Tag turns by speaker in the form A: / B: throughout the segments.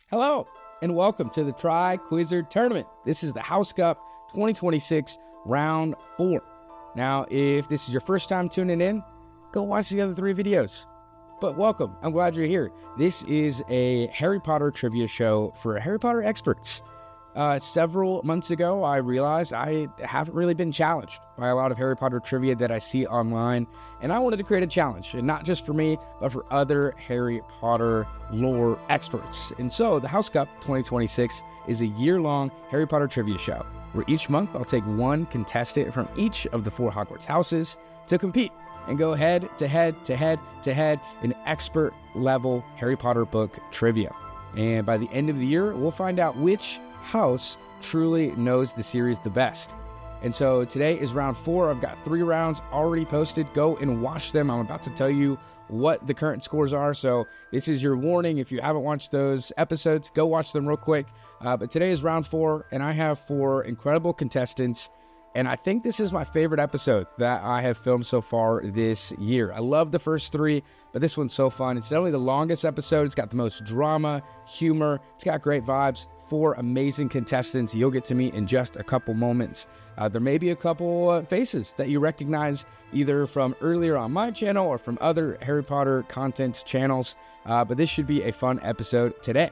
A: Hello, and welcome to the Tri-Quizzer Tournament. This is the House Cup 2026 Round 4. Now, if this is your first time tuning in, go watch the other 3 videos. But welcome, I'm glad you're here. This is a Harry Potter trivia show for Harry Potter experts. Several months ago, I realized I haven't really been challenged by a lot of Harry Potter trivia that I see online, and I wanted to create a challenge, and not just for me, but for other Harry Potter lore experts. And so, the House Cup 2026 is a year-long Harry Potter trivia show, where each month I'll take one contestant from each of the 4 Hogwarts houses to compete and go head to head in expert-level Harry Potter book trivia. And by the end of the year, we'll find out which house truly knows the series the best. And so today is round 4. I've got 3 rounds already posted. Go and watch them. I'm about to tell you what the current scores are. So this is your warning. If you haven't watched those episodes, go watch them real quick. But today is round 4, and I have 4 incredible contestants. And I think this is my favorite episode that I have filmed so far this year. I love the first 3, but this one's so fun. It's definitely the longest episode. It's got the most drama, humor. It's got great vibes. 4 amazing contestants you'll get to meet in just a couple moments. There may be a couple faces that you recognize either from earlier on my channel or from other Harry Potter content channels, but this should be a fun episode today.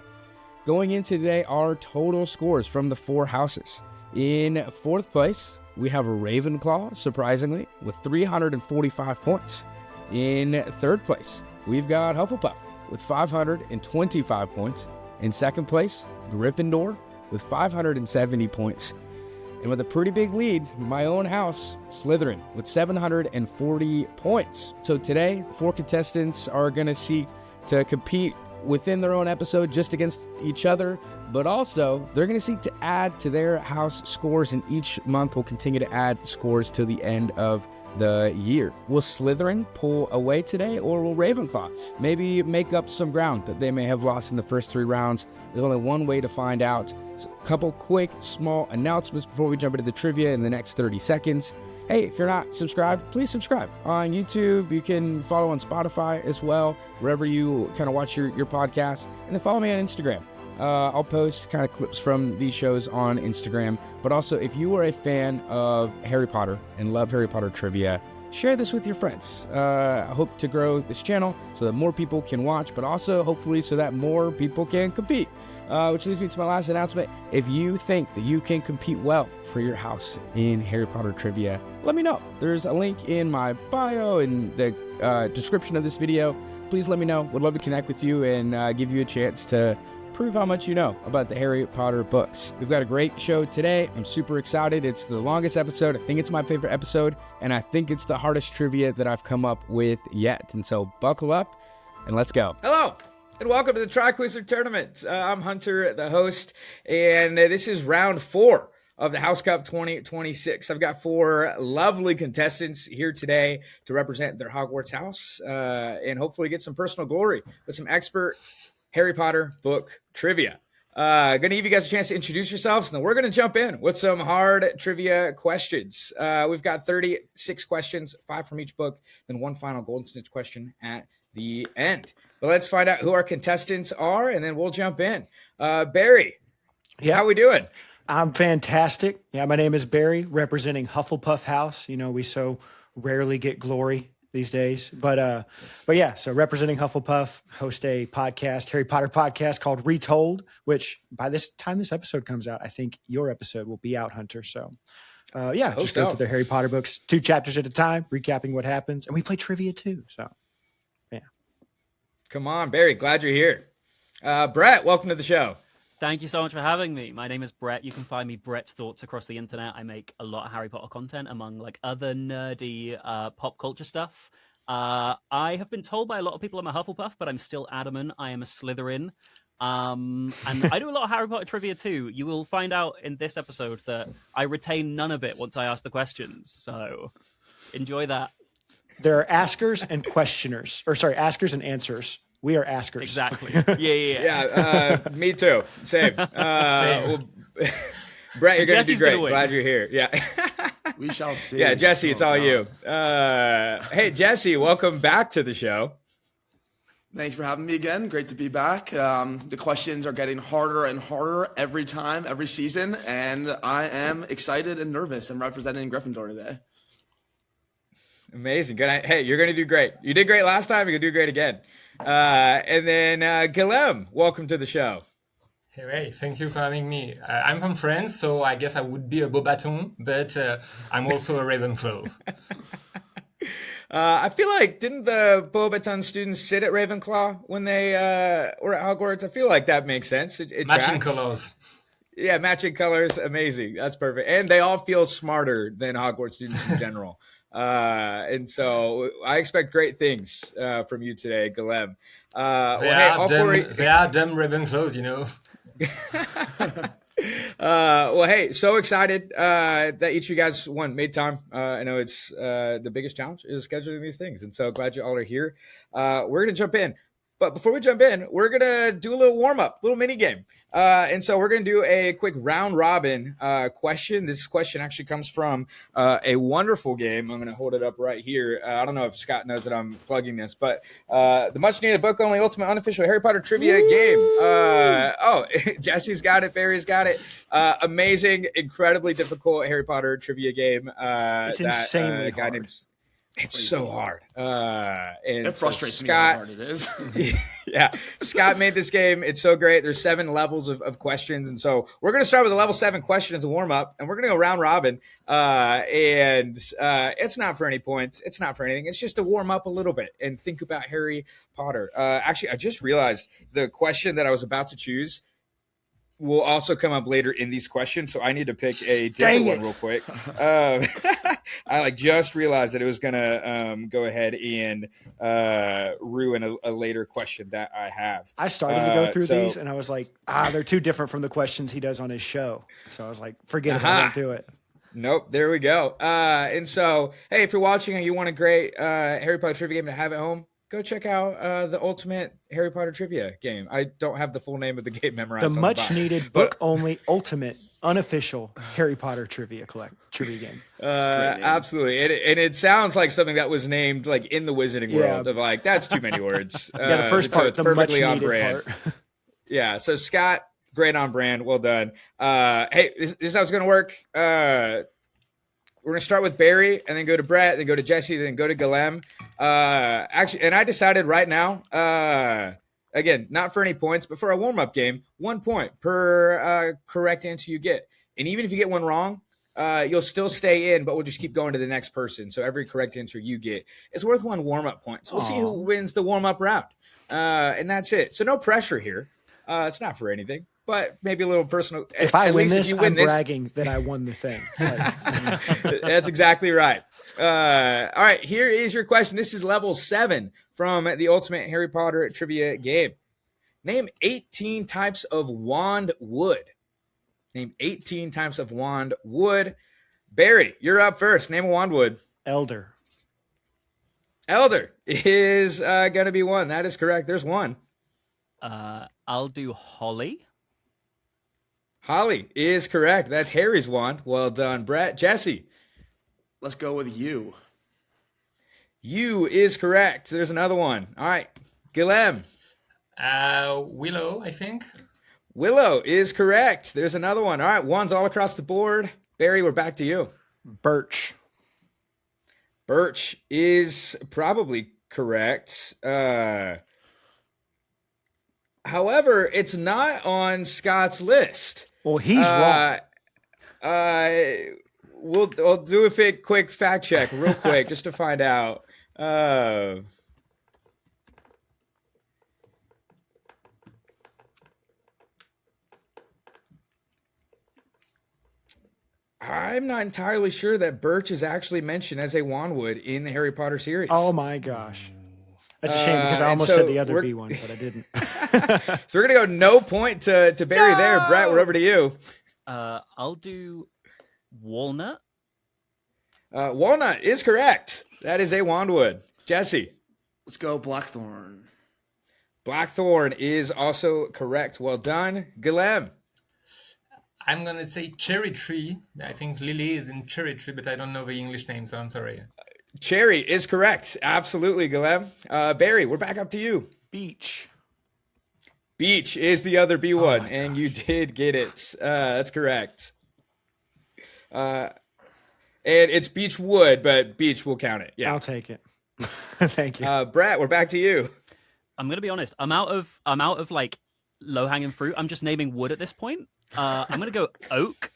A: Going into today, our total scores from the 4 houses. In 4th place, we have Ravenclaw, surprisingly, with 345 points. In 3rd place, we've got Hufflepuff with 525 points. In 2nd place, Gryffindor with 570 points. And with a pretty big lead, my own house, Slytherin, with 740 points. So today, 4 contestants are going to seek to compete within their own episode just against each other, but also they're going to seek to add to their house scores, and each month will continue to add scores to the end of the year. Will Slytherin pull away today, or will Ravenclaw maybe make up some ground that they may have lost in the first 3 rounds? There's only one way to find out. So a couple quick small announcements before we jump into the trivia in the next 30 seconds. Hey, if you're not subscribed, please subscribe on YouTube. You can follow on Spotify as well, wherever you kind of watch your podcast. And then follow me on Instagram. I'll post kind of clips from these shows on Instagram. But also, if you are a fan of Harry Potter and love Harry Potter trivia, share this with your friends. I hope to grow this channel so that more people can watch, but also hopefully so that more people can compete. Which leads me to my last announcement. If you think that you can compete well for your house in Harry Potter trivia, let me know. There's a link in my bio and the description of this video. Please let me know. Would love to connect with you and give you a chance to prove how much you know about the Harry Potter books. We've got a great show today. I'm super excited. It's the longest episode. I think it's my favorite episode, and I think it's the hardest trivia that I've come up with yet. And so buckle up and let's go. Hello, and welcome to the Tri-Quizzer Tournament. I'm Hunter, the host, and this is round 4 of the House Cup 2026. I've got 4 lovely contestants here today to represent their Hogwarts house and hopefully get some personal glory with some expert Harry Potter book trivia. Gonna give you guys a chance to introduce yourselves, and then we're gonna jump in with some hard trivia questions. We've got 36 questions, 5 from each book, then 1 final Golden Snitch question at the end. But let's find out who our contestants are, and then we'll jump in. Barry, how we doing?
B: I'm fantastic. Yeah, my name is Barry, representing Hufflepuff House. You know, we so rarely get glory these days, but yeah, so representing Hufflepuff, host a podcast, Harry Potter podcast called Retold, which by this time this episode comes out, I think your episode will be out, Hunter. So yeah, just go through the Harry Potter books 2 chapters at a time, recapping what happens, and we play trivia too. So yeah,
A: come on, Barry, glad you're here. Brett, welcome to the show.
C: Thank you so much for having me. My name is Brett. You can find me Brett's Thoughts across the internet. I make a lot of Harry Potter content among like other nerdy pop culture stuff. I have been told by a lot of people I'm a Hufflepuff, but I'm still adamant I am a Slytherin. And I do a lot of Harry Potter trivia too. You will find out in this episode that I retain none of it once I ask the questions. So enjoy that.
B: There are askers and questioners, or sorry, askers and answers. We are askers.
C: Exactly. Yeah.
A: Me too. Same.
C: Same.
A: Well, Brett, you're going to do great. Glad you're here. Yeah.
D: We shall see.
A: Yeah, Jesse, it's all you. Hey, Jesse, welcome back to the show.
D: Thanks for having me again. Great to be back. The questions are getting harder and harder every time, every season, and I am excited and nervous. I'm representing Gryffindor today.
A: Amazing. Good. Hey, you're going to do great. You did great last time. You're going to do great again. And then Guilhem, welcome to the show.
E: Hey, thank you for having me. I'm from France, so I guess I would be a Beauxbaton, but I'm also a Ravenclaw.
A: I feel like, didn't the Beauxbaton students sit at Ravenclaw when they were at Hogwarts? I feel like that makes sense. It
E: Matching
A: tracks.
E: colors.
A: Yeah, matching colors. Amazing. That's perfect. And they all feel smarter than Hogwarts students in general. And so I expect great things from you today, Guilhem.
E: They are dumb Ravenclaws, you know.
A: Well, hey, so excited that each of you guys made time. I know it's the biggest challenge is scheduling these things, and so glad you all are here. We're gonna jump in, but before we jump in, we're gonna do a little warm up, little mini game. And so we're going to do a quick round robin question. This question actually comes from a wonderful game. I'm going to hold it up right here. I don't know if Scott knows that I'm plugging this, but the much needed book only ultimate unofficial Harry Potter trivia game. Jesse's got it. Barry's got it. Amazing, incredibly difficult Harry Potter trivia game.
B: It's insanely hard.
A: It's so hard. And
D: it frustrates
A: so
D: me how hard it is.
A: Yeah, Scott made this game. It's so great. There's 7 levels of questions. And so we're going to start with a level 7 question as a warm up, and we're going to go round robin. And it's not for any points. It's not for anything. It's just to warm up a little bit and think about Harry Potter. Actually, I just realized the question that I was about to choose will also come up later in these questions, so I need to pick a different one real quick. I just realized that it was gonna go ahead and ruin a later question that I have.
B: I started to go through these, and I was like, they're too different from the questions he does on his show. So I was like, forget it, I won't do it.
A: Nope, there we go. And so, hey, if you're watching and you want a great Harry Potter trivia game to have at home, go check out the ultimate Harry Potter trivia game. I don't have the full name of the game memorized.
B: The much needed book only ultimate unofficial Harry Potter trivia game.
A: Absolutely. And it sounds like something that was named like in the Wizarding world of like, that's too many words.
B: The first part, the much needed part.
A: Yeah. So Scott, great on brand. Well done. Hey, this is how it's going to work. We're going to start with Barry and then go to Brett, then go to Jesse, then go to Guilhem. Actually, and I decided right now, again, not for any points, but for a warm-up game, 1 point per correct answer you get. And even if you get one wrong, you'll still stay in, but we'll just keep going to the next person. So every correct answer you get is worth 1 warm-up point. So we'll see who wins the warm-up round. And that's it. So no pressure here. It's not for anything. But maybe a little personal.
B: If I win this, I'm bragging that I won the thing.
A: That's exactly right. All right, here is your question. This is level 7 from the Ultimate Harry Potter Trivia game. Name 18 types of wand wood. Name 18 types of wand wood. Barry, you're up first. Name a wand wood.
B: Elder.
A: Elder is going to be one. That is correct. There's one.
C: I'll do holly.
A: Holly is correct. That's Harry's wand. Well done, Brett. Jesse.
D: Let's go with you.
A: You is correct. There's another one. All right. Guilhem.
E: Willow, I think.
A: Willow is correct. There's another one. All right. Ones all across the board. Barry, we're back to you.
B: Birch.
A: Birch is probably correct. However, it's not on Scott's list.
B: Well, he's wrong.
A: We'll do a quick fact check real quick just to find out. I'm not entirely sure that birch is actually mentioned as a wandwood in the Harry Potter series.
B: Oh my gosh. That's a shame because I almost said the other B one, but I didn't.
A: So we're going to go no point to Barry there. Brett, we're over to you.
C: I'll do walnut.
A: Walnut is correct. That is a wandwood. Jesse.
D: Let's go blackthorn.
A: Blackthorn is also correct. Well done. Guilhem.
E: I'm going to say cherry tree. I think Lily is in cherry tree, but I don't know the English name, so I'm sorry.
A: Cherry is correct. Absolutely, Guilhem. Barry, we're back up to you.
B: Beach.
A: Beach is the other B one, and you did get it. That's correct. And it's Beechwood, but beach will count it. Yeah,
B: I'll take it. Thank you.
A: Brett, we're back to you.
C: I'm gonna be honest. I'm out of like low hanging fruit. I'm just naming wood at this point. I'm gonna go oak.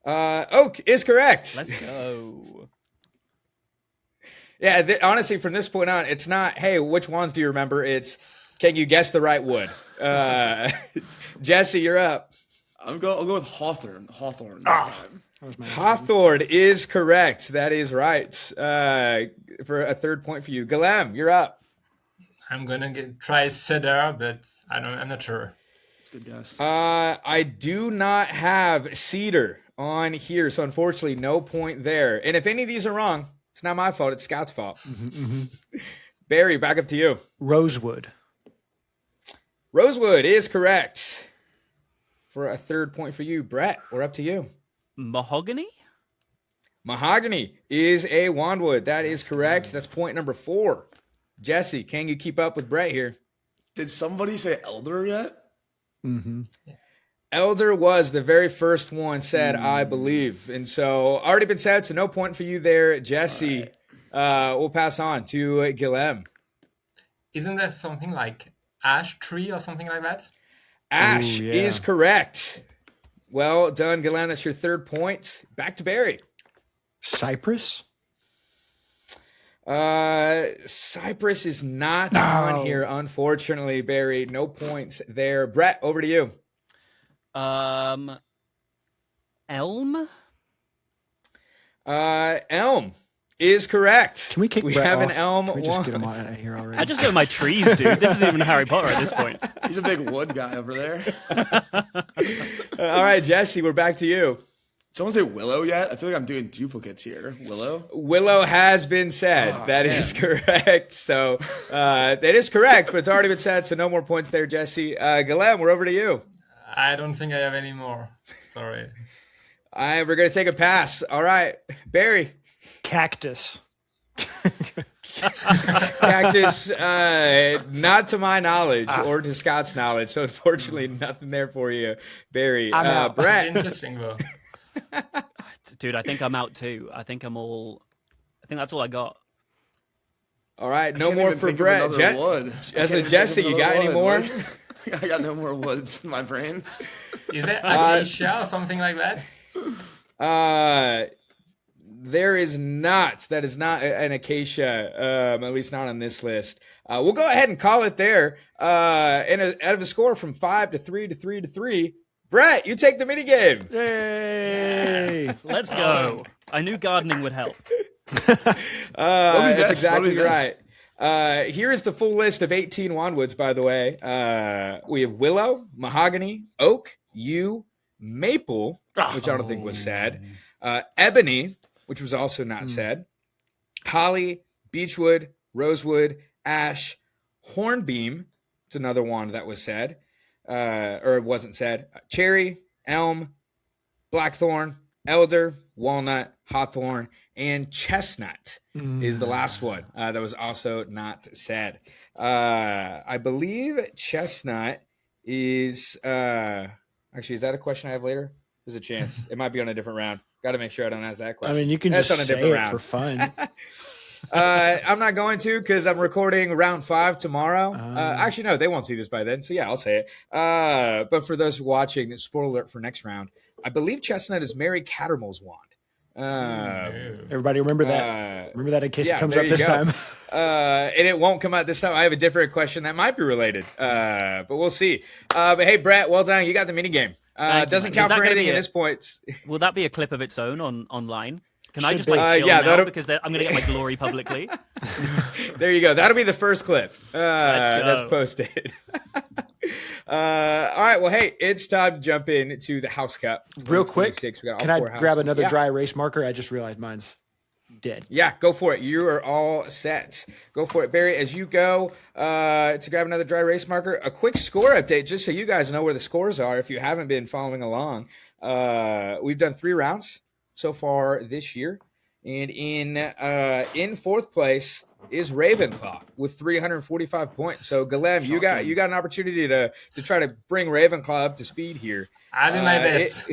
A: Oak is correct.
C: Let's go.
A: Yeah, honestly, from this point on, it's not, hey, which ones do you remember? It's, can you guess the right wood? Jesse, you're up.
D: I'll go with Hawthorne. Hawthorne this time.
A: Hawthorne is correct. That is right. For a third point for you. Guilhem, you're up.
E: I'm gonna try cedar, but I'm not sure.
D: Good guess.
A: I do not have cedar on here, so unfortunately, no point there. And if any of these are wrong, it's not my fault. It's Scott's fault. Barry, back up to you.
B: Rosewood.
A: Rosewood is correct. For a third point for you. Brett, we're up to you.
C: Mahogany?
A: Mahogany is a wandwood. That is correct. That's point number 4. Jesse, can you keep up with Brett here?
D: Did somebody say elder yet?
B: Mm-hmm.
A: Elder was the very first one said, I believe. And so already been said, so no point for you there, Jesse. Right. We'll pass on to Guilhem.
E: Isn't there something like ash tree or something like that?
A: Ash is correct. Well done, Guilhem. That's your third point. Back to Barry.
B: Cypress?
A: Cypress is not on here, unfortunately, Barry. No points there. Brett, over to you.
C: Elm?
A: Elm is correct.
B: Can we kick Brett
A: have
B: off?
A: an elm?
B: Can we just get him out of here already?
C: I just go my trees, dude. This isn't even Harry Potter at this point.
D: He's a big wood guy over there.
A: All right, Jesse, we're back to you.
D: Someone say willow yet? I feel like I'm doing duplicates here. Willow?
A: Willow has been said. That is correct. So that is correct, but it's already been said, so no more points there, Jesse. Guilhem, we're over to you.
E: I don't think I have any more. Sorry.
A: We're going to take a pass. All right. Barry.
B: Cactus.
A: Cactus, not to my knowledge or to Scott's knowledge, so unfortunately nothing there for you, Barry. Brett.
E: Interesting, though.
C: Dude, I think I'm out too. I think that's all I got.
A: All right, no more for Brett. Jesse, you got any more?
D: I got no more woods in my brain.
E: Is there acacia or something like that?
A: There is not. That is not an acacia, at least not on this list. We'll go ahead and call it there. And out of a score from 5 to 3 to 3 to 3, Brett, you take the minigame.
B: Yay!
C: Let's go. I knew gardening would help.
A: That's exactly right. Here is the full list of 18 wandwoods, by the way. We have willow, mahogany, oak, yew, maple, which I don't think was said, ebony, which was also not said, holly, beechwood, rosewood, ash, hornbeam. It's another wand that was said, or it wasn't said. Cherry, elm, blackthorn, elder, walnut, hawthorn, and chestnut is the last one that was also not said. I believe chestnut is actually, is that a question I have later? There's a chance. It might be on a different round. Got to make sure I don't ask that question.
B: I mean, you can
A: That's
B: just
A: on a
B: say
A: different
B: it
A: round.
B: for fun.
A: I'm not going to because I'm recording round 5 tomorrow. Actually, no, they won't see this by then. So yeah, I'll say it. But for those watching, spoiler alert for next round, I believe chestnut is Mary Cattermole's wand.
B: Everybody remember that. Remember that in case it comes up this time.
A: And it won't come out this time. I have a different question that might be related, but we'll see. But hey, Brett, well done. You got the minigame. Doesn't count for anything at this point.
C: Will that be a clip of its own online? Can I just
B: be.
C: chill now because I'm going to get my glory publicly?
A: There you go. That'll be the first clip that's
C: go.
A: posted. All right. Well, hey, it's time to jump into the House Cup.
B: Real quick,
A: We got all
B: can I
A: 4
B: grab
A: houses.
B: another
A: Yeah.
B: dry erase marker? I just realized mine's dead.
A: Yeah, go for it. You are all set. Go for it, Barry. As you go to grab another dry erase marker, a quick score update, just so you guys know where the scores are if you haven't been following along. We've done 3 rounds so far this year, And in fourth place is Ravenclaw with 345 points. So Guilhem, you got an opportunity to try to bring Ravenclaw up to speed here.
E: I'll do my best.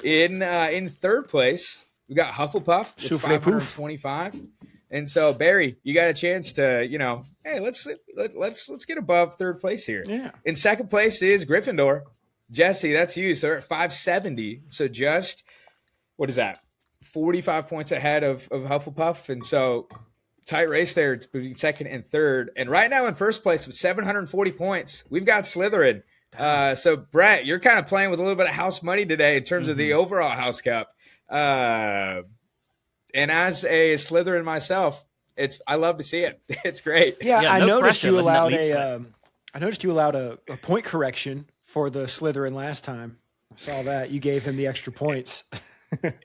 A: In third place, we got Hufflepuff with 525. And so Barry, you got a chance to, hey, let's get above third place here.
B: Yeah.
A: In second place is Gryffindor. Jesse, that's you. So they're at 570. So just, what is that? 45 points ahead of Hufflepuff. And so tight race there between second and third. And right now in first place with 740 points, we've got Slytherin. So Brett, you're kind of playing with a little bit of house money today in terms of the overall House Cup. And as a Slytherin myself, I love to see it. It's great.
B: Yeah,
C: Yeah,
B: I
C: no
B: noticed
C: pressure,
B: you
C: but that
B: allowed
C: leads
B: I noticed you allowed a point correction for the Slytherin last time. I saw that. You gave him the extra points.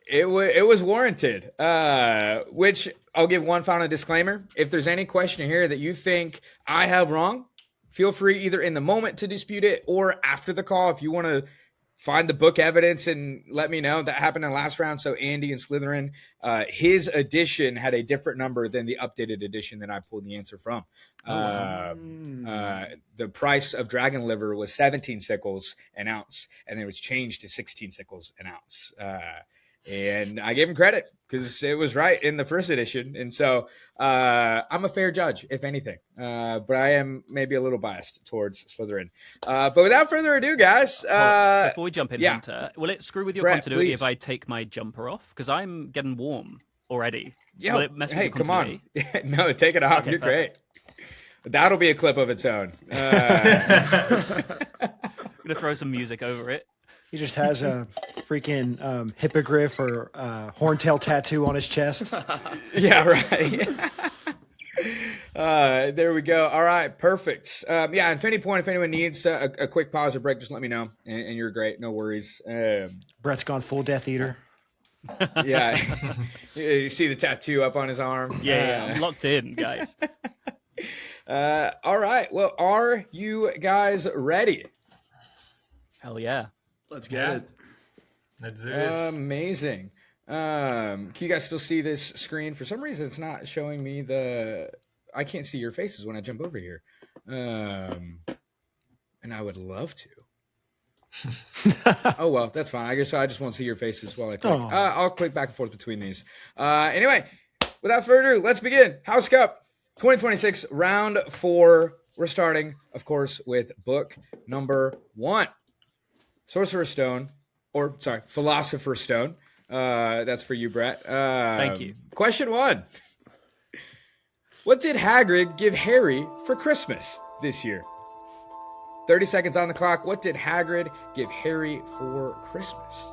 A: It was warranted, which I'll give one final disclaimer. If there's any question here that you think I have wrong, feel free either in the moment to dispute it or after the call if you want to find the book evidence and let me know. That happened in the last round. So Andy and Slytherin, his edition had a different number than the updated edition that I pulled the answer from. The price of dragon liver was 17 sickles an ounce, and it was changed to 16 sickles an ounce. And I gave him credit because it was right in the first edition. And so I'm a fair judge, if anything. But I am maybe a little biased towards Slytherin. But without further ado, guys.
C: Before we jump in,
A: yeah.
C: Hunter, will it screw with your
A: Brett,
C: continuity
A: please.
C: if I take my jumper off? Because I'm getting warm already.
A: Yo,
C: Will it mess with
A: hey,
C: your
A: come on.
C: continuity?
A: No, take it off.
C: Okay,
A: You're
C: perfect.
A: great. That'll be a clip of its own.
C: I'm going to throw some music over it.
B: He just has a freaking hippogriff or horntail tattoo on his chest.
A: Yeah, right. There we go. All right, perfect. Yeah, and if anyone needs a quick pause or break, just let me know. And you're great. No worries.
B: Brett's gone full Death Eater.
A: Yeah. You see the tattoo up on his arm?
C: Yeah, I'm locked in, guys.
A: All right. Well, are you guys ready?
C: Hell yeah.
D: Let's get it.
E: Let's do this.
A: Amazing. Can you guys still see this screen? For some reason, it's not showing me I can't see your faces when I jump over here. And I would love to. Oh, well, that's fine. I guess I just won't see your faces while I click. I'll click back and forth between these. Anyway, without further ado, let's begin. House Cup 2026, round 4. We're starting, of course, with book number 1. Sorcerer's Stone, Philosopher's Stone. That's for you, Brett.
C: Thank you.
A: Question 1. What did Hagrid give Harry for Christmas this year? 30 seconds on the clock. What did Hagrid give Harry for Christmas?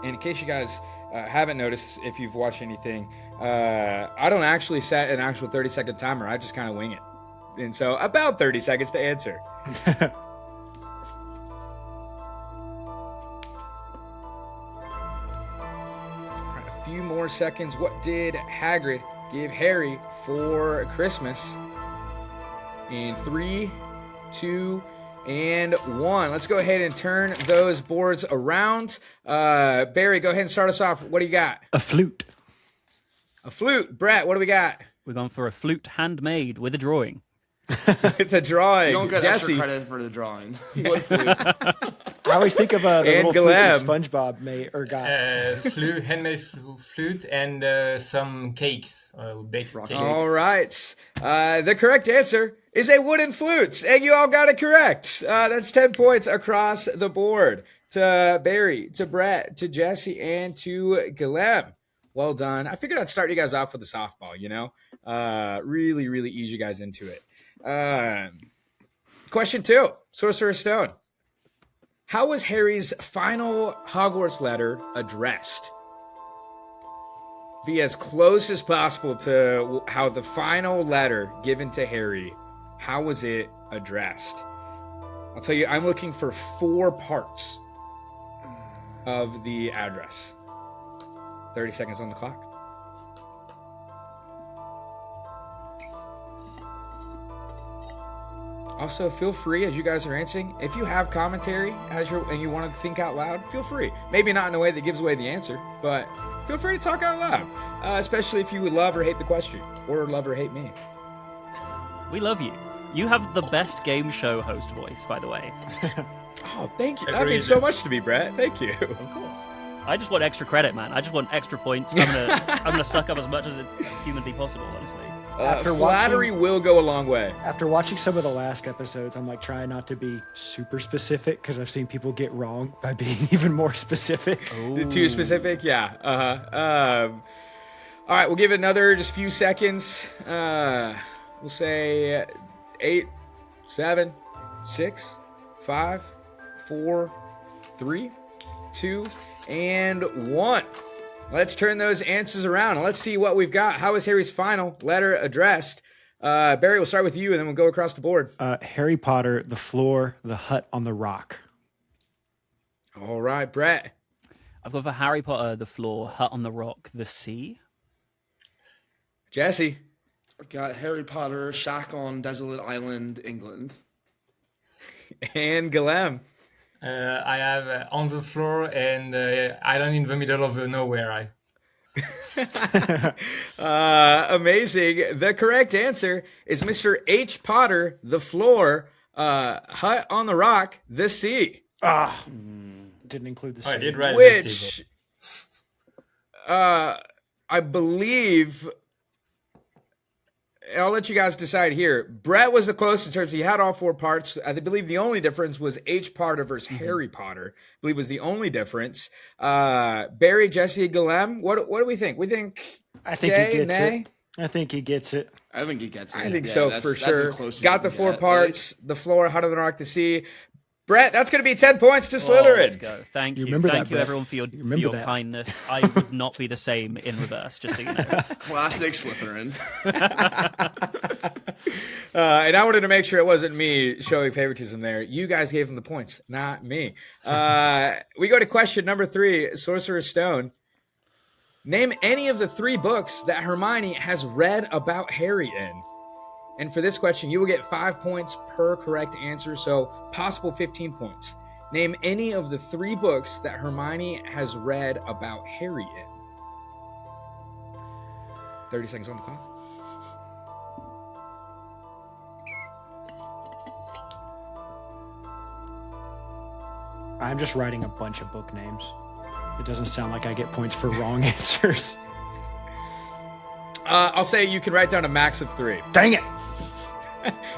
A: And in case you guys haven't noticed, if you've watched anything, I don't actually set an actual 30-second timer. I just kind of wing it. And so about 30 seconds to answer. All right, a few more seconds. What did Hagrid give Harry for Christmas? In 3, 2, and 1. Let's go ahead and turn those boards around. Barry, go ahead and start us off. What do you got?
B: A flute.
A: A flute. Brett, what do we got?
C: We're going for a flute handmade with a drawing.
A: With a drawing.
D: You don't get
A: Jesse.
D: extra credit for the drawing. What flute?
B: I always think of the
A: And
B: little flute that
A: Guilhem.
B: SpongeBob made or got.
E: Handmade flute and some cakes, baked cakes.
A: All right. The correct answer is a wooden flute, and you all got it correct. That's 10 points across the board to Barry, to Brett, to Jesse, and to Guilhem. Well done. I figured I'd start you guys off with a softball, really, really ease you guys into it. Question 2, Sorcerer's Stone. How was Harry's final Hogwarts letter addressed? Be as close as possible to how the final letter given to Harry, how was it addressed? I'll tell you, I'm looking for 4 parts of the address. 30 seconds on the clock. Also, feel free as you guys are answering. If you have commentary and you want to think out loud, feel free. Maybe not in a way that gives away the answer, but feel free to talk out loud. Especially if you would love or hate the question, or love or hate me.
C: We love you. You have the best game show host voice, by the way.
A: Oh, thank you. That means so much to me, Brett. Thank you.
C: Of course. I just want extra credit, man. I just want extra points. I'm gonna suck up as much as it humanly possible, honestly.
A: Flattery will go a long way.
B: After watching some of the last episodes, I'm like trying not to be super specific because I've seen people get wrong by being even more specific.
C: Ooh.
A: Too specific? Yeah. All right, we'll give it another just few seconds. We'll say 8, 7, 6, 5, 4, 3, 2, and 1. Let's turn those answers around and let's see what we've got. How is Harry's final letter addressed? Barry, we'll start with you and then we'll go across the board.
B: Harry Potter, the floor, the hut on the rock.
A: All right, Brett.
C: I've got for Harry Potter, the floor, hut on the rock, the sea.
A: Jesse.
D: I got Harry Potter, shack on desolate island, England.
A: And Guilhem.
E: I have on the floor and island in the middle of nowhere.
A: Amazing. The correct answer is Mr. H. Potter, the floor, hut on the rock, the sea.
B: Didn't include the sea.
E: I did write
A: Which,
E: the sea.
A: I believe... I'll let you guys decide here. Brett was the closest in terms of he had all 4 parts. I believe the only difference was H. Potter versus Harry Potter. I believe was the only difference. Barry, Jesse, Guilhem, what do we think? We think
B: I think
A: yay,
B: he gets
A: nay?
B: it. I think he gets it.
D: I think he gets it.
A: I think
D: Yeah,
A: so
D: that's-
A: for
D: that's
A: sure.
D: as close as
A: Got
D: you
A: the
D: can
A: 4
D: get,
A: parts, the floor, hut on the rock, the sea. Brett, that's going to be 10 points to
C: Oh,
A: Slytherin.
C: let's go. Thank you.
B: remember
C: Thank
B: that,
C: you,
B: Brett?
C: everyone, for your
B: remember that?
C: kindness. I would not be the same in reverse, just so you know.
D: Classic Slytherin.
A: And I wanted to make sure it wasn't me showing favoritism there. You guys gave him the points, not me. We go to question number 3, Sorcerer's Stone. Name any of the 3 books that Hermione has read about Harry in. And for this question, you will get 5 points per correct answer, so possible 15 points. Name any of the 3 books that Hermione has read about Harry in. 30 seconds on the clock.
B: I'm just writing a bunch of book names. It doesn't sound like I get points for wrong answers.
A: I'll say you can write down a max of 3.
B: Dang it!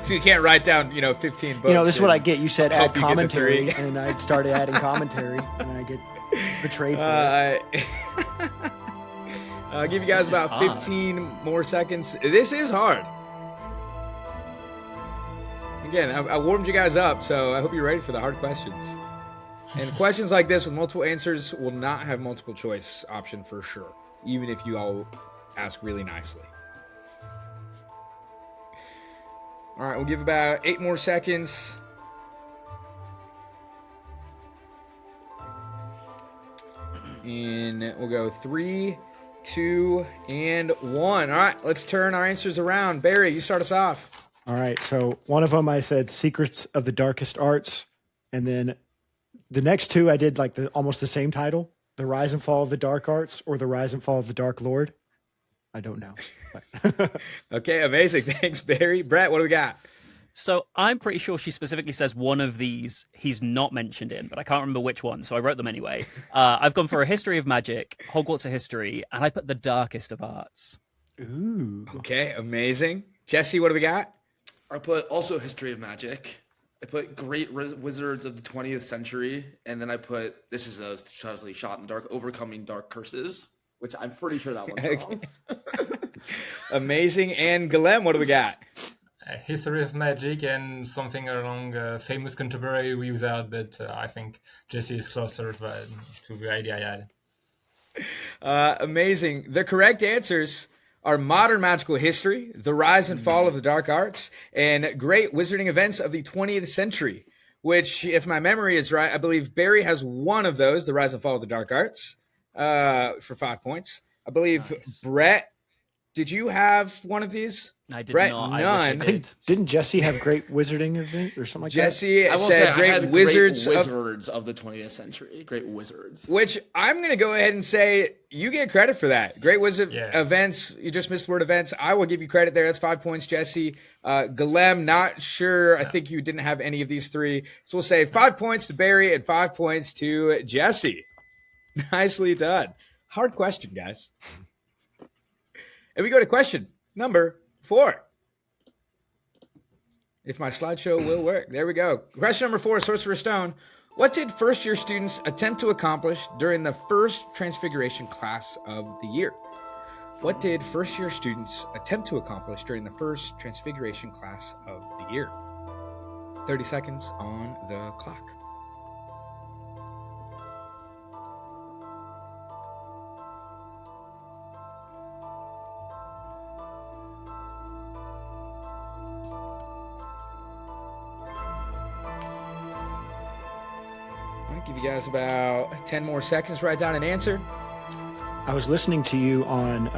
A: So you can't write down, 15 books.
B: This is what I get. You said
A: hope
B: add
A: you get the
B: commentary,
A: 3.
B: and I started adding commentary, and I get betrayed for it.
A: I'll give you guys about
C: hard.
A: 15 more seconds. This is hard. Again, I warmed you guys up, so I hope you're ready for the hard questions. And questions like this with multiple answers will not have multiple choice option for sure, even if you all ask really nicely. All right, we'll give about 8 more seconds. And we'll go 3, 2, and 1. All right, let's turn our answers around. Barry, you start us off.
B: All right, so one of them I said Secrets of the Darkest Arts, and then the next 2 I did like almost the same title, The Rise and Fall of the Dark Arts or The Rise and Fall of the Dark Lord. I don't know. But
A: Okay, amazing. Thanks, Barry. Brett, what do we got?
C: So I'm pretty sure she specifically says one of these he's not mentioned in, but I can't remember which one, so I wrote them anyway. I've gone for A History of Magic, Hogwarts A History, and I put The Darkest of Arts.
B: Ooh.
A: Okay, amazing. Jesse, what do we got?
D: I put also History of Magic. I put Great Wizards of the 20th Century, and then I put, this is a Shot in the Dark, Overcoming Dark Curses, which I'm pretty sure that one's wrong.
A: Amazing. And Guilhem, what do we got?
E: History of Magic and something along famous contemporary wizard, but I think Jesse is closer to the idea I had.
A: Amazing. The correct answers are Modern Magical History, The Rise and Fall of the Dark Arts, and Great Wizarding Events of the 20th Century, which, if my memory is right, I believe Barry has one of those, The Rise and Fall of the Dark Arts, for 5 points. I believe,
C: Nice.
A: Brett, did you have one of these?
C: I did
A: Brett,
C: not.
A: none.
B: I think didn't Jesse have great wizarding event or something like
A: Jesse
D: I will
A: said
D: say I
A: great
D: had
A: wizards,
D: great wizards of the 20th century. Great wizards.
A: which I'm going to go ahead and say you get credit for that. Great wizard
E: Yeah.
A: events. You just missed the word events. I will give you credit there. That's 5 points, Jesse. Guilhem, not sure. I think you didn't have any of these three. So we'll say 5 points to Barry and 5 points to Jesse. Nicely done. Hard question, guys. And we go to question number 4. If my slideshow will work. There we go. Question number 4, Sorcerer's Stone. What did first-year students attempt to accomplish during the first Transfiguration class of the year? What did first-year students attempt to accomplish during the first Transfiguration class of the year? 30 seconds on the clock. Give you guys about 10 more seconds to write down an answer.
B: I was listening to you on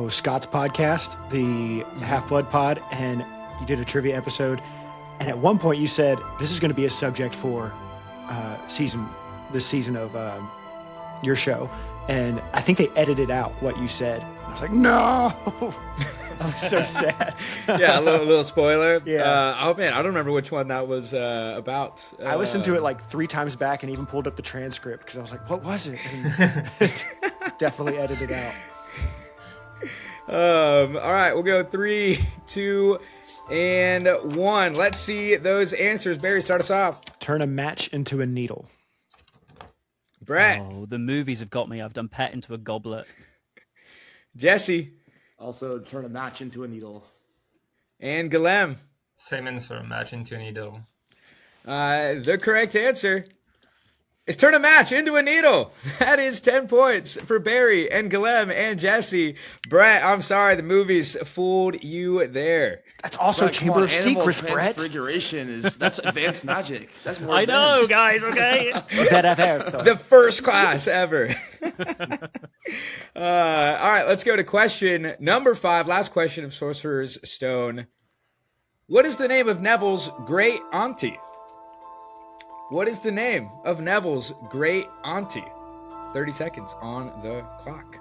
B: Scott's podcast, the Half-Blood Pod, and you did a trivia episode. And at one point you said, this is going to be a subject for this season of your show. And I think they edited out what you said. I was like, no. I was so sad.
A: Yeah, a little spoiler.
B: Yeah.
A: Oh man, I don't remember which one that was about.
B: I listened to it like 3 times back and even pulled up the transcript because I was like, what was it? And definitely edited out.
A: All right, we'll go 3, 2, and 1. Let's see those answers. Barry, start us off.
B: Turn a match into a needle.
A: Brett.
C: Oh, the movies have got me. I've done pet into a goblet.
A: Jesse.
D: Also, turn a match into a needle.
A: And Guilhem.
E: Same answer, match into a needle.
A: The correct answer is turn a match into a needle. That is 10 points for Barry and Guilhem and Jesse. Brett, I'm sorry, the movies fooled you there.
B: That's also
D: Brett, come
B: Chamber
D: on,
B: of
D: animal
B: Secrets, Brett.
D: Transfiguration that's advanced magic. That's more
C: I know,
D: advanced.
C: guys, okay?
A: The first class ever. All right, let's go to question number 5. Last question of Sorcerer's Stone. What is the name of Neville's great auntie? What is the name of Neville's great auntie? 30 seconds on the clock.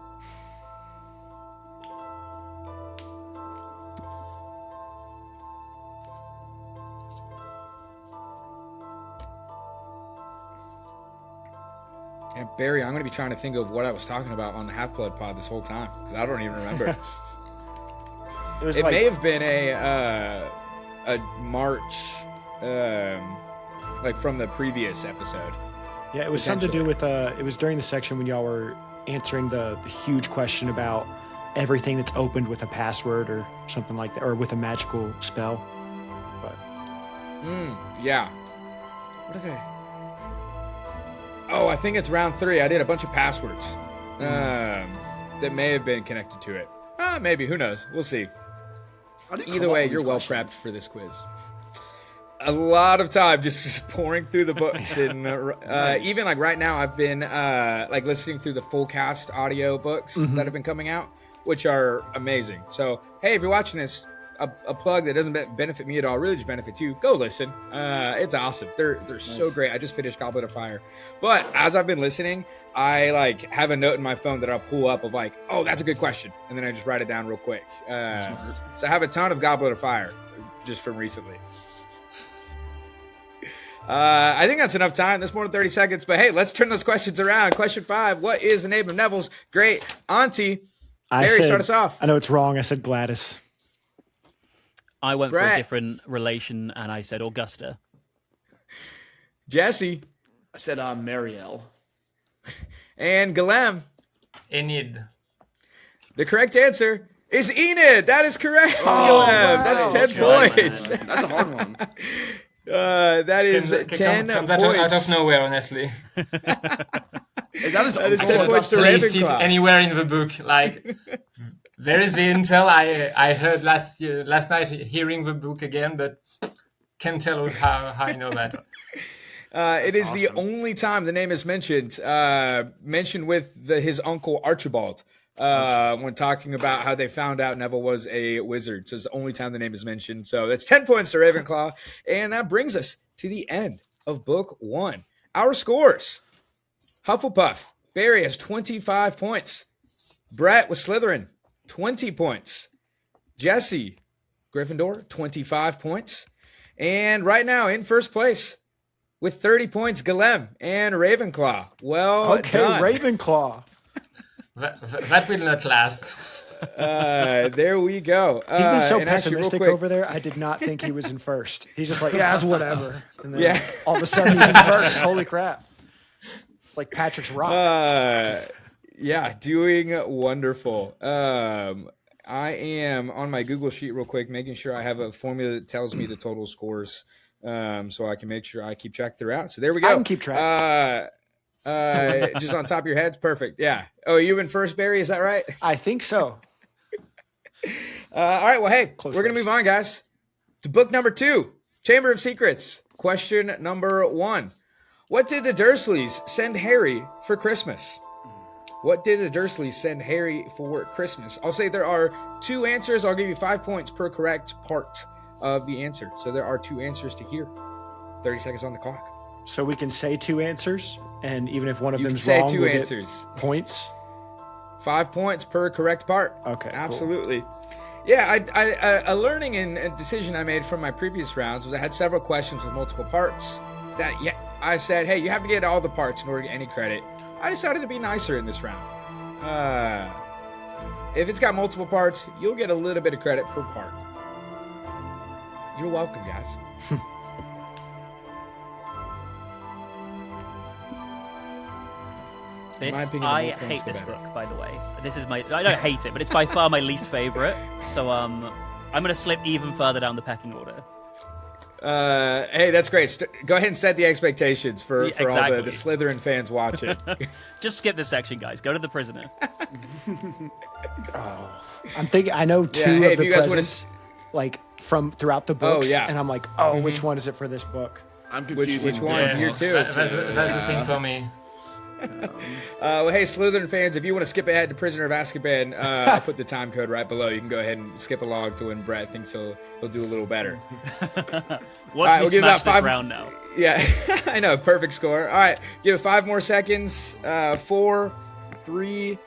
A: And Barry, I'm going to be trying to think of what I was talking about on the Half-Blood Pod this whole time because I don't even remember. It may have been a March, like from the previous episode.
B: Yeah, it was something to do with, it was during the section when y'all were answering the huge question about everything that's opened with a password or something like that, or with a magical spell. But
A: Yeah. What did I... Oh, I think it's round 3. I did a bunch of passwords that may have been connected to it. Maybe. Who knows? We'll see. Either way, you're well prepped for this quiz. A lot of time just pouring through the books. And
D: Nice.
A: even like right now, I've been like listening through the full cast audio books that have been coming out, which are amazing. So, hey, if you're watching this, a plug that doesn't benefit me at all, really just benefits you, go listen. It's awesome. They're so great. I just finished Goblet of Fire. But as I've been listening, I like have a note in my phone that I'll pull up of like, oh, that's a good question. And then I just write it down real quick. So I have a ton of Goblet of Fire just from recently. I think that's enough time. That's more than 30 seconds. But hey, let's turn those questions around. Question 5. What is the name of Neville's great auntie? Barry, start us off.
B: I know it's wrong. I said Gladys.
C: I went for
A: Brett.
C: a different relation and I said Augusta.
A: Jesse.
D: I said Marielle.
A: And Guilhem.
E: Enid.
A: The correct answer is Enid. That is correct, Guilhem.
D: wow.
A: That's 10
C: Okay,
A: points.
D: That's a hard one.
A: That is 10
E: comes
A: points.
E: out of nowhere, honestly.
D: That is
A: 10 points to
E: Place it
A: Ravenclaw.
E: anywhere in the book. Like, there is the intel I heard last night hearing the book again, but can't tell how I know that.
A: It is the only time the name is mentioned with his uncle Archibald. when talking about how they found out Neville was a wizard. So it's the only time the name is mentioned. So that's 10 points to Ravenclaw. And that brings us to the end of book 1. Our scores. Hufflepuff. Barry has 25 points. Brett with Slytherin, 20 points. Jesse, Gryffindor, 25 points. And right now in first place with 30 points, Guilhem and Ravenclaw. Well done.
B: Ravenclaw.
E: That will not last.
A: There we go.
B: He's been so
A: and actually,
B: pessimistic over there. I did not think he was in first. He's just like, yeah, it's whatever. And then all of a sudden he's in first. Holy crap. It's like Patrick's Rock.
A: Yeah, doing wonderful. I am on my Google sheet real quick, making sure I have a formula that tells me the total scores, so I can make sure I keep track throughout. So there we go.
B: I can keep track.
A: Just on top of your heads, perfect. Yeah. Oh, you in first, Barry? Is that right?
B: I think so.
A: All right. Well, hey,
B: Close
A: we're gonna
B: race.
A: move on, guys, to book number 2, Chamber of Secrets. Question number 1: What did the Dursleys send Harry for Christmas? What did the Dursleys send Harry for Christmas? I'll say there are 2 answers. I'll give you 5 points per correct part of the answer. So there are 2 answers to hear. 30 seconds on the clock.
B: So we can say 2 answers, and even if one of
A: You can
B: them's
A: say
B: wrong,
A: 2
B: we'll get
A: answers.
B: points.
A: 5 points per correct part.
B: Okay, cool.
A: Absolutely. Yeah, a learning and a decision I made from my previous rounds was I had several questions with multiple parts that, I said, hey, you have to get all the parts in order to get any credit. I decided to be nicer in this round. If it's got multiple parts, you'll get a little bit of credit per part. You're welcome, guys. In my opinion, the
C: I
A: more points,
C: hate
A: the
C: this
A: better.
C: book, by the way. I don't hate it, but it's by far my least favorite. So I'm going to slip even further down the pecking order.
A: Hey, that's great. Go ahead and set the expectations for all
C: exactly.
A: the Slytherin fans watching.
C: Just skip this section, guys. Go to the prisoner.
B: I'm thinking, I know 2
A: hey,
B: of the
A: if you guys wanna
B: presents, like from throughout the books,
A: yeah.
B: and I'm like, which one is it for this book?
D: I'm confused.
A: Which one?
E: Yeah,
A: Year 2.
E: That's the same for me.
A: Well, hey, Slytherin fans, if you want to skip ahead to Prisoner of Azkaban, I'll put the time code right below. You can go ahead and skip along to when Brett thinks he'll do a little better.
C: Watch me
A: we'll give
C: smash
A: that
C: this
A: 5
C: round now.
A: Yeah, I know. Perfect score. All right, give it 5 more seconds. 4, 3,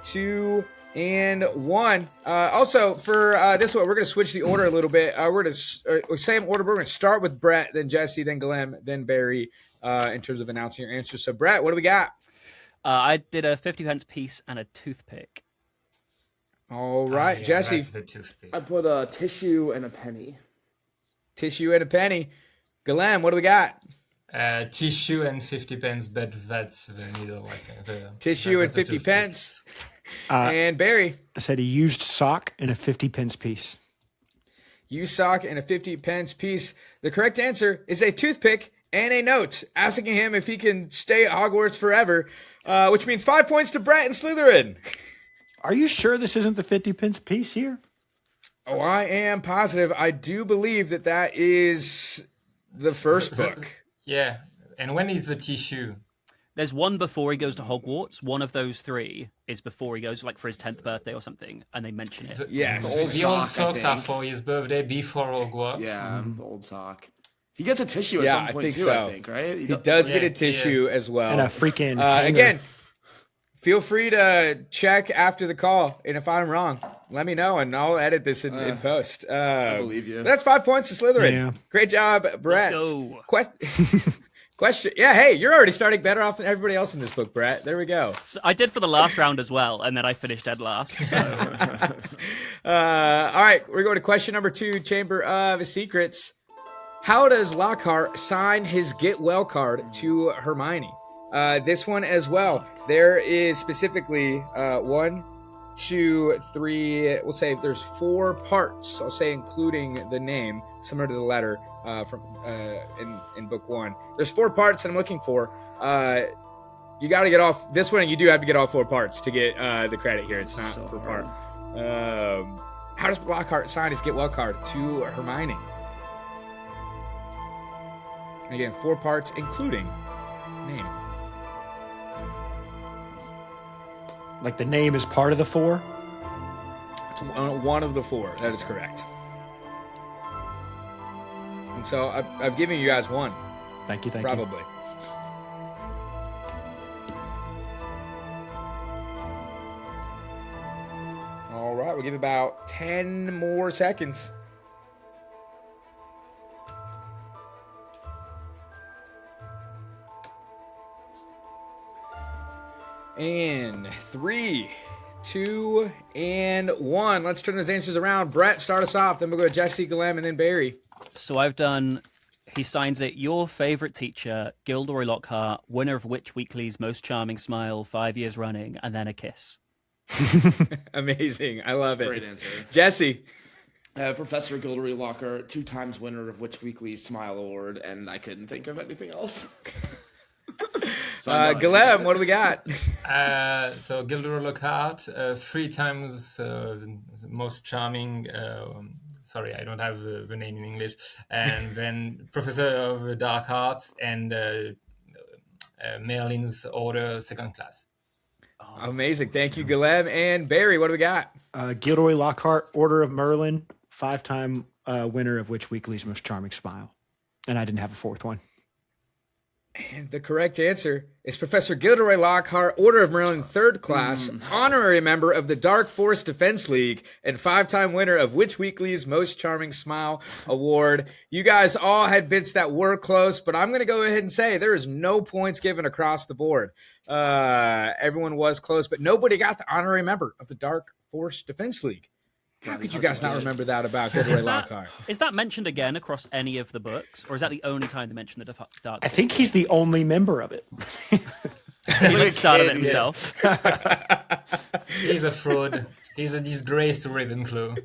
A: 2, and 1. Also, for this one, we're going to switch the order a little bit. We're going to same order. We're going to start with Brett, then Jesse, then Guilhem, then Barry, in terms of announcing your answers. So, Brett, what do we got?
C: I did a 50-pence piece and a toothpick.
A: All right, Jesse.
E: That's the toothpick.
D: I put a tissue and a penny.
A: Tissue and a penny. Guilhem, what do we got?
E: Tissue and 50 pence, but that's the middle, I think.
A: Tissue and
E: That's a
A: 50
E: toothpick.
A: pence. And Barry,
B: I said a used sock and a 50-pence piece.
A: you sock and a 50 pence piece. The correct answer is a toothpick and a note asking him if he can stay at Hogwarts forever, which means 5 points to Brett and Slytherin.
B: Are you sure this isn't the 50-pence piece here?
A: Oh, I am positive. I do believe that is the first book.
E: Yeah. And when is the tissue?
C: There's one before he goes to Hogwarts. One of those 3 is before he goes, like, for his 10th birthday or something, and they mention it.
A: Yes.
E: The old
D: sock, I
E: socks are
D: think.
E: for his birthday before Hogwarts.
D: Yeah, the old sock. He gets a tissue at
A: Yeah,
D: some
A: I
D: point
A: think
D: too.
A: so.
D: I think, right?
A: He does get
E: Yeah,
A: a tissue as well.
B: And a freaking hanger.
A: Again, feel free to check after the call, and if I'm wrong, let me know, and I'll edit this in post. I
D: believe you.
A: That's 5 points to Slytherin.
B: Yeah.
A: Great job, Brett.
C: Let's go.
A: Question. Yeah, hey, you're already starting better off than everybody else in this book, Brett. There we go.
C: So I did for the last round as well, and then I finished dead last. So.
A: All right, we're going to question number 2, Chamber of Secrets. How does Lockhart sign his get well card to Hermione? This one as well. There is specifically 1, 2, 3. We'll say there's 4 parts. I'll say including the name, similar to the letter from in book 1. There's 4 parts that I'm looking for. You got to get off this one, and you do have to get all 4 parts to get the credit here. It's not
D: so
A: per
D: hard.
A: part. How does Lockhart sign his get well card to Hermione? And again, 4 parts, including name.
B: Like the name is part of the 4?
A: It's one of the 4. That is correct. And so I've given you guys one.
B: Thank you.
A: Probably. All right, we'll give about 10 more seconds. And 3, 2, and 1. Let's turn those answers around. Brett, start us off. Then we'll go to Jesse, Guilhem, and then Barry.
C: So I've done, he signs it, your favorite teacher, Gilderoy Lockhart, winner of Witch Weekly's Most Charming Smile, 5 years running, and then a kiss.
A: Amazing. I love it.
D: Great answer.
A: Jesse.
D: Professor Gilderoy Lockhart, 2 times winner of Witch Weekly's Smile Award, and I couldn't think of anything else.
A: Guilhem, what do we got?
E: So Gilderoy Lockhart, 3 times most charming. Sorry, I don't have the name in English. And then Professor of Dark Arts and Merlin's Order, 2nd class.
A: Amazing. Thank you, Guilhem. And Barry, what do we got?
B: Gilderoy Lockhart, Order of Merlin, 5-time winner of Witch Weekly's Most Charming Smile. And I didn't have a 4th one.
A: And the correct answer is Professor Gilderoy Lockhart, Order of Merlin, 3rd class, honorary member of the Dark Forest Defense League, and 5-time winner of Witch Weekly's Most Charming Smile Award. You guys all had bits that were close, but I'm going to go ahead and say there is no points given across the board. Everyone was close, but nobody got the honorary member of the Dark Forest Defense League. How could you guys not remember that about Gilderoy Lockhart?
C: Is that mentioned again across any of the books, or is that the only time they mention the Dark?
B: I think he's the only member of it.
C: He started it himself.
E: He's a fraud. He's a disgrace to Ravenclaw.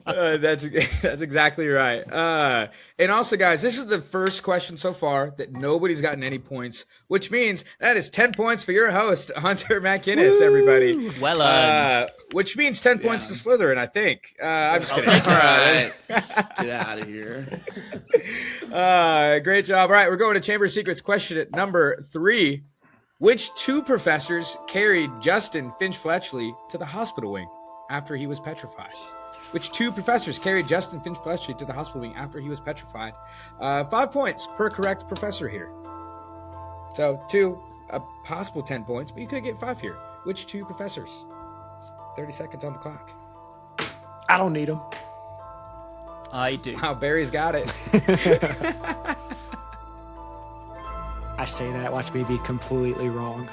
A: That's exactly right. And also, guys, this is the first question so far that nobody's gotten any points, which means that is 10 points for your host, Hunter McInnes, everybody.
C: Well earned.
A: Which means 10 points to Slytherin, I think. I'm just kidding.
D: All right. Get out of here.
A: Great job. All right, we're going to Chamber of Secrets question at number 3. Which 2 professors carried Justin Finch-Fletchley to the hospital wing after he was petrified? Which 2 professors carried Justin Finch-Fletchley to the hospital wing after he was petrified? 5 points per correct professor here. So 2, a possible 10 points, but you could get 5 here. Which 2 professors? 30 seconds on the clock.
B: I don't need them.
C: I do.
A: Wow, Barry's got it.
B: I say that, watch me be completely wrong.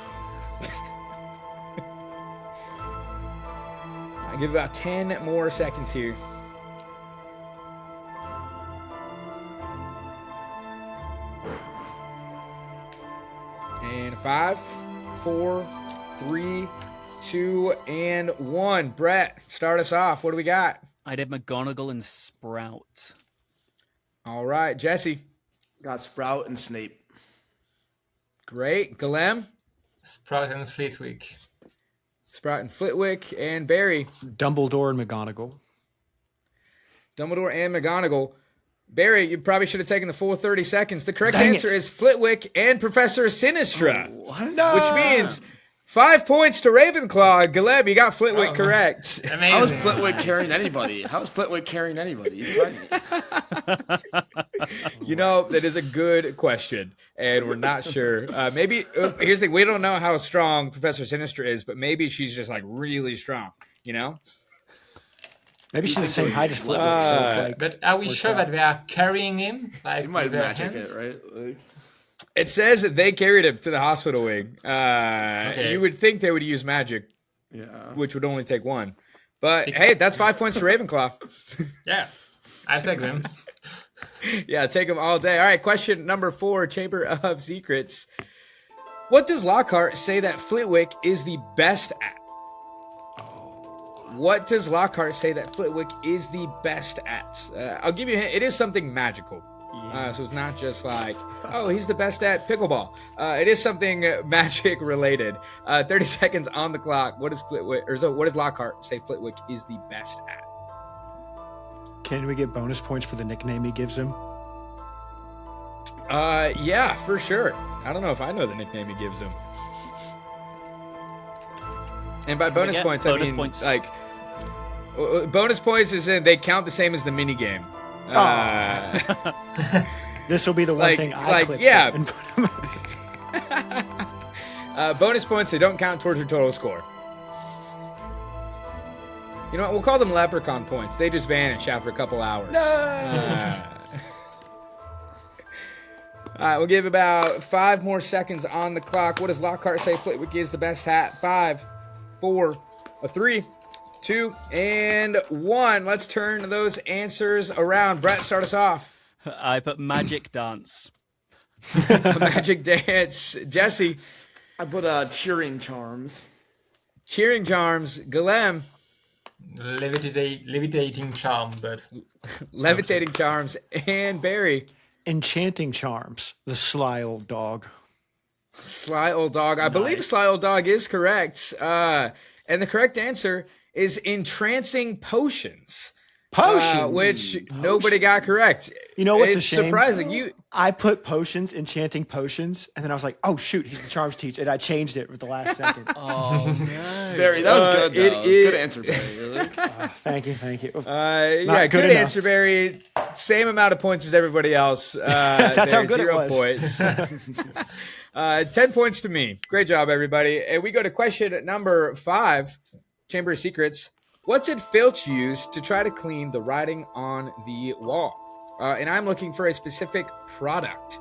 A: I'll give about 10 more seconds here. And 5, 4, 3, 2, and 1. Brett, start us off. What do we got?
C: I did McGonagall and Sprout.
A: All right, Jesse.
D: Got Sprout and Snape.
A: Great. Guilhem.
E: Sprout and Flitwick.
A: Sprout and Flitwick. And Barry.
B: Dumbledore and McGonagall.
A: Dumbledore and McGonagall. Barry, you probably should have taken the full 30 seconds. The correct
B: Dang
A: answer
B: it.
A: is Flitwick and Professor Sinistra.
D: What?
B: No.
A: Which means 5 points to Ravenclaw. Guilhem, you got Flitwick correct.
E: Amazing.
D: How is Flitwick carrying anybody? How is Flitwick carrying anybody? He's funny.
A: You know, that is a good question, and we're not sure. Maybe, here's the thing, we don't know how strong Professor Sinistra is, but maybe she's just, like, really strong, you know?
B: Maybe she's the same height as Flitwick, so it's like...
E: But are we sure that they are carrying him? Like,
D: You might
E: with their
D: magic
E: hands?
D: it, right? Like,
A: It says that they carried him to the hospital wing. You would think they would use magic,
D: yeah.
A: which would only take 1. But, hey, that's 5 points to Ravenclaw.
E: Yeah, I'll take them.
A: Yeah, take them all day. All right, question number 4, Chamber of Secrets. What does Lockhart say that Flitwick is the best at? What does Lockhart say that Flitwick is the best at? I'll give you a hint. It is something magical. So it's not just like, oh, he's the best at pickleball. It is something magic related. 30 seconds on the clock. What does what does Lockhart say Flitwick is the best at?
B: Can we get bonus points for the nickname he gives him?
A: Yeah, for sure. I don't know if I know the nickname he gives him. And by bonus
C: Yeah,
A: points,
C: bonus
A: I mean
C: points.
A: like bonus points is in they count the same as the mini game.
B: This will be the one
A: Like-
B: thing I
A: like,
B: clicked
A: yeah.
B: and put them
A: Bonus points, they don't count towards your total score. You know what? We'll call them leprechaun points. They just vanish after a couple hours. All right, we'll give about 5 more seconds on the clock. What does Lockhart say Flitwick is the best hat? 5, 4, 3, 2, and 1. Let's turn those answers around. Brett, start us off.
C: I put magic dance.
A: Magic dance. Jesse,
D: I put cheering charms.
A: cheering charms. Guilhem,
E: Levitating charm, but
A: levitating charms. And Barry,
B: enchanting charms. The sly old dog.
A: sly old dog. I believe sly old dog is correct. And the correct answer is entrancing potions.
B: Potions.
A: Which nobody got correct.
B: You know what's a
A: it's
B: shame?
A: surprising.
B: I put potions, enchanting potions, and then I was like, "Oh shoot, he's the charms teacher," and I changed it at the last second.
C: Oh no!
D: Barry, that was good.
A: it
D: Though.
A: is-
D: Good answer, Barry. Really.
B: Thank you.
A: Yeah,
B: good
A: good
B: enough.
A: answer, Barry. Same amount of points as everybody else.
B: That's how good it
A: 0
B: was.
A: points. 10 points to me. Great job, everybody. And we go to question number 5, Chamber of Secrets. What did Filch use to try to clean the writing on the wall? And I'm looking for a specific product.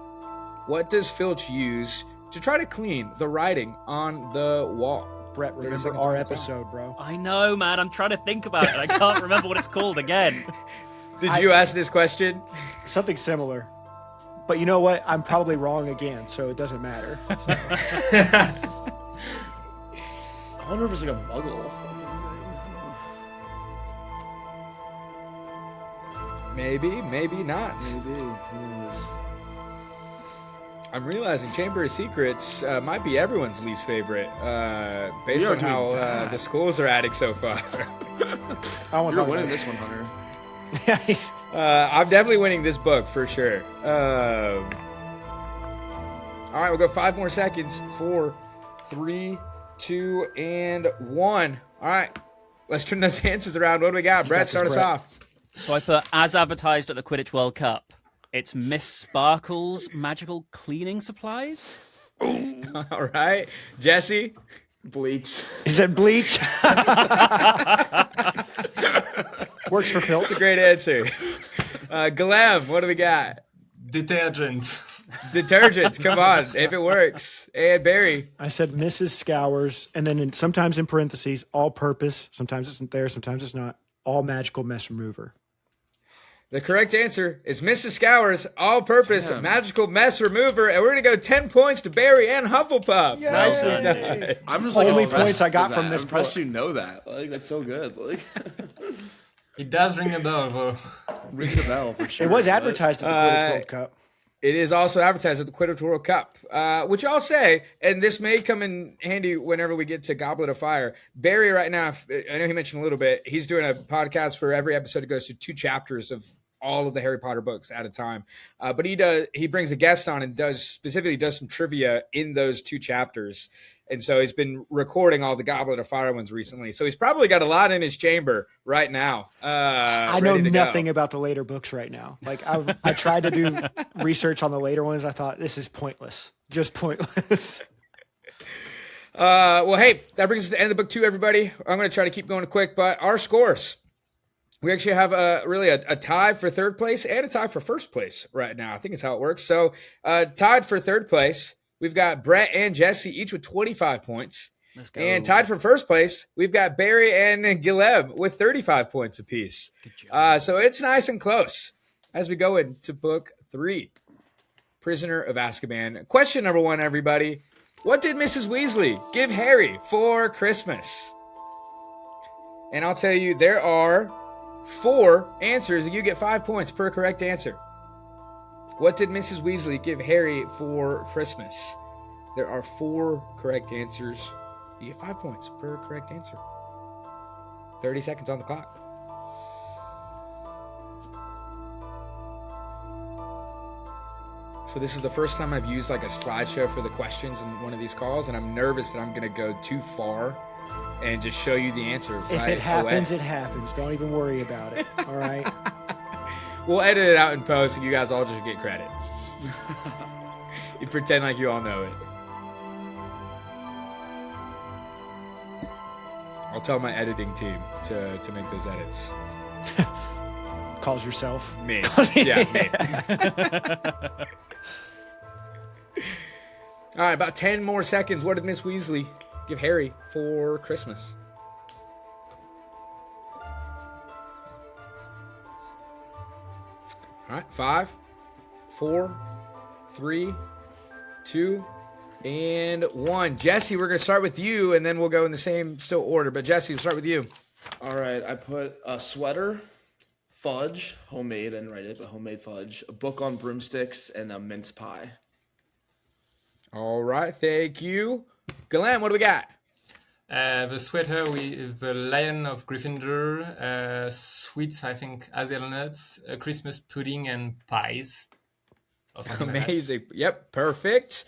A: What does Filch use to try to clean the writing on the wall?
B: Brett,
A: 30
B: remember
A: seconds
B: our
A: on the clock.
B: episode, bro.
C: I know, man. I'm trying to think about it. I can't remember what it's called again.
A: Did you ask this question?
B: Something similar. But you know what? I'm probably wrong again, so it doesn't matter.
D: I wonder if it's like a muggle.
A: Maybe, maybe not.
D: Maybe. Who knows?
A: I'm realizing Chamber of Secrets might be everyone's least favorite, based
D: We are
A: on how
D: doing bad.
A: the schools are adding so far.
B: I want
D: You're
B: to
D: winning this one, Hunter.
A: I'm definitely winning this book for sure. All right, we'll go 5 more seconds. 4, 3, 2, and 1. All right, let's turn those answers around. What do we got? Brett,
B: this,
A: start us
B: Brett.
A: off.
C: So I put, as advertised at the Quidditch World Cup, it's Miss Sparkle's magical cleaning supplies.
A: All right, Jesse.
D: Bleach.
B: He said bleach. Works for Phil.
A: That's a great answer. Guilhem, what do we got?
E: detergent.
A: Detergent, come on, if it works. And Barry.
B: I said Mrs. Scours, and then sometimes in parentheses, all-purpose. Sometimes it's there, sometimes it's not. All magical mess remover.
A: The correct answer is Mrs. Scours, all-purpose
D: Damn.
A: magical mess remover, and we're gonna go 10 points to Barry and Hufflepuff.
B: Yay!
A: Nicely
C: Well done.
A: done.
D: I'm just like
B: Only
D: impressed
B: points I got
D: with
B: from
D: that.
B: this
D: I'm impressed
B: book.
D: you know that. Like that's so good. Like
E: It does ring a bell.
D: ring the bell for sure.
B: It was
D: but-
B: advertised at the Quidditch World Cup.
A: It is also advertised at the Quidditch World Cup, which I'll say, and this may come in handy whenever we get to Goblet of Fire. Barry, right now, I know he mentioned a little bit, he's doing a podcast for every episode. It goes through 2 chapters of all of the Harry Potter books at a time. But he brings a guest on and does some trivia in those 2 chapters. And so he's been recording all the Goblet of Fire ones recently. So he's probably got a lot in his chamber right now.
B: I know
A: ready to
B: nothing
A: go.
B: about the later books right now. Like I tried to do research on the later ones. I thought this is pointless, just pointless.
A: Well, hey, that brings us to the end of the book 2, everybody. I'm going to try to keep going quick, but our scores. We actually have a tie for 3rd place and a tie for 1st place right now. I think it's how it works. So tied for 3rd place, we've got Brett and Jesse each with 25 points.
C: Let's go.
A: And tied for 1st place, we've got Barry and Guilhem with 35 points apiece.
C: Good job.
A: So it's nice and close as we go into book 3, Prisoner of Azkaban. Question number 1, everybody. What did Mrs. Weasley give Harry for Christmas? And I'll tell you, there are 4 answers, and you get 5 points per correct answer. What did Mrs. Weasley give Harry for Christmas? There are 4 correct answers. You get 5 points per correct answer. 30 seconds on the clock. So this is the first time I've used like a slideshow for the questions in one of these calls, and I'm nervous that I'm going to go too far and just show you the answer
B: If
A: right
B: it happens,
A: away.
B: it happens. Don't even worry about it. All right.
A: We'll edit it out in post, and you guys all just get credit. You pretend like you all know it. I'll tell my editing team to make those edits.
B: Calls yourself.
A: Me. Yeah, me. All right, about 10 more seconds. What did Miss Weasley give Harry for Christmas? All right, 5, 4, 3, 2, and 1. Jesse, we're going to start with you, and then we'll go in the same still order. But Jesse, we'll start with you.
D: All right, I put a sweater, fudge, homemade, I didn't write it, but homemade fudge, a book on broomsticks, and a mince pie.
A: All right, thank you. Guilhem, what do we got?
E: The sweater with the Lion of Gryffindor, sweets, I think, hazelnuts, Christmas pudding, and pies. Or something like that.
A: Amazing. Yep, perfect.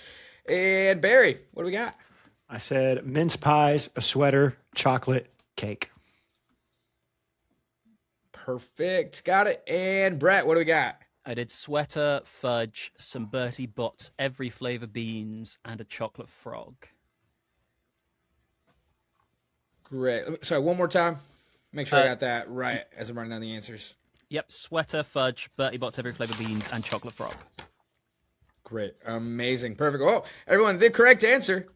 A: And Barry, what do we got?
B: I said mince pies, a sweater, chocolate, cake.
A: Perfect. Got it. And Brett, what do we got?
C: I did sweater, fudge, some Bertie Bott's every flavor beans, and a chocolate frog.
A: Great. Sorry, one more time. Make sure I got that right as I'm running down the answers.
C: Yep, sweater, fudge, Bertie Bott's every flavor beans, and chocolate frog.
A: Great. Amazing. Perfect. Well, everyone, the correct answer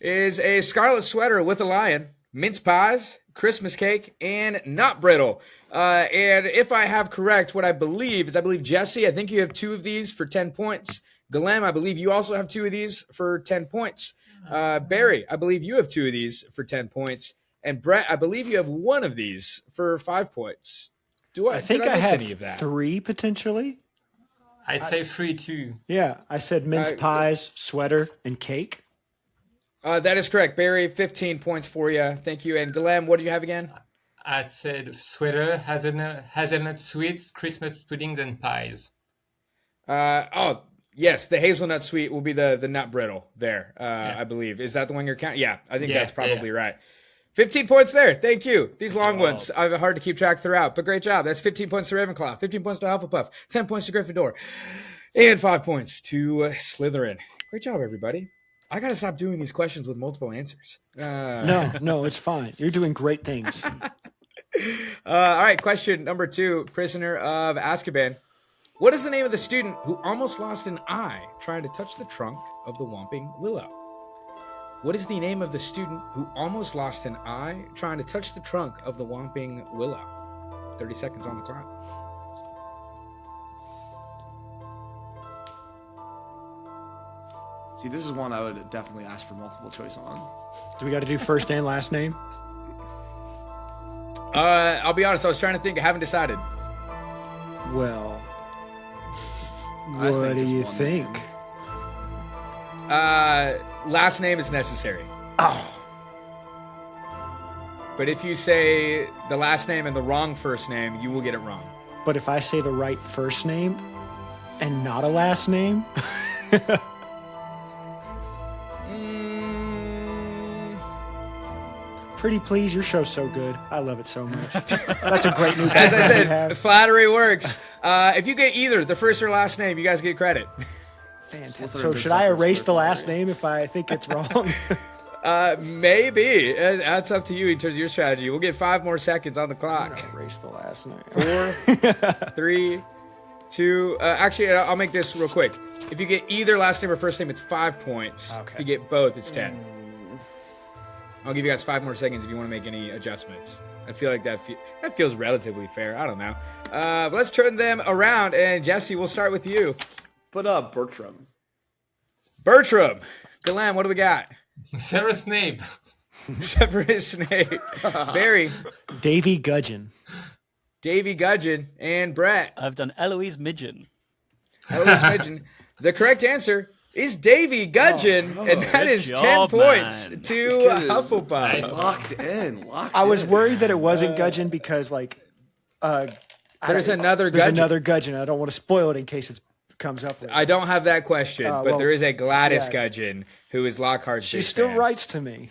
A: is a scarlet sweater with a lion, mince pies, Christmas cake, and nut brittle. And if I have correct, what I believe Jesse, I think you have 2 of these for 10 points. Guilhem, I believe you also have 2 of these for 10 points. Barry, I believe you have 2 of these for 10 points. And Brett, I believe you have 1 of these for 5 points.
B: I think
A: did
B: I
A: miss
B: have
A: any of that?
B: 3 potentially.
E: I'd say 3 too.
B: Yeah, I said mince pies, sweater, and cake.
A: That is correct. Barry, 15 points for you. Thank you. And Guilhem, what do you have again?
E: I said sweater, hazelnut sweets, Christmas puddings, and pies.
A: Yes, the hazelnut sweet will be the nut brittle there, I believe. Is that the one you're counting? Yeah, I think that's probably right. 15 points there. Thank you. These long ones, I've hard to keep track throughout, but great job. That's 15 points to Ravenclaw, 15 points to Hufflepuff, 10 points to Gryffindor, and 5 points to Slytherin. Great job, everybody. I got to stop doing these questions with multiple answers.
B: No, it's fine. You're doing great things.
A: All right, question number 2, Prisoner of Azkaban. What is the name of the student who almost lost an eye trying to touch the trunk of the Whomping Willow? What is the name of the student who almost lost an eye trying to touch the trunk of the Whomping Willow? 30 seconds on the clock.
D: See, this is one I would definitely ask for multiple choice on.
B: Do we got to do first and last name?
A: I'll be honest, I was trying to think. I haven't decided.
B: Well,
D: I
B: what
D: think
B: do
D: just
B: you
D: one
B: think?
D: name.
A: Last name is necessary.
B: Oh,
A: But if you say the last name and the wrong first name, you will get it wrong.
B: but if I say the right first name and not a last name, pretty please, your show's so good. I love it so much. That's a great new
A: As I
B: background you
A: said,
B: have.
A: flattery works. If you get either the first or last name, you guys get credit.
B: Fantastic.
D: Slytherin
B: So
D: big
B: should I
D: suckers
B: erase
D: for
B: the last
D: flattery.
B: name if I think it's wrong?
A: Maybe. That's up to you in terms of your strategy. We'll get 5 more seconds on the
B: I'm
A: clock.
B: gonna erase the last name.
A: 4, 3, 2. Actually, I'll make this real quick. If you get either last name or first name, it's 5 points.
B: Okay.
A: If you get both, it's 10. I'll give you guys 5 more seconds if you want to make any adjustments. I feel like that feels relatively fair. I don't know. But let's turn them around. And Jesse, we'll start with you.
D: But Bertram.
A: Bertram. Guilhem, what do we got?
E: Sarah Snape.
A: Severus Snape. Barry.
B: Davy Gudgeon.
A: Davy Gudgeon. And Brett.
C: I've done Eloise Midgen.
A: Eloise Midgen. The correct answer is Davy Gudgeon, and that
C: good
A: is
C: job,
A: 10 points
C: man.
A: to
D: This kid is
A: Hufflepuff.
E: Nice.
D: Locked in.
B: I was worried that it wasn't Gudgeon because, like,
A: There's another
B: there's
A: Gudgeon.
B: another Gudgeon. I don't want to spoil it in case it comes up later.
A: I don't have that question, but
B: well,
A: there is a Gladys
B: yeah.
A: Gudgeon who is Lockhart's
B: She
A: big
B: still
A: fan.
B: writes to me.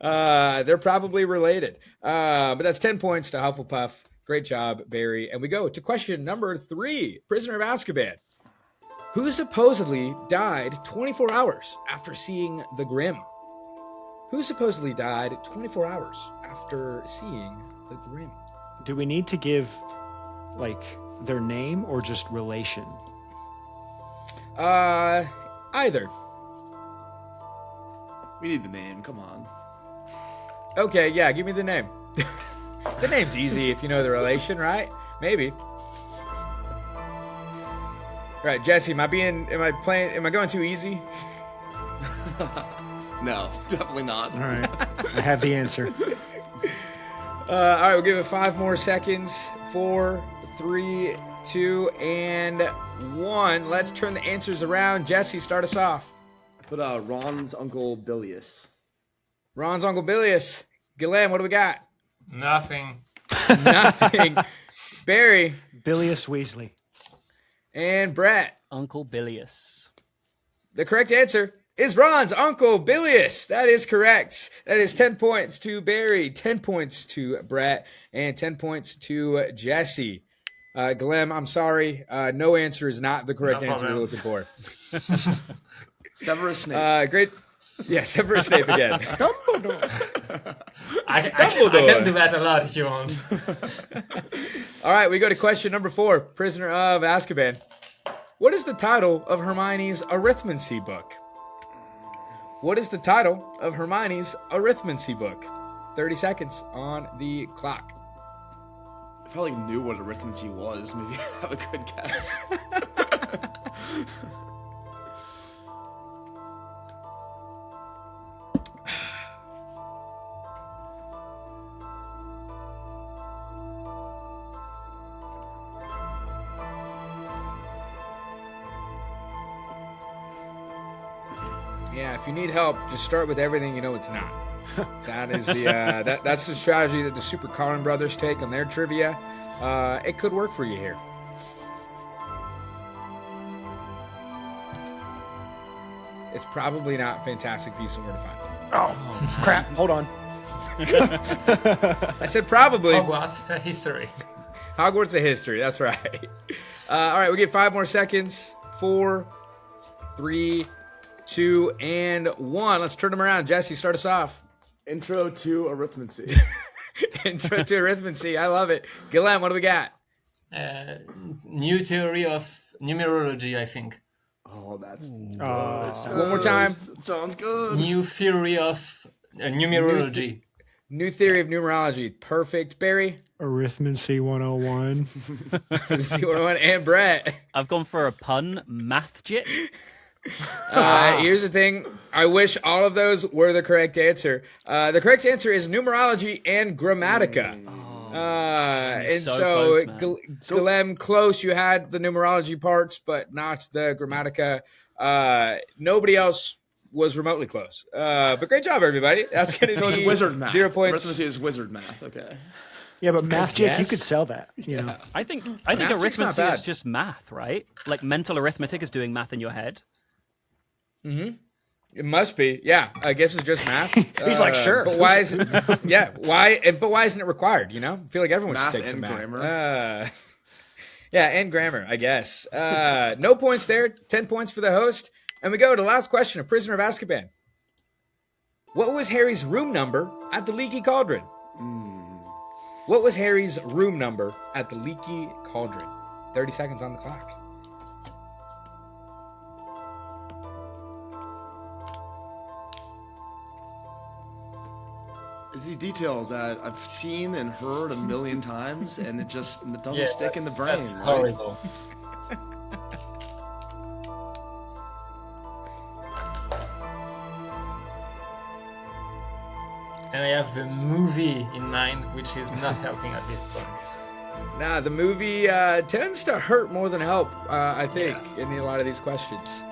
A: They're probably related. But that's 10 points to Hufflepuff. Great job, Barry. And we go to question number 3. Prisoner of Azkaban. Who supposedly died 24 hours after seeing the Grim? Who supposedly died 24 hours after seeing the Grim?
B: Do we need to give, like, their name or just relation?
A: Either.
D: We need the name. Come on.
A: Okay, yeah, give me the name. The name's easy if you know the relation, right? Maybe. Right, Jesse, am I going too easy?
D: No, definitely not.
B: All right. I have the answer.
A: All right, we'll give it 5 more seconds. 4, 3, 2, and 1. Let's turn the answers around. Jesse, start us off.
D: I put Ron's uncle Bilius.
A: Ron's Uncle Bilius. Guilhem, what do we got?
E: Nothing.
A: Nothing. Barry.
B: Bilius Weasley.
A: And Brett.
C: Uncle Bilius.
A: The correct answer is Ron's Uncle Bilius. That is correct. That is 10 points to Barry, 10 points to Brett, and 10 points to Jesse. Guilhem, I'm sorry. No answer is not the correct answer we're looking for.
D: Severus Snape.
A: Great. Yeah, Severus Snape again.
B: Dumbledore.
E: I can do that a lot if you want.
A: All right, we go to question number 4, Prisoner of Azkaban. What is the title of Hermione's arithmancy book? What is the title of Hermione's arithmancy book? 30 seconds on the clock.
D: I probably knew what arithmancy was. Maybe I have a good guess.
A: Yeah, if you need help, just start with everything you know it's not. That is the that's the strategy that the Super Collin brothers take on their trivia. It could work for you here. It's probably not Fantastic Beasts and Where to Find Them.
B: Oh, crap. Hold on.
A: I said probably.
E: Hogwarts history.
A: Hogwarts of history. That's right. All right, we get 5 more seconds. 4, 3, 2, and 1. Let's turn them around. Jesse, start us off.
D: Intro to arithmancy.
A: Intro to arithmancy. I love it. Guilhem, what do we got?
E: New theory of numerology, I think.
D: Oh, that's
A: One more time.
D: Sounds good.
E: New theory of numerology.
A: New theory of numerology. Perfect. Barry?
B: Arithmancy 101.
A: And Brett?
C: I've gone for a pun, mathjit.
A: Here's the thing. I wish all of those were the correct answer. The correct answer is numerology and grammatica. And so Guilhem, close. You had the numerology parts, but not the grammatica. Nobody else was remotely close. But great job, everybody. That's going to
D: So
A: be
D: it's wizard math.
A: 0 points.
D: Arithmancy is wizard math. Okay.
B: Yeah, but MathJick, you could sell that. You know.
C: I think
A: Mathjit's not
C: arithmetic
A: bad.
C: is just math, right? Like mental arithmetic is doing math in your head.
A: It must be. Yeah, I guess it's just math.
B: He's like, sure.
A: But why is it? Yeah, why? But why isn't it required? You know, I feel like everyone
D: Math
A: should take some
D: and
A: math.
D: grammar.
A: Yeah, and grammar, I guess. No points there. 10 points for the host. And we go to the last question of Prisoner of Azkaban. What was Harry's room number at the Leaky Cauldron? What was Harry's room number at the Leaky Cauldron? 30 seconds on the clock.
D: It's these details that I've seen and heard a million times, and it doesn't stick in the brain.
E: That's
D: right?
E: horrible. And I have the movie in mind, which is not helping at this point.
A: Nah, the movie tends to hurt more than help, I think, in a lot of these questions.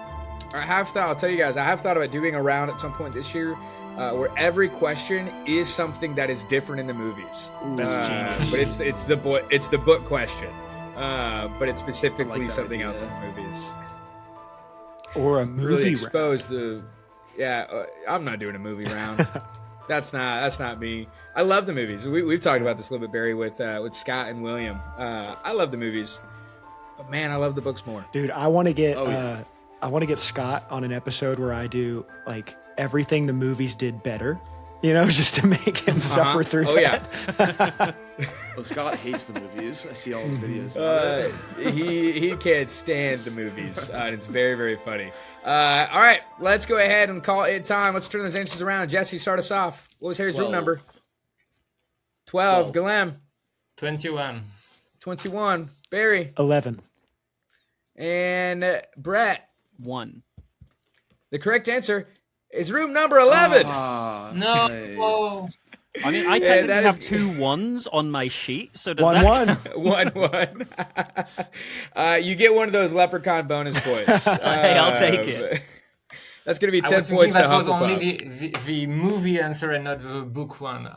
A: I'll tell you guys, I have thought about doing a round at some point this year where every question is something that is different in the movies.
B: That's genius.
A: But it's the book question. But it's specifically
D: I like that
A: something
D: idea.
A: else in the movies.
B: Or a movie
A: Really
B: round.
A: expose the Yeah, I'm not doing a movie round. That's not me. I love the movies. We've talked about this a little bit, Barry, with Scott and William. I love the movies, but man, I love the books more.
B: Dude, I want to get Scott on an episode where I do like everything the movies did better, just to make him suffer through that.
D: Oh, Scott hates the movies. I see all his videos about it.
A: He can't stand the movies, and it's very, very funny. All right, let's go ahead and call it time. Let's turn those answers around. Jesse, start us off. What was Harry's room number? 12. Guilhem?
E: 21.
A: 21. Barry?
B: 11.
A: And Brett?
C: 1.
A: The correct answer is room number 11.
E: No.
D: Nice.
C: I mean, I technically have 2 1s on my sheet, so does
B: 1-1.
A: 1-1. You get one of those leprechaun bonus points.
C: Hey, I'll take it.
A: That's going to be 10
E: I was
A: points
E: thinking
A: to
E: that was
A: Hufflepuff.
E: only the movie answer and not the book one.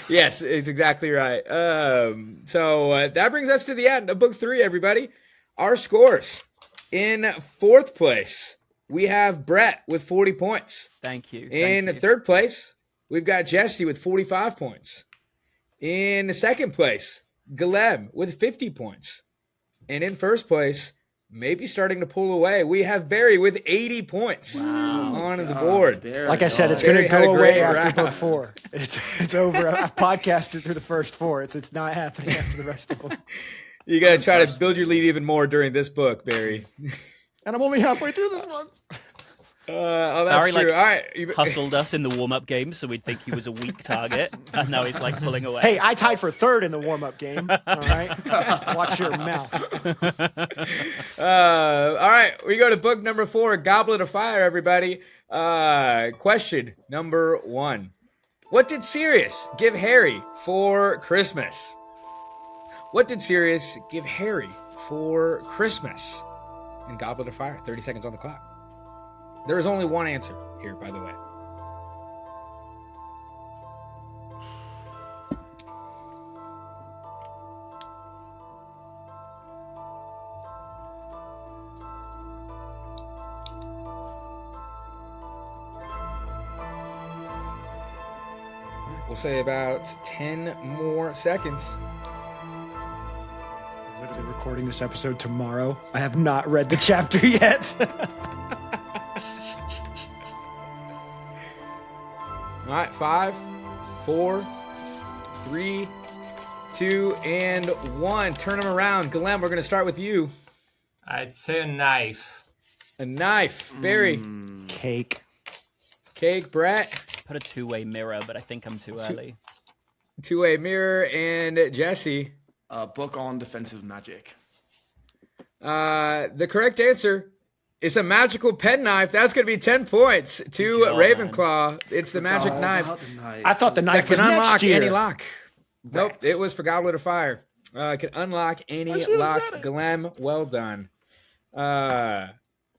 A: Yes, it's exactly right. So that brings us to the end of book 3, everybody. Our scores. In 4th place, we have Brett with 40 points.
C: Thank you.
A: In 3rd place, we've got Jesse with 45 points. In 2nd place, Guilhem with 50 points. And in 1st place, maybe starting to pull away, we have Barry with 80 points on the board.
B: Like I said, it's going to go away after book 4. It's over. I've podcasted through the first 4. It's not happening after the rest of them.
A: You got to try to build your lead even more during this book, Barry.
B: And I'm only halfway through this one.
A: That's
C: Barry,
A: true.
C: like,
A: All right.
C: hustled us in the warm-up game, so we'd think he was a weak target, and now he's like pulling away.
B: Hey, I tied for 3rd in the warm-up game. All right, watch your mouth.
A: All right, we go to book number 4, Goblet of Fire, everybody. Question number 1. What did Sirius give Harry for Christmas? What did Sirius give Harry for Christmas? In Goblet of Fire, 30 seconds on the clock. There is only one answer here, by the way. We'll say about 10 more seconds.
B: Literally recording this episode tomorrow. I have not read the chapter yet.
A: All right, 5, 4, 3, 2, and 1. Turn them around. Guilhem, we're going to start with you.
E: I'd say a knife.
A: A knife. Barry.
B: Cake.
A: Cake. Brett.
C: Put a 2-way mirror, but I think I'm too early.
A: 2-way mirror. And Jesse.
D: A book on defensive magic.
A: The correct answer is a magical penknife. That's going to be 10 points to Ravenclaw. It's the magic knife.
B: I thought the knife
A: That
B: was
A: can unlock
B: next year.
A: any lock. Nope,
B: Rats.
A: it was for Goblet of Fire. Can unlock any lock. Guilhem, well done.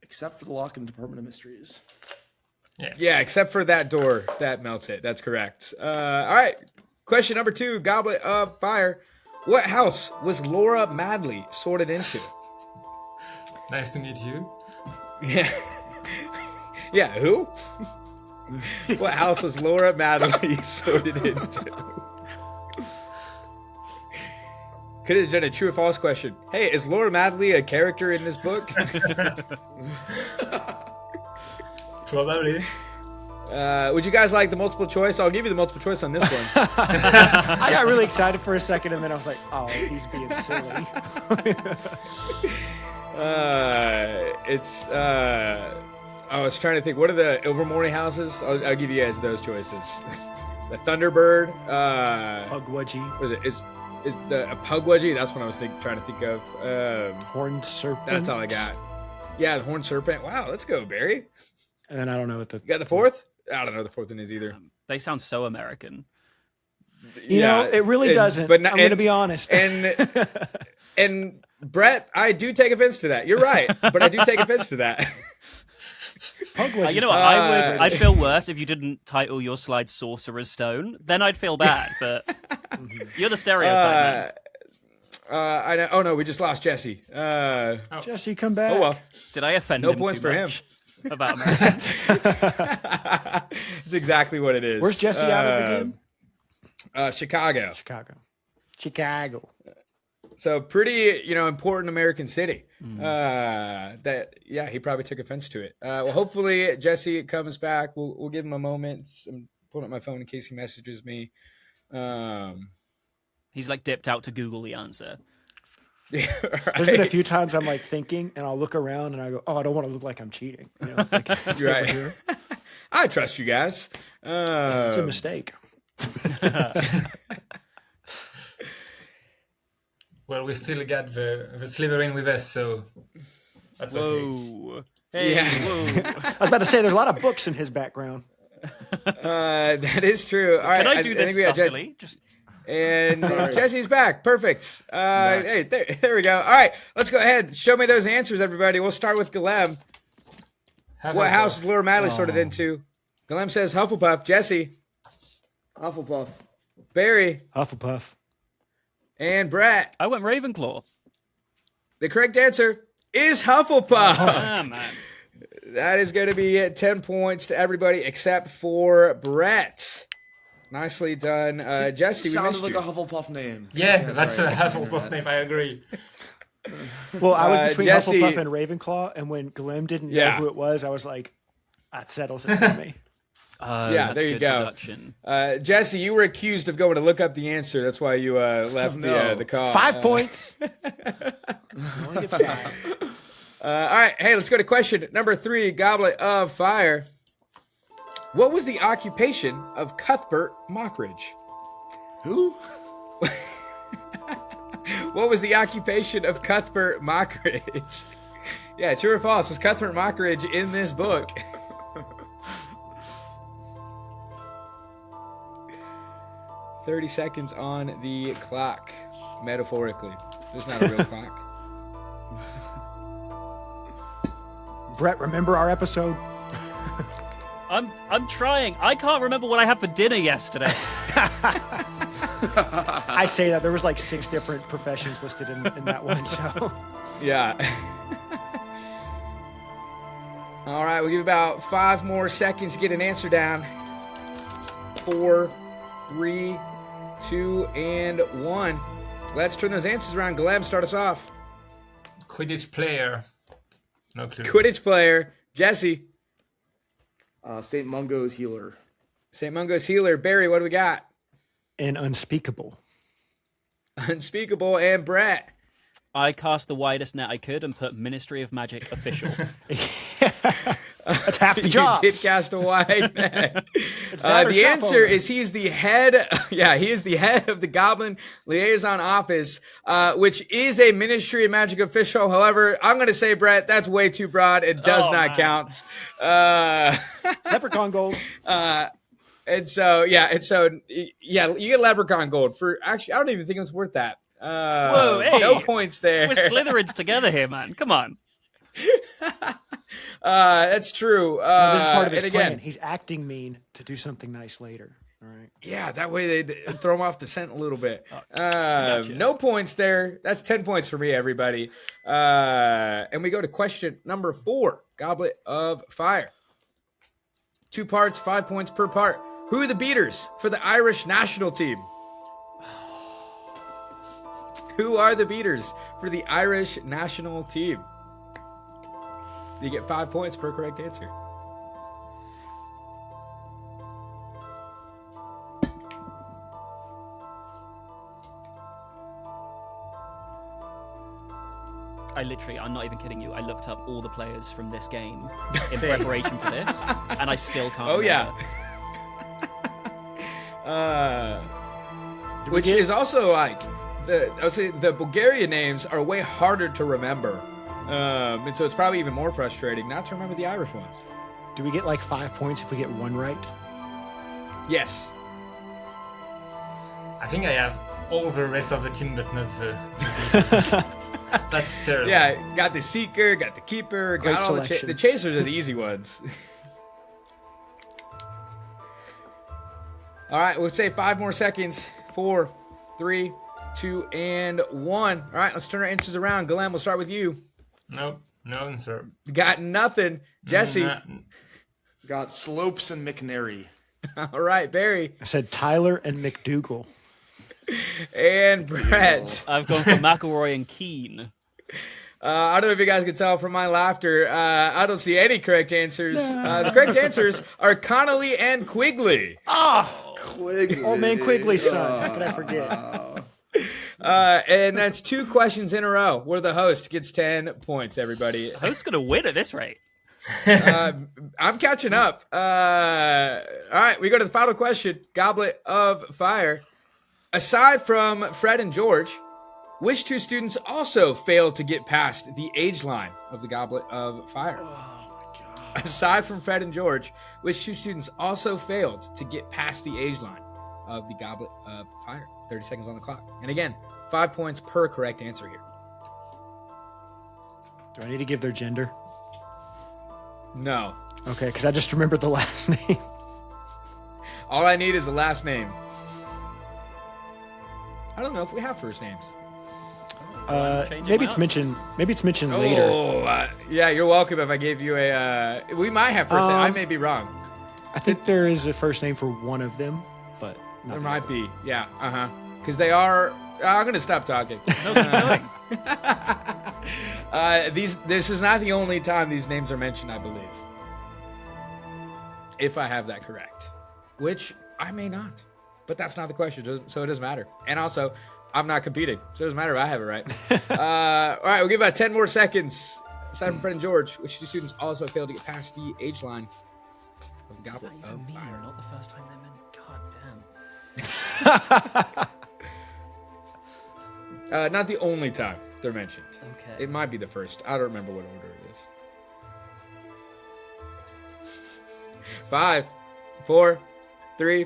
D: Except for the lock in the Department of Mysteries.
A: Yeah, except for that door that melts it. That's correct. All right, question number 2, Goblet of Fire. What house was Laura Madley sorted into?
E: Nice to meet you.
A: Yeah. Yeah, who? What house was Laura Madley sorted into? Could have done a true or false question. Hey, is Laura Madley a character in this book?
E: Probably.
A: Would you guys like the multiple choice? I'll give you the multiple choice on this one.
B: I got really excited for a second, and then I was like, "Oh, he's being silly."
A: I was trying to think. What are the Ilvermorny houses? I'll give you guys those choices. The Thunderbird.
B: Pugwudgie.
A: What is it? Is the a Pugwudgie? That's what I was trying to think of.
B: Horned serpent.
A: That's all I got. Yeah, the Horned Serpent. Wow, let's go, Barry.
B: And then I don't know what the.
A: You got the 4th? I don't know what the 4th one is either.
C: They sound so American.
B: You know, it really doesn't.
A: But
B: I'm going to be honest.
A: And Brett, I do take offense to that. You're right, but I do take offense to that.
B: Pugwudgie.
C: You know what? I'd feel worse if you didn't title your slide Sorcerer's Stone. Then I'd feel bad. But you're the stereotype, man.
A: I know. Oh no, we just lost Jesse.
B: Jesse, come back.
A: Oh well,
C: Did I offend
A: no
C: him
A: points
C: too
A: for
C: much? about America.
A: That's exactly what it is.
B: Where's Jesse out of again?
A: Chicago.
B: Chicago.
A: So pretty, important American city. He probably took offense to it. Well, hopefully Jesse comes back. We'll give him a moment. I'm pulling up my phone in case he messages me.
C: He's like dipped out to Google the answer.
A: Yeah, right.
B: There's been a few times I'm like thinking, and I'll look around and I go, "Oh, I don't want to look like I'm cheating." Like, it's over
A: Right.
B: here.
A: I trust you guys.
B: It's a mistake.
E: Well, we still got the Slytherin with us, so that's okay.
C: Whoa. Hey,
A: Yeah.
C: whoa.
B: I was about to say there's a lot of books in his background.
A: That is true. All right.
C: Can I do this
A: think we got
C: subtly?
A: And Jesse's back. Perfect. Hey, there we go. All right, let's go ahead. Show me those answers, everybody. We'll start with Guilhem. What house is Laura Madley sorted into? Guilhem says Hufflepuff. Jesse.
D: Hufflepuff.
A: Barry.
B: Hufflepuff.
A: And Brett.
C: I went Ravenclaw.
A: The correct answer is Hufflepuff.
C: Ah, man.
A: That is going to be 10 points to everybody except for Brett. Nicely done. Jesse, we
D: Sounded
A: missed
D: like
A: you.
D: a Hufflepuff name.
E: Yeah, that's a
D: right.
E: Hufflepuff name, I agree.
B: Well, I was between
A: Jesse-
B: Hufflepuff and Ravenclaw, and when Guilhem didn't know
A: Yeah.
B: who it was, I was like, that settles it for me.
A: Yeah,
C: That's
A: there
C: a
A: you
C: good
A: go.
C: deduction.
A: Jesse, you were accused of going to look up the answer. That's why you left
D: no.
A: the call.
B: 5 points. Only gets 5.
A: All right, hey, let's go to question number 3, Goblet of Fire. What was the occupation of Cuthbert Mockridge?
D: Who?
A: What was the occupation of Cuthbert Mockridge? Yeah, true or false? Was Cuthbert Mockridge in this book? 30 seconds on the clock, metaphorically. There's not a real clock.
B: Brett, remember our episode?
C: I'm trying. I can't remember what I had for dinner yesterday.
B: I say that. There was like 6 different professions listed in that one, so...
A: Yeah. All right, we'll give about 5 more seconds to get an answer down. 4, 3, 2, and 1. Let's turn those answers around. Guilhem, start us off.
E: Quidditch player. No clue.
A: Quidditch player. Jesse.
D: St. Mungo's healer.
A: St. Mungo's healer. Barry, what do we got?
B: And unspeakable.
A: Unspeakable. And Brett.
C: I cast the widest net I could and put Ministry of Magic official.
B: That's half the job.
A: You did cast a wide net.
B: that or
A: The
B: shop
A: answer
B: owner.
A: is he is the head. Yeah, he is the head of the Goblin Liaison Office, which is a Ministry of Magic official. However, I'm going to say, Brett, that's way too broad. It does not
C: man.
A: count.
B: Leprechaun gold.
A: You get Leprechaun Gold for actually. I don't even think it's worth that.
C: Whoa, hey.
A: No points there.
C: We're Slytherins together here, man. Come on.
A: That's true.
B: No, this is part of his
A: and
B: plan.
A: again,
B: He's acting mean to do something nice later. All right.
A: yeah, that way they throw him off the scent a little bit.
C: Gotcha.
A: No points there. That's 10 points for me, everybody. And we go to question number 4, Goblet of Fire. 2 parts, 5 points per part. Who are the beaters for the Irish national team? Who are the beaters for the Irish national team? You get 5 points per correct answer.
C: I'm not even kidding you. I looked up all the players from this game in
A: Same.
C: preparation for this, and I still can't.
A: Oh,
C: remember.
A: yeah. Which is also like I would say the Bulgarian names are way harder to remember, and so it's probably even more frustrating not to remember the Irish ones.
B: Do we get like 5 points if we get one right?
A: Yes.
E: I think I have all the rest of the team, but not the beaters. That's terrible.
A: Yeah, got the Seeker, got the Keeper,
B: Great
A: got all
B: selection.
A: the Chasers are the easy ones. All right, we'll say 5 more seconds. 4, 3, 2, and 1. All right, let's turn our answers around. Guilhem, we'll start with you.
E: Nope. No, sir.
A: Got nothing. Jesse.
D: Got Slopes and McNary.
A: All right, Barry.
B: I said Tyler and McDougal.
A: And Brett.
C: I've gone for McElroy and Keane.
A: I don't know if you guys can tell from my laughter. I don't see any correct answers. The correct answers are Connolly and Quigley.
D: Quigley.
B: Old man Quigley's son. How could I forget?
A: And that's 2 questions in a row where the host gets 10 points, everybody.
C: Who's going to win at this rate?
A: I'm catching up. All right, we go to the final question. Goblet of Fire. Aside from Fred and George, which 2 students also failed to get past the age line of the Goblet of Fire?
D: Oh my god.
A: Aside from Fred and George, which 2 students also failed to get past the age line of the Goblet of Fire? 30 seconds on the clock. And again, 5 points per correct answer here.
B: Do I need to give their gender?
A: No.
B: Okay, because I just remembered the last name.
A: All I need is the last name. I don't know if we have first names.
B: Maybe it's mentioned. Maybe it's mentioned later.
A: Oh, yeah, you're welcome if I gave you a... we might have first name. I may be wrong.
B: I think there is a first name for one of them, but not
A: There
B: the
A: might
B: other.
A: be. Yeah, because they are... I'm going to stop talking. This is not the only time these names are mentioned, I believe. If I have that correct. Which I may not. But that's not the question, so it doesn't matter. And also, I'm not competing, so it doesn't matter if I have it right. All right, we'll give about 10 more seconds. Aside from Fred and George, which 2 students also failed to get past the age line of the
C: Is
A: Goblet
C: that
A: of
C: even me
A: Fire.
C: or not the first time they're meant? God damn.
A: Not the only time they're mentioned.
C: Okay.
A: It might be the first. I don't remember what order it is. 5, 4, 3,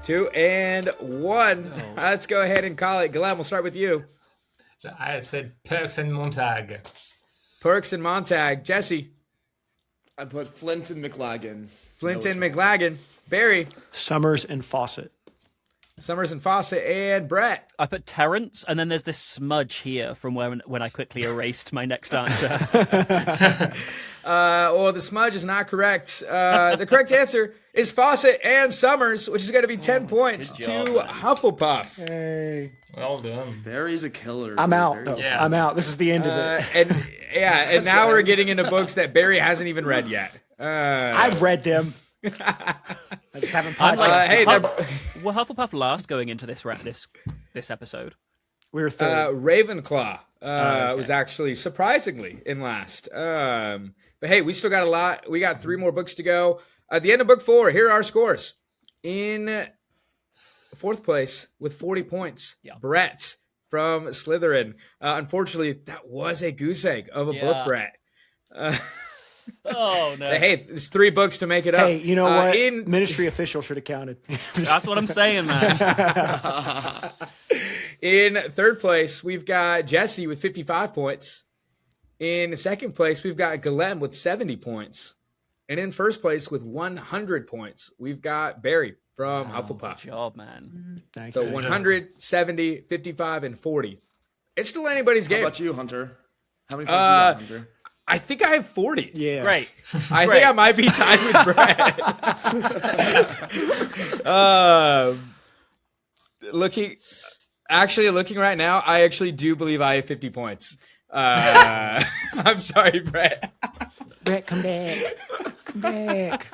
A: 2, and 1.
C: No.
A: Let's go ahead and call it. Guilhem, we'll start with you.
E: I said Perks and Montag.
A: Perks and Montag. Jesse.
D: I put Flint and McLagan.
A: Flint
D: No
A: and
D: choice.
A: McLagan. Barry.
B: Summers and Fawcett.
A: Summers and Fawcett. And Brett.
C: I put Terrence, and then there's this smudge here from when I quickly erased my next answer.
A: Well, the smudge is not correct. The correct answer is Fawcett and Summers, which is going to be 10 points
C: good job,
A: to
C: man.
A: Hufflepuff.
B: Hey.
E: Well done.
D: Barry's a killer.
B: I'm
D: dude.
B: out,
D: Barry's-
B: though.
E: Yeah.
B: I'm out. This is the end of it.
A: And now we're getting into books that Barry hasn't even read yet.
B: I've read them. I just haven't
C: I'm like,
B: podcasted.
A: hey,
C: were Hufflepuff last going into this this episode?
B: We were third.
A: Ravenclaw was actually surprisingly in last. But hey, we still got a lot. We got 3 more books to go. At the end of book 4, here are our scores. In 4th place with 40 points, Brett from Slytherin. Unfortunately, that was a goose egg of a book, Brett.
C: Oh no!
A: Hey, there's 3 books to make it up.
B: Hey, you know what?
A: In
B: Ministry official should have counted.
C: That's what I'm saying, man.
A: In 3rd place, we've got Jesse with 55 points. In 2nd place, we've got Guilhem with 70 points. And in 1st place with 100 points, we've got Barry from Hufflepuff.
C: Good job, man.
B: Thank
A: So
B: you.
A: 100, 70, 55, and 40. It's still anybody's
D: How
A: game.
D: about you, Hunter? How many points you got, Hunter?
A: I think I have 40.
B: Yeah.
C: Great.
A: I
C: Great.
A: think I might be tied with Brett. Looking right now, I actually do believe I have 50 points. I'm sorry, Brett.
B: Brett, come back. Come back.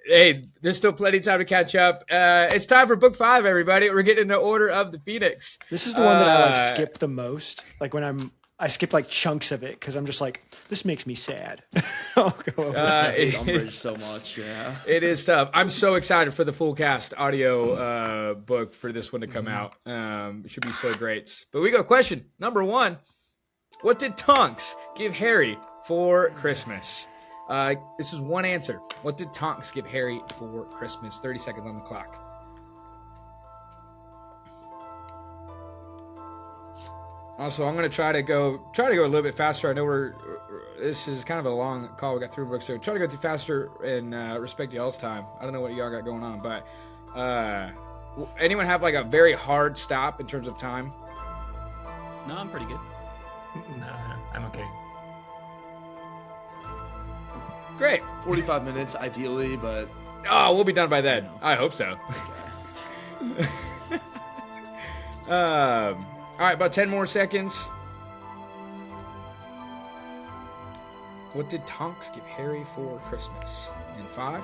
A: Hey, there's still plenty of time to catch up. It's time for book 5, everybody. We're getting into Order of the Phoenix.
B: This is the one that I like skip the most. Like when I skip like chunks of it because I'm just like, this makes me sad. I'll go over
D: I hate Umbridge so much. Yeah.
A: It is tough. I'm so excited for the full cast audio book for this one to come out. It should be so great. But we go question number 1. What did Tonks give Harry for Christmas? This is one answer. What did Tonks give Harry for Christmas? 30 seconds on the clock. Also, I'm going to try to go a little bit faster. I know this is kind of a long call. We got 3 books, so try to go through faster and respect y'all's time. I don't know what y'all got going on, but anyone have like a very hard stop in terms of time?
C: No, I'm pretty good.
E: No, I'm okay.
A: Great.
D: 45 minutes, ideally, but
A: Oh, we'll be done by then. I hope so. All right, about 10 more seconds. What did Tonks give Harry for Christmas? In 5,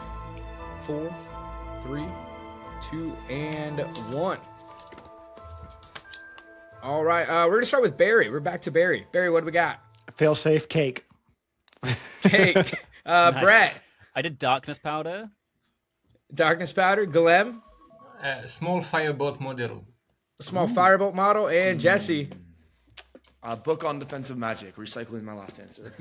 A: 4, 3, 2, and 1. All right, we're going to start with Barry. We're back to Barry. Barry, what do we got?
B: Fail-safe cake.
A: Cake. Brett.
C: I did darkness powder.
A: Darkness powder. Guilhem.
E: Small firebolt model.
A: A small firebolt model. And Jesse.
D: a book on defensive magic. Recycling my last answer.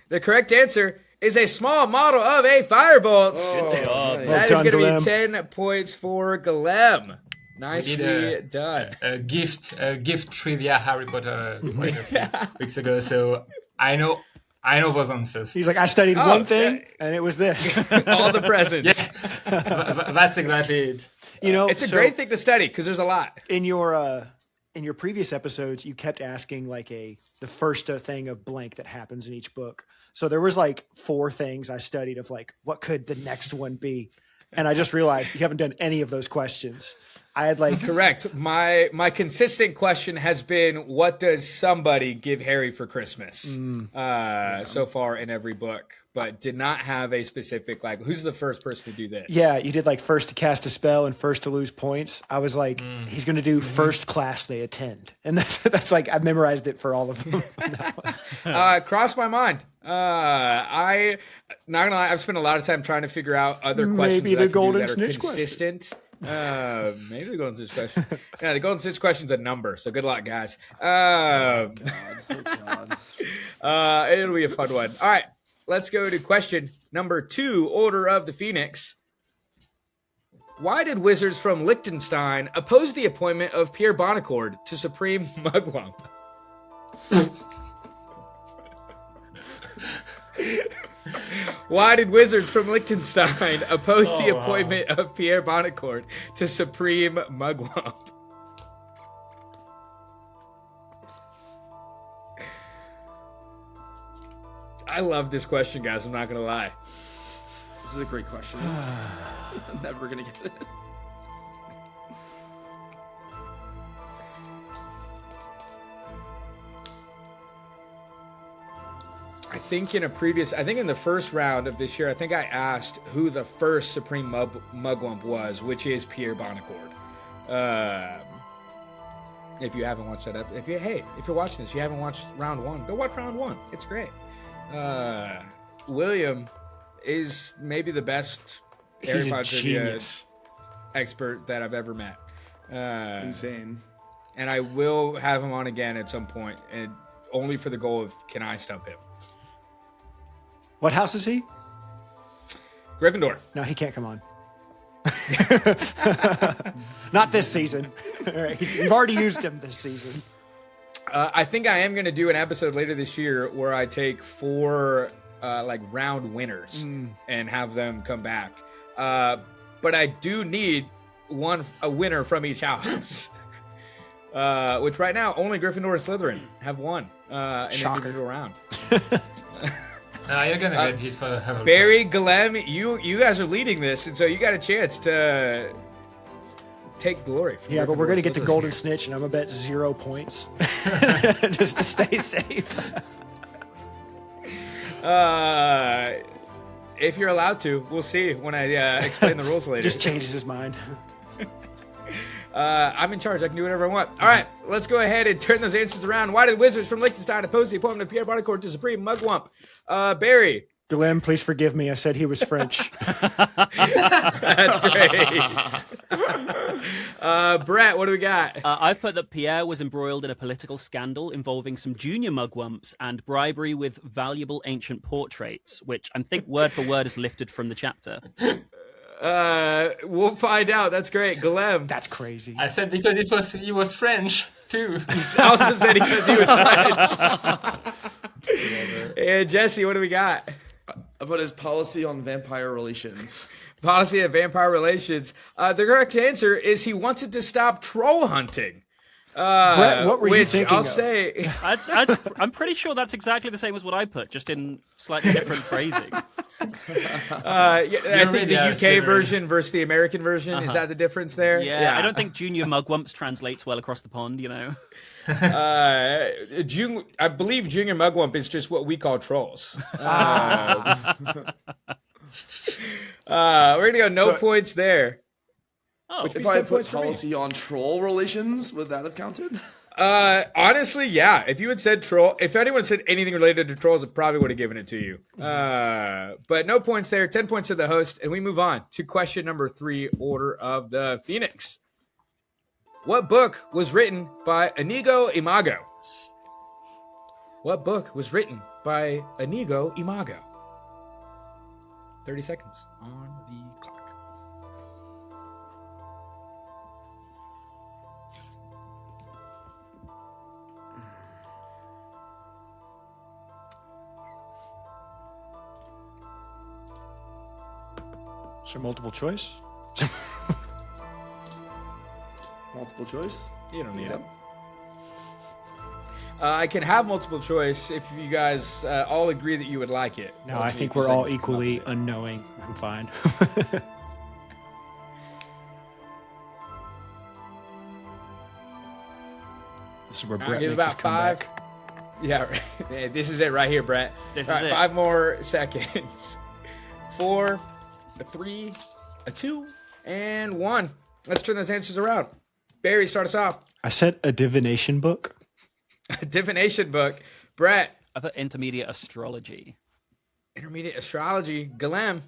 A: The correct answer is a small model of a firebolt.
C: Good job.
A: That
B: Well
A: is
B: done,
A: going to
B: Guilhem.
A: be 10 points for Guilhem. Nicely done.
E: A gift trivia Harry Potter quite a few weeks ago, so I know those answers.
B: He's like, I studied
A: Oh,
B: one thing, and it was this.
A: All the presents.
E: Yes, that's exactly it.
B: You know,
A: It's a
B: so
A: great thing to study because there's a lot.
B: in your previous episodes, you kept asking like the first thing of blank that happens in each book. So there was like 4 things I studied of like, what could the next one be? And I just realized you haven't done any of those questions. I had like
A: Correct. My consistent question has been, what does somebody give Harry for Christmas? So far in every book, but did not have a specific, like, who's the first person to do this?
B: Yeah, you did like first to cast a spell and first to lose points. I was like, he's going to do first class they attend. And that's like, I memorized it for all of them.
A: Crossed my mind. I, not gonna lie, I've spent a lot of time trying to figure out other questions
B: Maybe
A: that I
B: the
A: can do
B: golden
A: that are
B: snitch question.
A: consistent. Maybe the golden snitch question. Yeah, the golden snitch question's a number, so good luck, guys.
D: God.
A: It'll be a fun one. All right, let's go to question number 2, Order of the Phoenix. Why did wizards from Liechtenstein oppose the appointment of Pierre Bonnecord to Supreme Mugwump? Why did wizards from Liechtenstein oppose the appointment of Pierre Bonnecord to Supreme Mugwump? I love this question, guys. I'm not going to lie.
D: This is a great question. I'm never gonna get it.
A: I think in the first round of this year, I think I asked who the first Supreme Mugwump was, which is Pierre Bonnecord. If you haven't watched that, if you're watching this, you haven't watched round 1, go watch round 1. It's great. William is maybe the best Harry
B: he's a
A: Potter trivia
B: genius.
A: expert that I've ever met.
D: Insane.
A: And I will have him on again at some point, and only for the goal of, can I stump him?
B: What house is he?
A: Gryffindor.
B: No, he can't come on. Not this season. All right, you've already used him this season.
A: I think I am going to do an episode later this year where I take 4 like round winners and have them come back. But I do need a winner from each house. Which right now only Gryffindor and Slytherin have won an individual round.
E: You're gonna get hit for Hufflepuff.
A: Barry, Guilhem, you guys are leading this, and so you got a chance to take glory. From
B: Yeah, but we're
A: Gryffindor
B: going to
A: and
B: get to
A: Slytherin.
B: Golden Snitch, and I'm going to bet 0 points just to stay safe.
A: If you're allowed to, we'll see when I explain the rules later.
B: Just changes his mind.
A: I'm in charge. I can do whatever I want. All right, let's go ahead and turn those answers around. Why did wizards from Liechtenstein oppose the appointment of Pierre Bonnecord to Supreme Mugwump? Barry.
B: Guilhem, please forgive me. I said he was French.
A: That's great. Brett, what do we got?
C: I've put that Pierre was embroiled in a political scandal involving some junior mugwumps and bribery with valuable ancient portraits, which I think word for word is lifted from the chapter.
A: We'll find out. That's great. Guilhem.
B: That's crazy.
E: I said because he was French too.
A: Also said because he was French. And Jesse, what do we got?
D: I put his policy on vampire relations.
A: Policy of vampire relations. The correct answer is he wanted to stop troll hunting.
B: Brett, what were you thinking
A: I'll
B: of?
A: say,
C: I'm pretty sure that's exactly the same as what I put, just in slightly different phrasing.
A: I think
E: really
A: the
E: are
A: UK
E: Slytherin.
A: version versus the American version, is that the difference there?
C: Yeah, I don't think Junior Mugwumps translates well across the pond, you know?
A: I believe Junior Mugwump is just what we call trolls. We're going to go no points there.
C: Oh,
D: If I had put
A: points for me.
D: policy on troll relations, would that have counted?
A: Honestly, yeah. If you had said troll, if anyone said anything related to trolls, it probably would have given it to you. But no points there. 10 points to the host, and we move on to question number 3, Order of the Phoenix. What book was written by Inigo Imago? What book was written by Inigo Imago? 30 seconds on the clock.
B: Is there multiple choice?
D: Multiple choice?
A: You don't need it. I can have multiple choice if you guys all agree that you would like it.
B: No, I think we're all equally unknowing. I'm fine. This is where
A: I'll
B: Brett
A: give
B: makes his
A: about 5.
B: comeback.
A: Yeah, right. Yeah, this is it right here, Brett.
C: This
A: All
C: is
A: right,
C: it.
A: 5 more seconds. 4, a 3, a 2, and 1. Let's turn those answers around. Barry, start us off.
B: I said a divination book.
A: A divination book. Brett,
C: I put intermediate astrology.
A: intermediate astrology. Guilhem,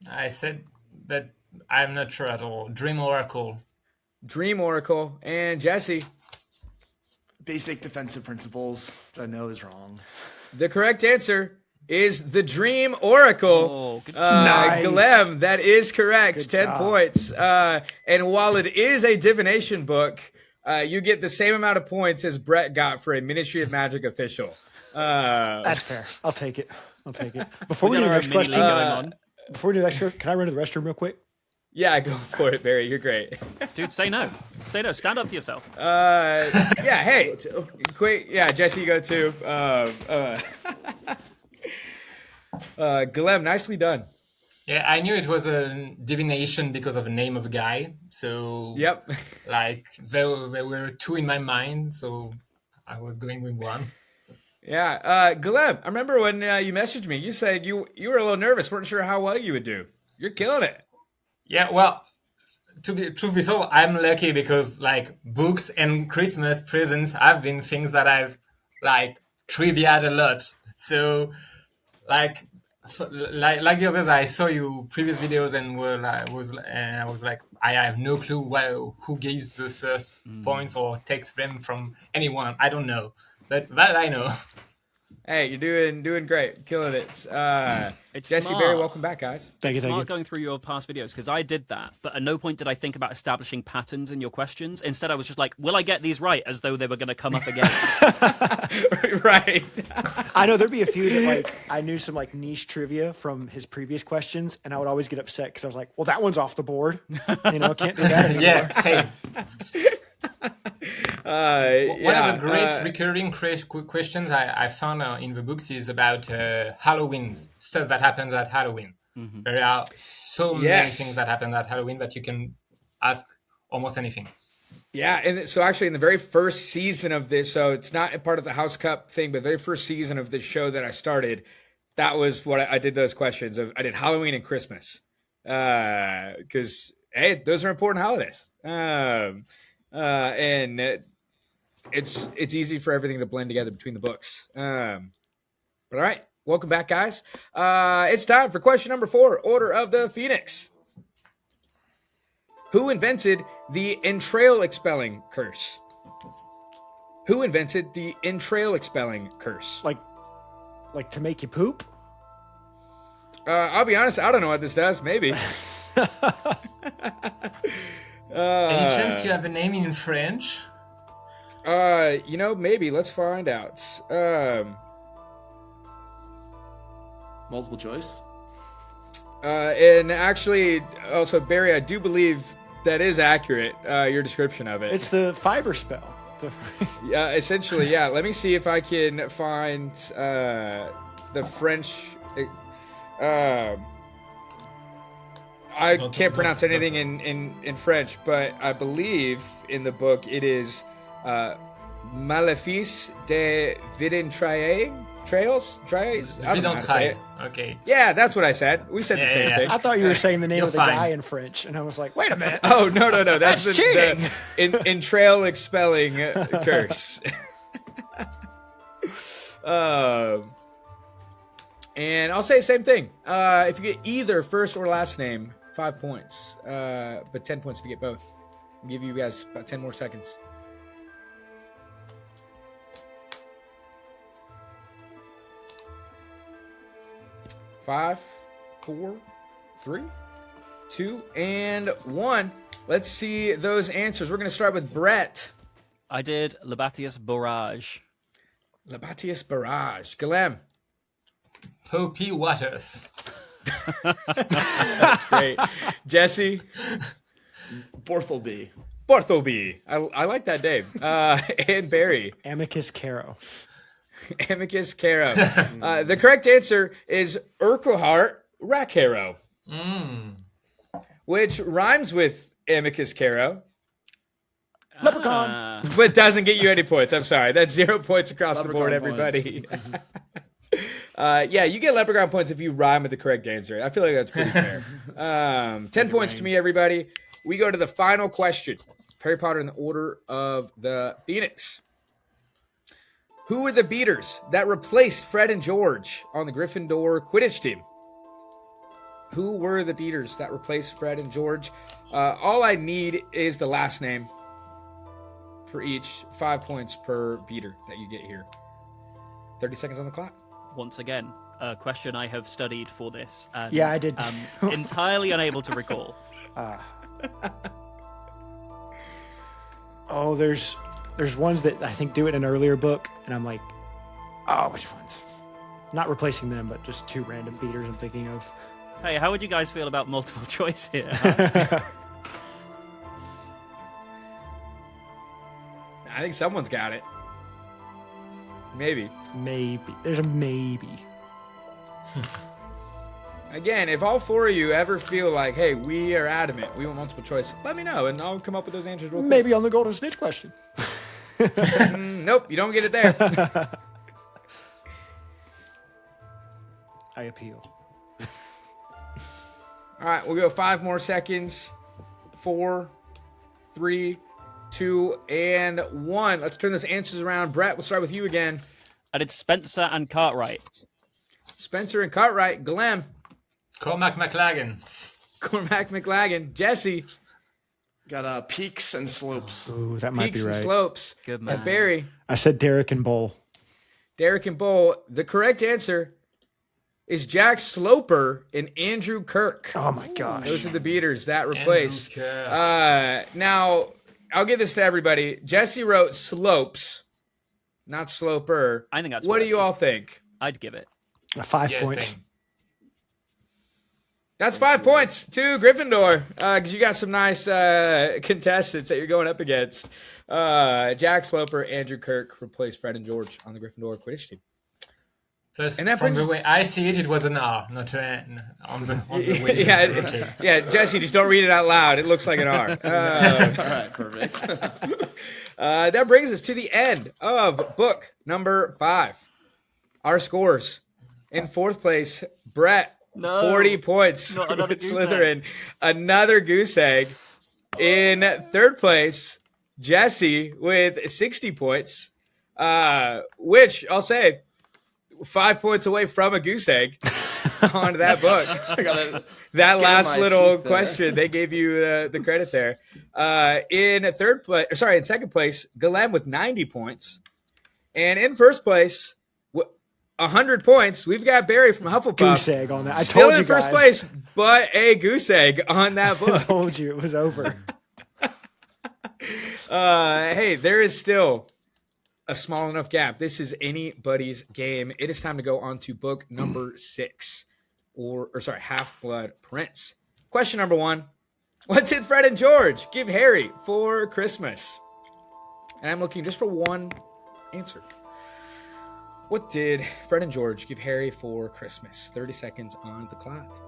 E: I said that I'm not sure at all. Dream Oracle.
A: dream oracle, and Jesse.
D: Basic defensive principles, which I know is wrong.
A: The correct answer is the dream oracle.
C: Oh, good
B: Nice.
A: Guilhem, that is correct.
B: Good
A: 10
B: job.
A: points. And while it is a divination book, you get the same amount of points as Brett got for a Ministry of Magic official.
B: That's fair. I'll take it. Before we
C: We
B: do
C: got
B: the
C: our
B: next
C: mini
B: question,
C: league going on.
B: before we do the next question, can I run to the restroom real quick?
A: Yeah, go for it, Barry. You're great.
C: Dude, say no. Say no. Stand up for yourself.
A: Yeah, hey, quick. Yeah, Jesse, you go too. Guilhem, nicely done.
E: Yeah, I knew it was a divination because of the name of a guy. So,
A: Yep.
E: like, there were 2 in my mind, so I was going with 1.
A: Yeah, Guilhem, I remember when you messaged me, you said you were a little nervous, weren't sure how well you would do. You're killing it.
E: Yeah, well, truth be told, I'm lucky because, like, books and Christmas presents have been things that I've, like, triviaed a lot. So, like the others, I saw you previous videos and I was like, I have no clue who gives the first points or takes them from anyone. I don't know, but that I know.
A: Hey, you're doing great, killing it.
C: It's
A: Jesse,
C: smart.
A: Barry, welcome back, guys.
B: Thank you.
C: Smart going through your past videos, because I did that, but at no point did I think about establishing patterns in your questions. Instead, I was just like, will I get these right, as though they were going to come up again.
A: Right.
B: I know there'd be a few that like I knew some like niche trivia from his previous questions, and I would always get upset because I was like, "Well, that one's off the board. You know, can't do that anymore."
E: Yeah, same. One
A: Yeah,
E: of the great recurring questions I found in the books is about Halloween, stuff that happens at Halloween. There are so many
A: Yes.
E: things that happen at Halloween that you can ask almost anything.
A: Yeah, and so actually in the very first season of this, so it's not a part of the House Cup thing, but the very first season of this show that I started, that was what I did those questions. I did Halloween and Christmas. Because, hey, those are important holidays. And it's easy for everything to blend together between the books. But all right, welcome back, guys. It's time for question number 4, Order of the Phoenix. Who invented the entrail expelling curse? Who invented the entrail expelling curse?
B: Like to make you poop.
A: I'll be honest, I don't know what this does. Maybe.
E: Any chance you have a name in French?
A: Maybe. Let's find out.
D: Multiple choice.
A: And actually, also, Barry, I do believe that is accurate, your description of it.
B: It's the fiber spell.
A: Yeah, essentially, yeah. Let me see if I can find the French. I can't pronounce anything in French, but I believe in the book it is Malefice de Vidintrae. Trails? I don't know how to say it.
E: Okay.
A: Yeah, that's what I said. We said the same thing.
B: I thought you were saying the name
E: You're
B: of the
E: fine.
B: guy in French, and I was like, wait a minute.
A: Oh, no. That's
B: cheating.
A: In trail expelling curse. And I'll say the same thing. If you get either first or last name, 5 points. But 10 points if you get both. I'll give you guys about 10 more seconds. 5, 4, 3, 2, and 1. Let's see those answers. We're going to start with Brett.
C: I did Labatius Barrage.
A: Labatius Barrage. Guilhem.
E: Popey Waters.
A: That's great. Jesse.
D: Borthleby.
A: Barthelby. I like that name. And Barry.
B: Amicus Caro.
A: Amicus Caro. The correct answer is Urquhart Rackharrow, which rhymes with Amicus Caro,
B: Leprechaun.
A: but doesn't get you any points. I'm sorry. That's 0 points across the board,
D: Leprechaun
A: everybody. Yeah, you get leprechaun points if you rhyme with the correct answer. I feel like that's pretty fair. 10 points to me, everybody. We go to the final question. Harry Potter in the Order of the Phoenix. Who were the beaters that replaced Fred and George on the Gryffindor Quidditch team? Who were the beaters that replaced Fred and George? All I need is the last name for each. 5 points per beater that you get here. 30 seconds on the clock.
C: Once again, a question I have studied for this. And
B: Yeah, I did.
C: I'm entirely unable to recall.
B: Oh, there's ones that I think do it in an earlier book, and I'm like, oh, which ones? Not replacing them, but just two random beaters I'm thinking of.
C: Hey, how would you guys feel about multiple choice here? Huh?
A: I think someone's got it. Maybe.
B: Maybe. There's a maybe.
A: Again, if all four of you ever feel like, hey, we are adamant, we want multiple choice, let me know, and I'll come up with those answers real quick.
B: Maybe on the Golden Snitch question.
A: Nope, you don't get it there.
B: I appeal.
A: All right, we'll go 5 more seconds. 4, 3, 2, and 1. Let's turn those answers around. Brett, we'll start with you again.
C: I did Spencer and Cartwright.
A: Spencer and Cartwright. Guilhem.
E: Cormac McLagan.
A: Cormac McLagan. Jesse.
D: Got Peaks and Slopes.
B: Ooh, that might
A: Peaks
B: be
A: and
B: right.
A: Slopes.
C: Good man.
A: And Barry.
B: I said Derek and Bowl.
A: Derek and Bowl. The correct answer is Jack Sloper and Andrew Kirk.
B: Oh my gosh.
A: Those are the beaters that replace.
E: Andrew Kirk.
A: Now, I'll give this to everybody. Jesse wrote Slopes, not Sloper.
C: I think that's
A: What do
C: worthy.
A: you all think?
C: I'd give it.
B: 5
E: Yeah,
B: points.
E: same.
A: That's 5 points to Gryffindor because you got some nice contestants that you're going up against. Jack Sloper, Andrew Kirk replaced Fred and George on the Gryffindor Quidditch team.
E: Plus,
A: And that
E: from
A: brings-
E: the way I see it was an R, not an N on the way.
A: Yeah, Jesse, just don't read it out loud. It looks like an R.
D: All right, perfect.
A: That brings us to the end of book number 5. Our scores. In 4th place, Brett,
C: No,
A: 40 points
C: not another
A: with
C: goose
A: Slytherin. Another goose egg. In 3rd place, Jesse with 60 points, which I'll say 5 points away from a goose egg on that book.
D: I gotta
A: That
D: skin
A: last
D: my
A: little
D: teeth there.
A: question, they gave you the credit there. In 2nd place, Guilhem with 90 points. And in 1st place, 100 points, we've got Barry from Hufflepuff.
B: Goose egg on that. I
A: Still
B: told
A: in
B: you
A: first
B: guys.
A: place, but a goose egg on that
B: I
A: book.
B: told you it was over.
A: Hey, there is still a small enough gap. This is anybody's game. It is time to go on to book number 6, Half-Blood Prince. Question number 1. What did Fred and George give Harry for Christmas? And I'm looking just for one answer. What did Fred and George give Harry for Christmas? 30 seconds on the clock.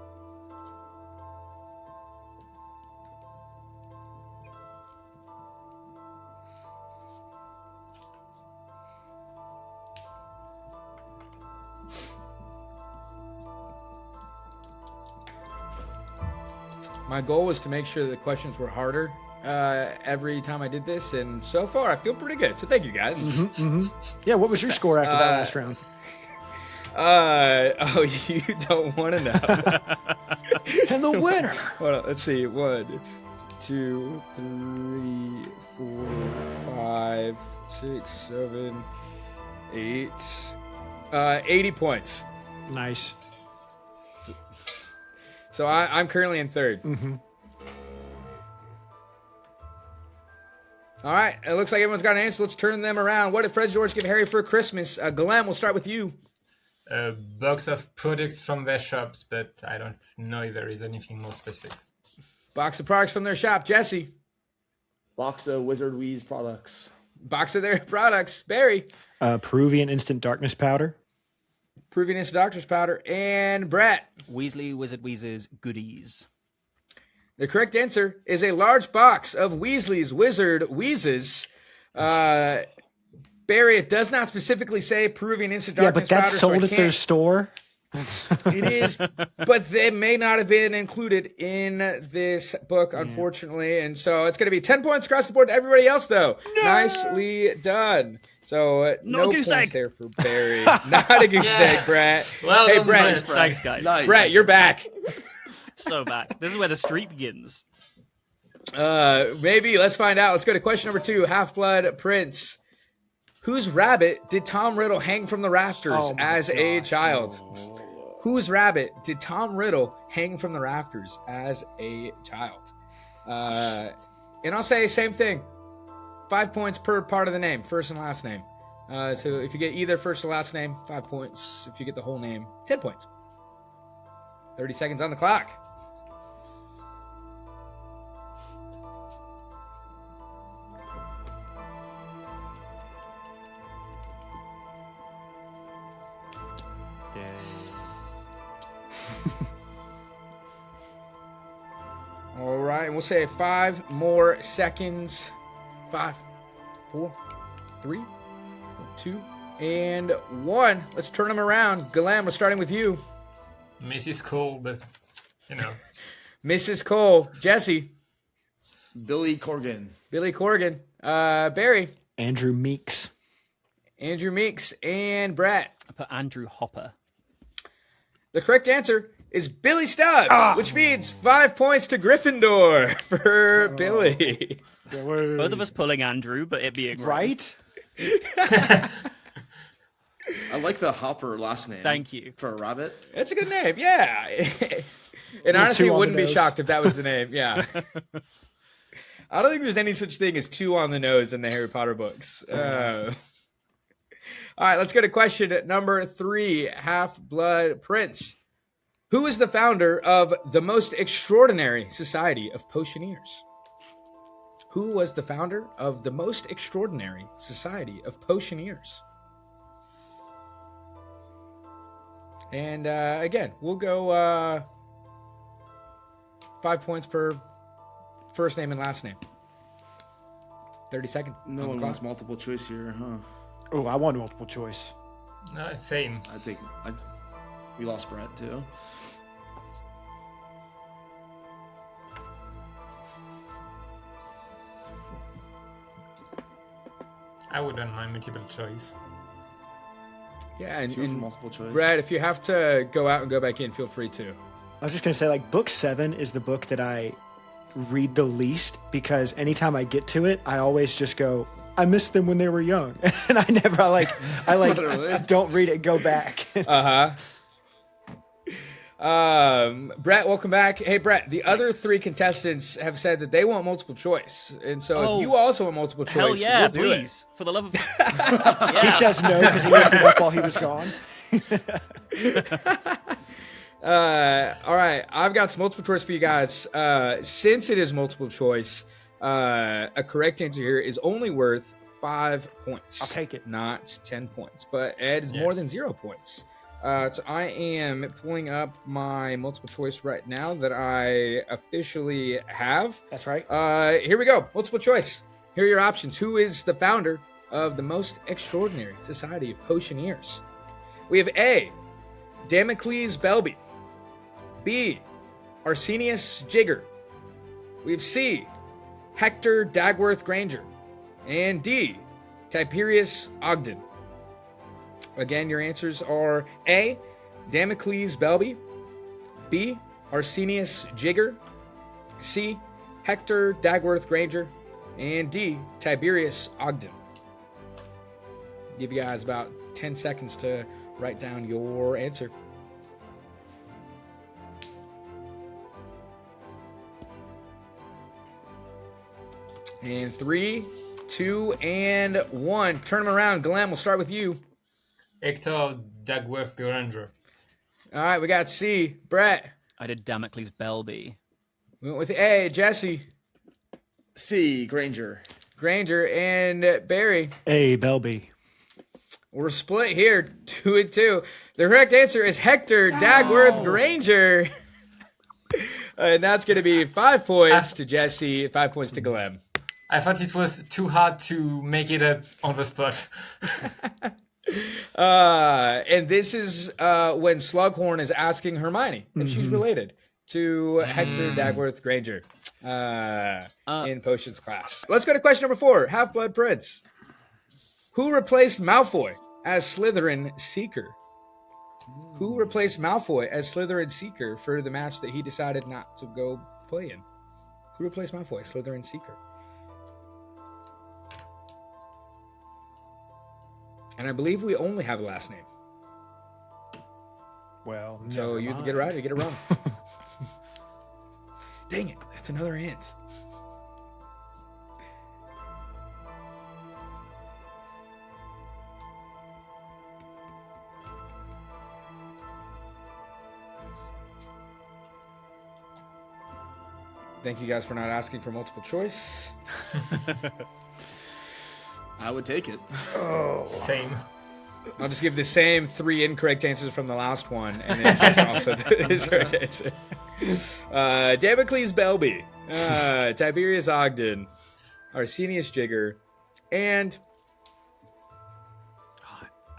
A: My goal was to make sure the questions were harder every time I did this, and so far I feel pretty good. So thank you guys.
B: Yeah, what was your score after that last round?
A: Oh, you don't want to know.
B: And the winner.
A: Hold on, let's see. 1, 2, 3, 4, 5, 6, 7, 8. 80 points.
B: Nice.
A: So I'm currently in third. All right, it looks like everyone's got an answer. Let's turn them around. What did Fred and George give Harry for Christmas? Guilhem, we'll start with you.
E: A box of products from their shops, but I don't know if there is anything more specific.
A: Box of products from their shop. Jesse.
D: Box of Wizard Wheeze products.
A: Box of their products. Barry.
B: Peruvian instant darkness powder.
A: Peruvian instant darkness powder. And Brett.
C: Weasley Wizard Wheezes goodies.
A: The correct answer is a large box of Weasley's Wizard Wheezes. Barry, it does not specifically say Peruvian instant darkness powder.
B: Yeah, but that's sold at their store.
A: It is, but they may not have been included in this book, unfortunately. And so it's going to be 10 points across the board to everybody else, though. No! Nicely done. So no points there for Barry. Not a goose egg, Brett.
E: Well,
A: hey, Brett.
C: Nice, thanks, guys.
D: Nice.
A: Brett, you're back.
C: So back. This is where the streak begins.
A: Maybe. Let's find out. Let's go to question number 2. Half-Blood Prince. Whose rabbit did Tom Riddle hang from the rafters as a child? Whose rabbit did Tom Riddle hang from the rafters as a child? And I'll say same thing. 5 points per part of the name, first and last name. So if you get either first or last name, 5 points. If you get the whole name, 10 points. 30 seconds on the clock. All right, and we'll say 5 more seconds. 5, 4, 3, 2, and 1. Let's turn them around. Guilhem, we're starting with you.
E: Mrs. Cole, but you know.
A: Mrs. Cole. Jesse.
D: Billy Corgan.
A: Billy Corgan. Barry.
B: Andrew Meeks.
A: Andrew Meeks. And Brett.
C: I put Andrew Hopper.
A: The correct answer is Billy Stubbs, which means 5 points to Gryffindor for Billy.
C: Both of us pulling Andrew, but it being
B: right.
D: I like the Hopper last name.
C: Thank you.
D: For a rabbit.
A: That's a good name, yeah. And honestly, wouldn't be shocked if that was the name, yeah. I don't think there's any such thing as 2 on the nose in the Harry Potter books. All right, let's go to question number 3, Half-Blood Prince. Who is the founder of the most extraordinary society of potioneers? Who was the founder of the most extraordinary society of potioneers? And again, we'll go 5 points per first name and last name. 30 seconds.
D: No one wants multiple choice here, huh?
B: Oh, I want multiple choice.
E: Same.
D: We lost Brett too.
E: I wouldn't mind multiple choice.
A: Yeah, and
D: multiple choice.
A: Brad, if you have to go out and go back in, feel free to.
B: I was just going to say, like, book 7 is the book that I read the least because anytime I get to it, I always just go, I missed them when they were young. And I don't read it, go back.
A: Brett, welcome back. Hey, Brett, the other 3 contestants have said that they want multiple choice. And so if you also want multiple choice,
C: hell yeah,
A: we'll do
C: please.
A: it.
C: For the love of...
B: He says no because he looked it up while he was gone.
A: All right, I've got some multiple choice for you guys. Since it is multiple choice, a correct answer here is only worth 5 points.
B: I'll take it.
A: Not 10 points. But Ed is more than 0 points. So I am pulling up my multiple choice right now that I officially have.
B: That's right.
A: Here we go. Multiple choice. Here are your options. Who is the founder of the most extraordinary society of potioneers? We have A, Damocles Belby. B, Arsenius Jigger. We have C, Hector Dagworth Granger. And D, Tiberius Ogden. Again, your answers are A, Damocles Belby. B, Arsenius Jigger. C, Hector Dagworth Granger. And D, Tiberius Ogden. Give you guys about 10 seconds to write down your answer. And 3, 2, and 1. Turn them around. Guilhem, we'll start with you.
E: Hector Dagworth Granger.
A: All right, we got C. Brett.
C: I did Damocles Belby.
A: We went with A. Jesse.
D: C. Granger.
A: Granger. And Barry.
B: A. Belby.
A: We're split here, 2 and 2. The correct answer is Hector Dagworth Granger. And that's going to be 5 points to Jesse, 5 points to Guilhem.
E: I thought it was too hard to make it up on the spot.
A: And this is when Slughorn is asking Hermione if she's related to Hector Dagworth Granger in Potions class. Let's go to question number 4. Half-Blood Prince. Who replaced Malfoy as Slytherin Seeker? Who replaced Malfoy as Slytherin Seeker for the match that he decided not to go play in? Who replaced Malfoy, Slytherin Seeker? And I believe we only have a last name.
B: Well,
A: So you either get it right or you get it wrong. Dang it, that's another hint. Thank you guys for not asking for multiple choice.
D: I would take it.
E: Same.
A: I'll just give the same 3 incorrect answers from the last one, and then just also the correct answer. Damocles Belby, Tiberius Ogden, Arsenius Jigger, and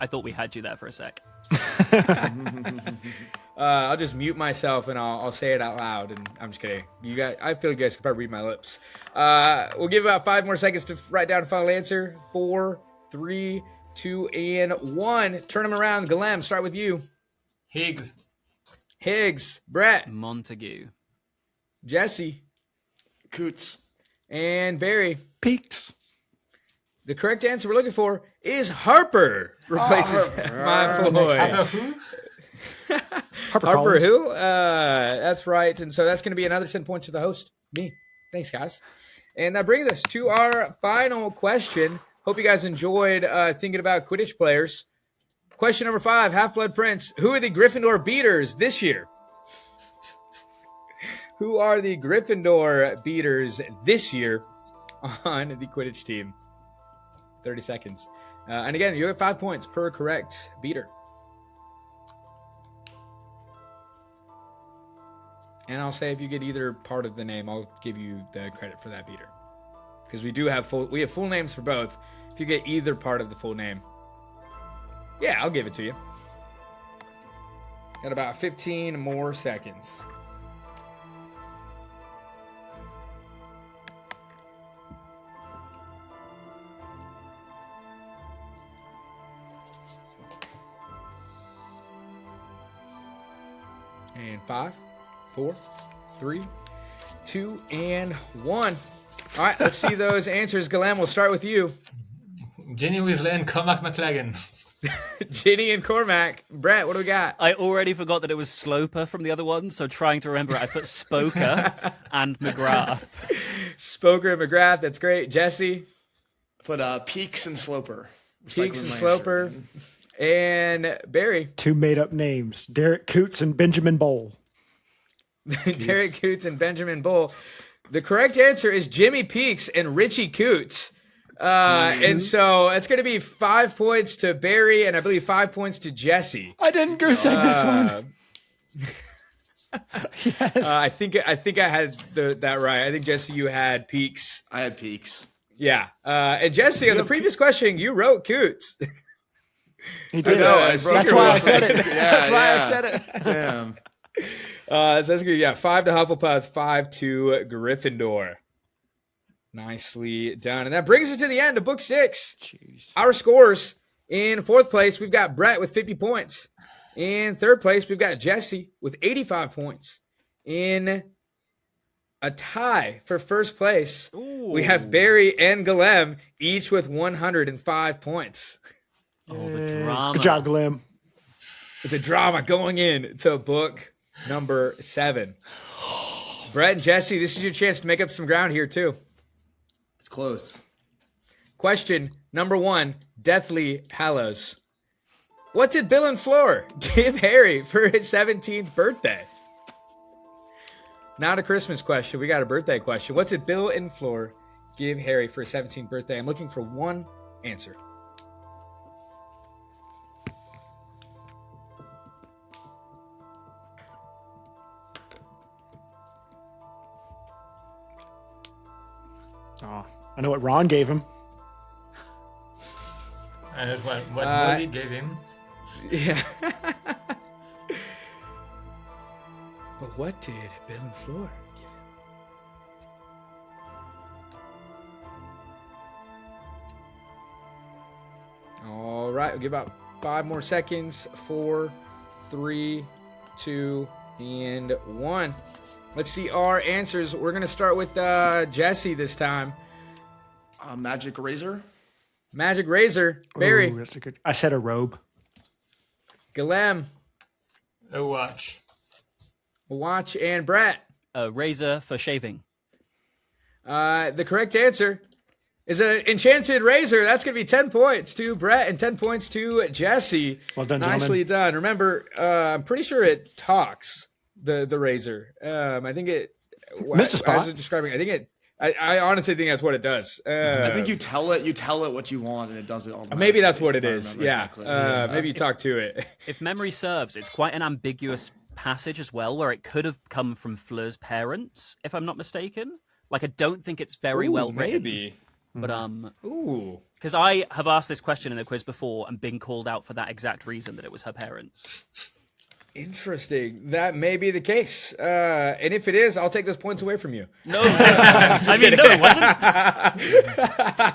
C: I thought we had you there for a sec.
A: I'll just mute myself and I'll say it out loud. And I'm just kidding. You guys, I feel you guys can probably read my lips. We'll give about 5 more seconds to write down a final answer. 4, 3, 2, and 1. Turn them around. Guilhem, start with you.
E: Higgs.
A: Higgs, Brett,
C: Montague.
A: Jesse,
D: Coots.
A: and Barry.
B: Peaks.
A: The correct answer we're looking for is Harper replaces my boy.
E: Harper who?
A: Harper who? That's right. And so that's going to be another 10 points to the host, me. Thanks, guys. And that brings us to our final question. Hope you guys enjoyed thinking about Quidditch players. Question number 5, Half-Blood Prince. Who are the Gryffindor beaters this year? Who are the Gryffindor beaters this year on the Quidditch team? 30 seconds. And again, you get 5 points per correct beater. And I'll say if you get either part of the name, I'll give you the credit for that beater. Because we have full names for both. If you get either part of the full name, yeah, I'll give it to you. Got about 15 more seconds. And 5, 4, 3, 2, and 1. All right, let's see those answers. Guilhem, we'll start with you.
E: Ginny Weasley and Cormac McLagan.
A: Ginny and Cormac. Brett, what do we got?
C: I already forgot that it was Sloper from the other one, so trying to remember it, I put Spoker and McGrath.
A: Spoker and McGrath, that's great. Jesse?
D: Put Peaks and Sloper.
A: Peaks and Sloper. And Barry?
B: 2 made-up names. Derek Coots and Benjamin Bowl.
A: Derek Coots and Benjamin Bull. The correct answer is Jimmy Peaks and Richie Coots. And so it's going to be 5 points to Barry, and I believe 5 points to Jesse.
B: I didn't goose egg this one. Yes.
A: I think I had that right. I think, Jesse, you had Peaks.
D: I had Peaks.
A: Yeah. And Jesse, on the previous question, you wrote Coots.
B: He did.
A: That's why I said it.
B: That's why I said it.
D: Damn.
A: So that's good. Yeah, 5 to Hufflepuff, 5 to Gryffindor. Nicely done. And that brings us to the end of book 6.
B: Jeez.
A: Our scores: in 4th place, we've got Brett with 50 points. In 3rd place, we've got Jesse with 85 points. In a tie for 1st place, we have Barry and Guilhem, each with 105 points.
C: Oh, the drama.
B: Good job, Guilhem.
A: The drama going in to book number 7. Brett and Jesse, this is your chance to make up some ground here, too.
D: It's close.
A: Question number 1, Deathly Hallows. What did Bill and Fleur give Harry for his 17th birthday? Not a Christmas question. We got a birthday question. What did Bill and Fleur give Harry for his 17th birthday? I'm looking for one answer.
B: Oh, I know what Ron gave him.
E: I know what Molly gave him.
A: Yeah. But what did Bill and Fleur give him? All right, we'll give about 5 more seconds. 4, 3, 2, and 1. Let's see our answers. We're going to start with Jesse this time.
D: Magic razor.
A: Magic razor. Barry.
B: Ooh, that's a good. I said a robe.
A: Guilhem.
E: A watch.
A: Watch. And Brett.
C: A razor for shaving.
A: The correct answer is an enchanted razor. That's going to be 10 points to Brett and 10 points to Jesse.
B: Well done,
A: Nicely done. Remember, I'm pretty sure it talks, the razor. I think it...
B: Missed a spot.
A: I was describing, I think it... I honestly think that's what it does.
D: I think you tell it what you want, and it does it all.
A: Maybe that's what it is. Yeah.
D: Exactly.
A: Maybe you talk to it.
C: If memory serves, it's quite an ambiguous passage as well, where it could have come from Fleur's parents, if I'm not mistaken. Like, I don't think it's very well written.
A: Maybe.
C: But,
A: Ooh.
C: because I have asked this question in the quiz before and been called out for that exact reason, that it was her parents.
A: Interesting. That may be the case. And if it is, I'll take those points away from you.
C: No, I mean, no, it wasn't.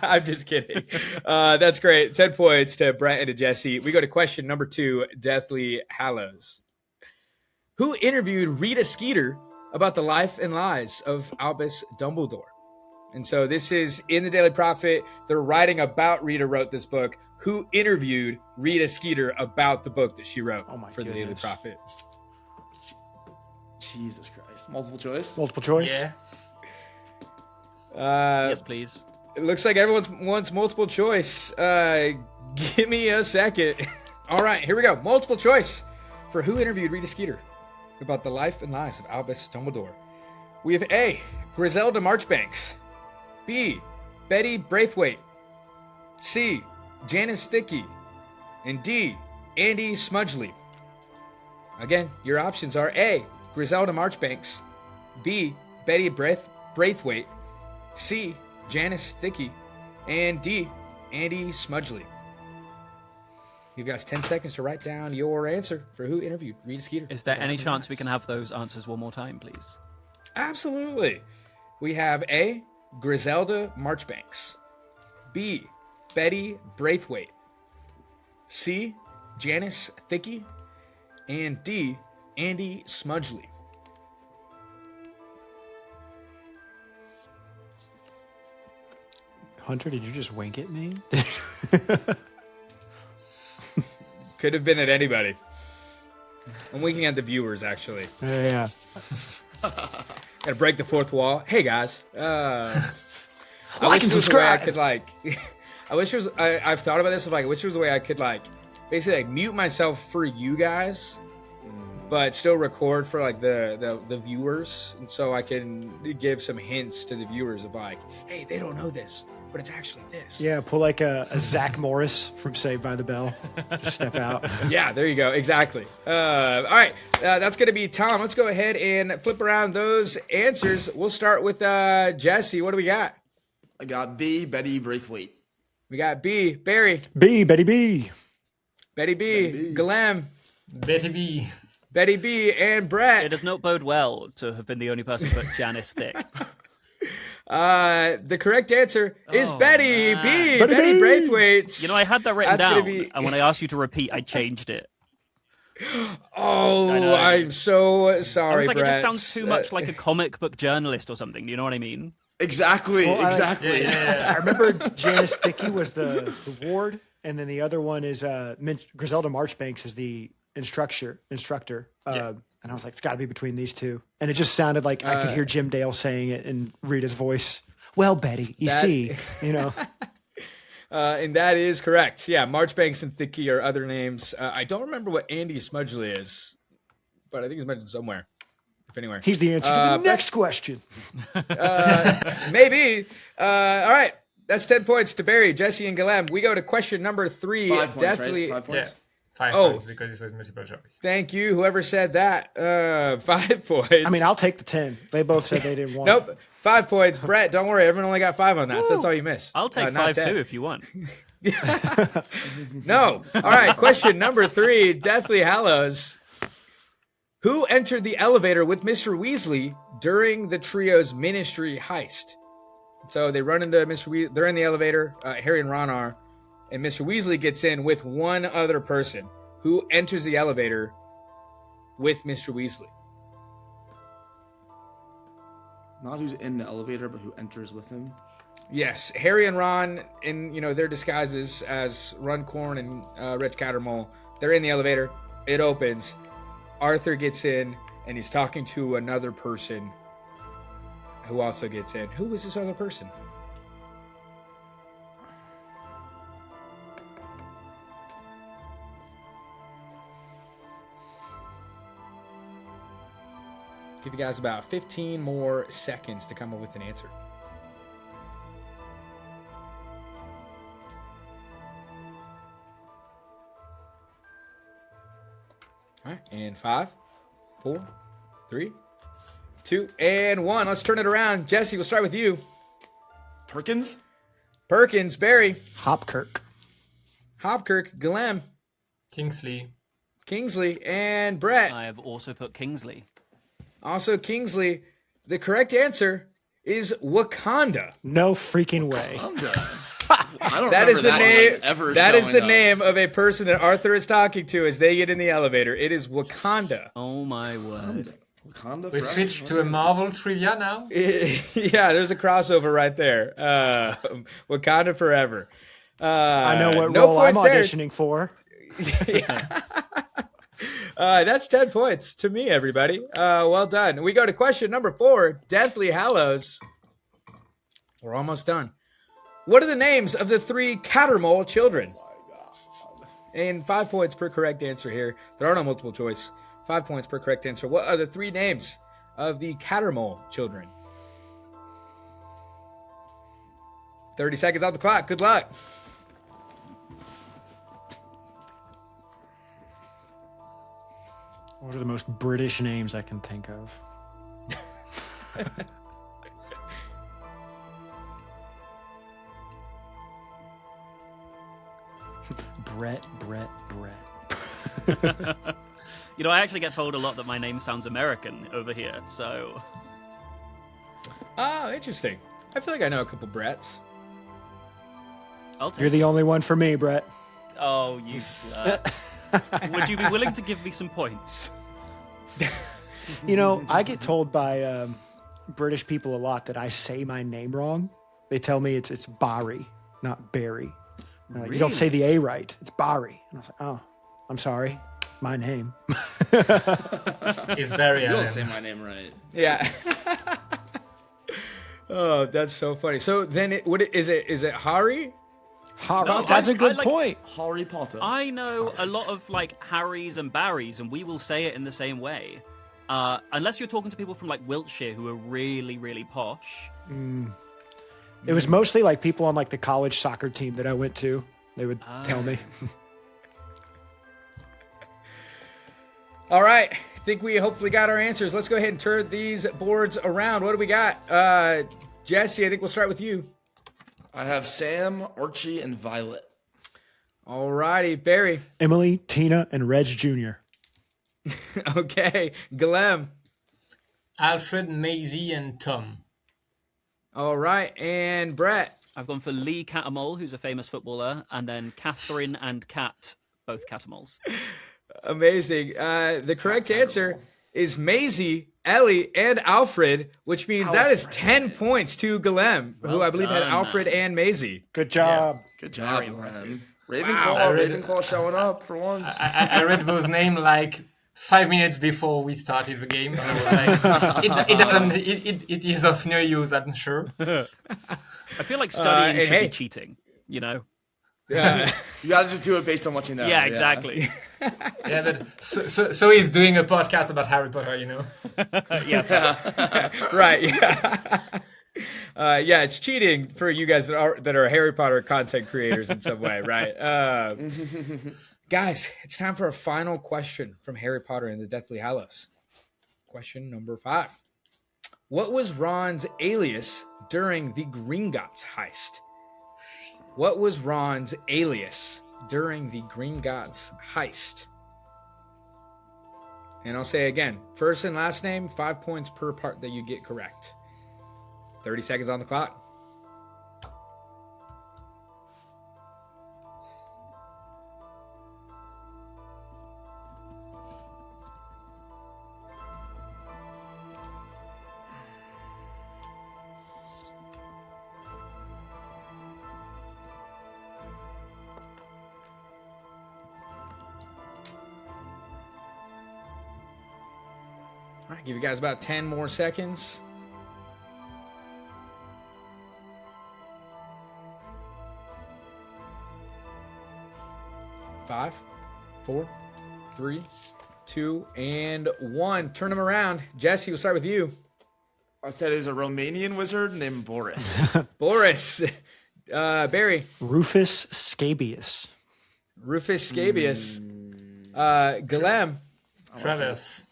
A: I'm just kidding. That's great. 10 points to Brett and to Jesse. We go to question number 2, Deathly Hallows. Who interviewed Rita Skeeter about the life and lies of Albus Dumbledore? And so this is in the Daily Prophet. They're writing about Rita wrote this book. Who interviewed Rita Skeeter about the book that she wrote for the Daily Prophet?
D: Jesus Christ. Multiple choice?
B: Multiple choice?
E: Yeah.
C: Yes, please.
A: It looks like everyone wants multiple choice. Give me a second. All right, here we go. Multiple choice for who interviewed Rita Skeeter about the life and lies of Albus Dumbledore. We have A, Griselda Marchbanks. B, Betty Braithwaite. C, Janice Thickey. And D, Andy Smudgley. Again, your options are A, Griselda Marchbanks. B, Betty Braithwaite. C, Janice Thickey. And D, Andy Smudgley. You guys 10 seconds to write down your answer for who interviewed Rita Skeeter.
C: Is there any chance we can have those answers one more time, please?
A: Absolutely. We have A, Griselda Marchbanks. B, Betty Braithwaite. C, Janice Thickey. And D, Andy Smudgley.
B: Hunter, did you just wink at me?
A: Could have been at anybody. I'm winking at the viewers, actually.
B: Yeah.
A: Gotta break the fourth wall. Hey, guys. I
B: Like and subscribe.
A: I could, like... I wish it was... I've thought about this. I wish there was a way I could, like... Basically, like, mute myself for you guys, but still record for, like, the viewers. And so I can give some hints to the viewers of, like, hey, they don't know this. but it's actually this.
B: Yeah, pull like a Zach Morris from Saved by the Bell. Just step out.
A: Yeah, there you go. Exactly. All right, that's going to be Tom. Let's go ahead and flip around those answers. We'll start with Jesse. What do we got?
D: I got B, Betty Braithwaite.
A: We got B, Barry.
B: B, Betty B.
A: Betty B, Guilhem.
E: Betty B.
A: Betty B, and Brett.
C: It does not bode well to have been the only person who put Janice Thick.
A: The correct answer is Betty
C: man.
A: B.
B: Betty
A: Betty
B: B.
A: Braithwaite.
C: You know, I had that written
A: That's gonna
C: down,
A: be-
C: and when I asked you to repeat, I changed it.
A: Oh,
C: I know.
A: I'm so
C: I
A: sorry,
C: was like,
A: Brett.
C: it just sounds too much like a comic book journalist or something. Do you know what I mean?
D: Exactly,
B: Well,
D: exactly.
B: I remember Janice Thickey was the ward, and then the other one is Griselda Marchbanks is the instructor. And I was like, it's got to be between these two. And it just sounded like I could hear Jim Dale saying it in Rita's voice. Well, Betty, you see, you know.
A: And that is correct. Yeah, Marchbanks and Thickey are other names. I don't remember what Andy Smudgley is, but I think he's mentioned somewhere, if anywhere.
B: He's the answer to the next question.
A: Maybe. All right. That's 10 points to Barry, Jesse, and Guilhem. We go to question number 3.
D: 5 points,
A: Definitely.
D: right? 5
E: Yeah.
D: points.
E: 5
A: Oh.
E: points because it was multiple choice.
A: Thank you, whoever said that. 5 points.
B: I mean, I'll take the 10. They both said they didn't want
A: Nope. 5 points. Brett, don't worry. Everyone only got 5 on that, so that's all you missed.
C: I'll take
A: not
C: 5
A: 10.
C: too if you want.
A: No. All right. Question number 3, Deathly Hallows. Who entered the elevator with Mr. Weasley during the trio's ministry heist? So they run into Mr. Weasley. They're in the elevator. Harry and Ron are. And Mr. Weasley gets in with one other person. Who enters the elevator with Mr. Weasley?
D: Not who's in the elevator, but who enters with him.
A: Yes, Harry and Ron, in their disguises as Runcorn and Reg Cattermole, they're in the elevator. It opens. Arthur gets in, and he's talking to another person who also gets in. Who is this other person? Give you guys about 15 more seconds to come up with an answer. All right, and 5, 4, 3, 2, and 1. Let's turn it around. Jesse, we'll start with you.
D: Perkins?
A: Perkins, Barry,
B: Hopkirk.
A: Hopkirk, Guilhem,
E: Kingsley.
A: Kingsley, and Brett.
C: I have also put Kingsley.
A: Also Kingsley. The correct answer is Wakanda.
B: No freaking way.
D: I don't
A: That
D: remember
A: is the
D: that
A: name.
D: name ever
A: That is
D: showing
A: the
D: up.
A: name of a person that Arthur is talking to as they get in the elevator. It is Wakanda.
C: Oh my word.
D: Wakanda
E: We
D: forever.
E: switched to a Marvel trivia now.
A: Yeah, there's a crossover right there. Wakanda forever.
B: I know what
A: no
B: role I'm
A: points there.
B: auditioning for.
A: That's 10 points to me, everybody. Well done. We go to question number 4, Deathly Hallows. We're almost done. What are the names of the 3 Cattermole children? And 5 points per correct answer here. There are no multiple choice. 5 points per correct answer. What are the 3 names of the Cattermole children? 30 seconds on the clock. Good luck.
B: What are the most British names I can think of? Brett.
C: You know, I actually get told a lot that my name sounds American over here, so...
A: Oh, interesting. I feel like I know a couple Bretts.
C: I'll take
B: You're the only one for me, Brett.
C: Oh, you flirt. Would you be willing to give me some points?
B: You know, I get told by British people a lot that I say my name wrong. They tell me it's Barry, not Barry. They're like, you don't say the A right. It's Barry. And I was like, oh, I'm sorry. My name.
E: Is Barry
D: You don't
E: Allen.
D: say my name right.
A: Yeah. Oh, that's so funny. So then, is it Hari?
B: No, that's a good
C: I like-
B: point.
D: Harry Potter.
C: I know a lot of like Harrys and Barrys, and we will say it in the same way. Unless you're talking to people from like Wiltshire who are really, really posh.
B: It was mostly like people on like the college soccer team that I went to. They would tell me.
A: All right. I think we hopefully got our answers. Let's go ahead and turn these boards around. What do we got? Jesse, I think we'll start with you.
D: I have Sam, Archie, and Violet.
A: All righty. Barry.
B: Emily, Tina, and Reg Jr.
A: Okay. Guilhem.
E: Alfred, Maisie, and Tom.
A: All right. And Brett.
C: I've gone for Lee Catamol, who's a famous footballer, and then Catherine and Kat, both Catamols.
A: Amazing. The correct answer is Maisie, Ellie, and Alfred, which means that is 10 points to Guilhem, who I believe had Alfred and Maisie.
B: Good job.
D: Yeah. Good job,
C: Very impressive.
D: Ravenclaw, Ravenclaw showing up for once.
E: I read those names like 5 minutes before we started the game. I was like, it is of no use, I'm sure.
C: I feel like studying should be cheating, you know?
A: Yeah.
D: You gotta just do it based on what you know.
C: Yeah, exactly.
E: Yeah, but so he's doing a podcast about Harry Potter, you know?
A: Right. Yeah. It's cheating for you guys that are Harry Potter content creators in some way, right? Guys, it's time for a final question from Harry Potter and the Deathly Hallows. Question number 5. What was Ron's alias during the Gringotts heist? What was Ron's alias during the Gringotts heist? And I'll say again, first and last name, 5 points per part that you get correct. 30 seconds on the clock. All right, give you guys about 10 more seconds. 5, 4, 3, 2, and 1. Turn them around. Jesse, we'll start with you.
D: I said he's a Romanian wizard named Boris.
A: Boris. Barry.
B: Rufus Scabious.
A: Rufus Scabious. Guilhem.
E: Travis.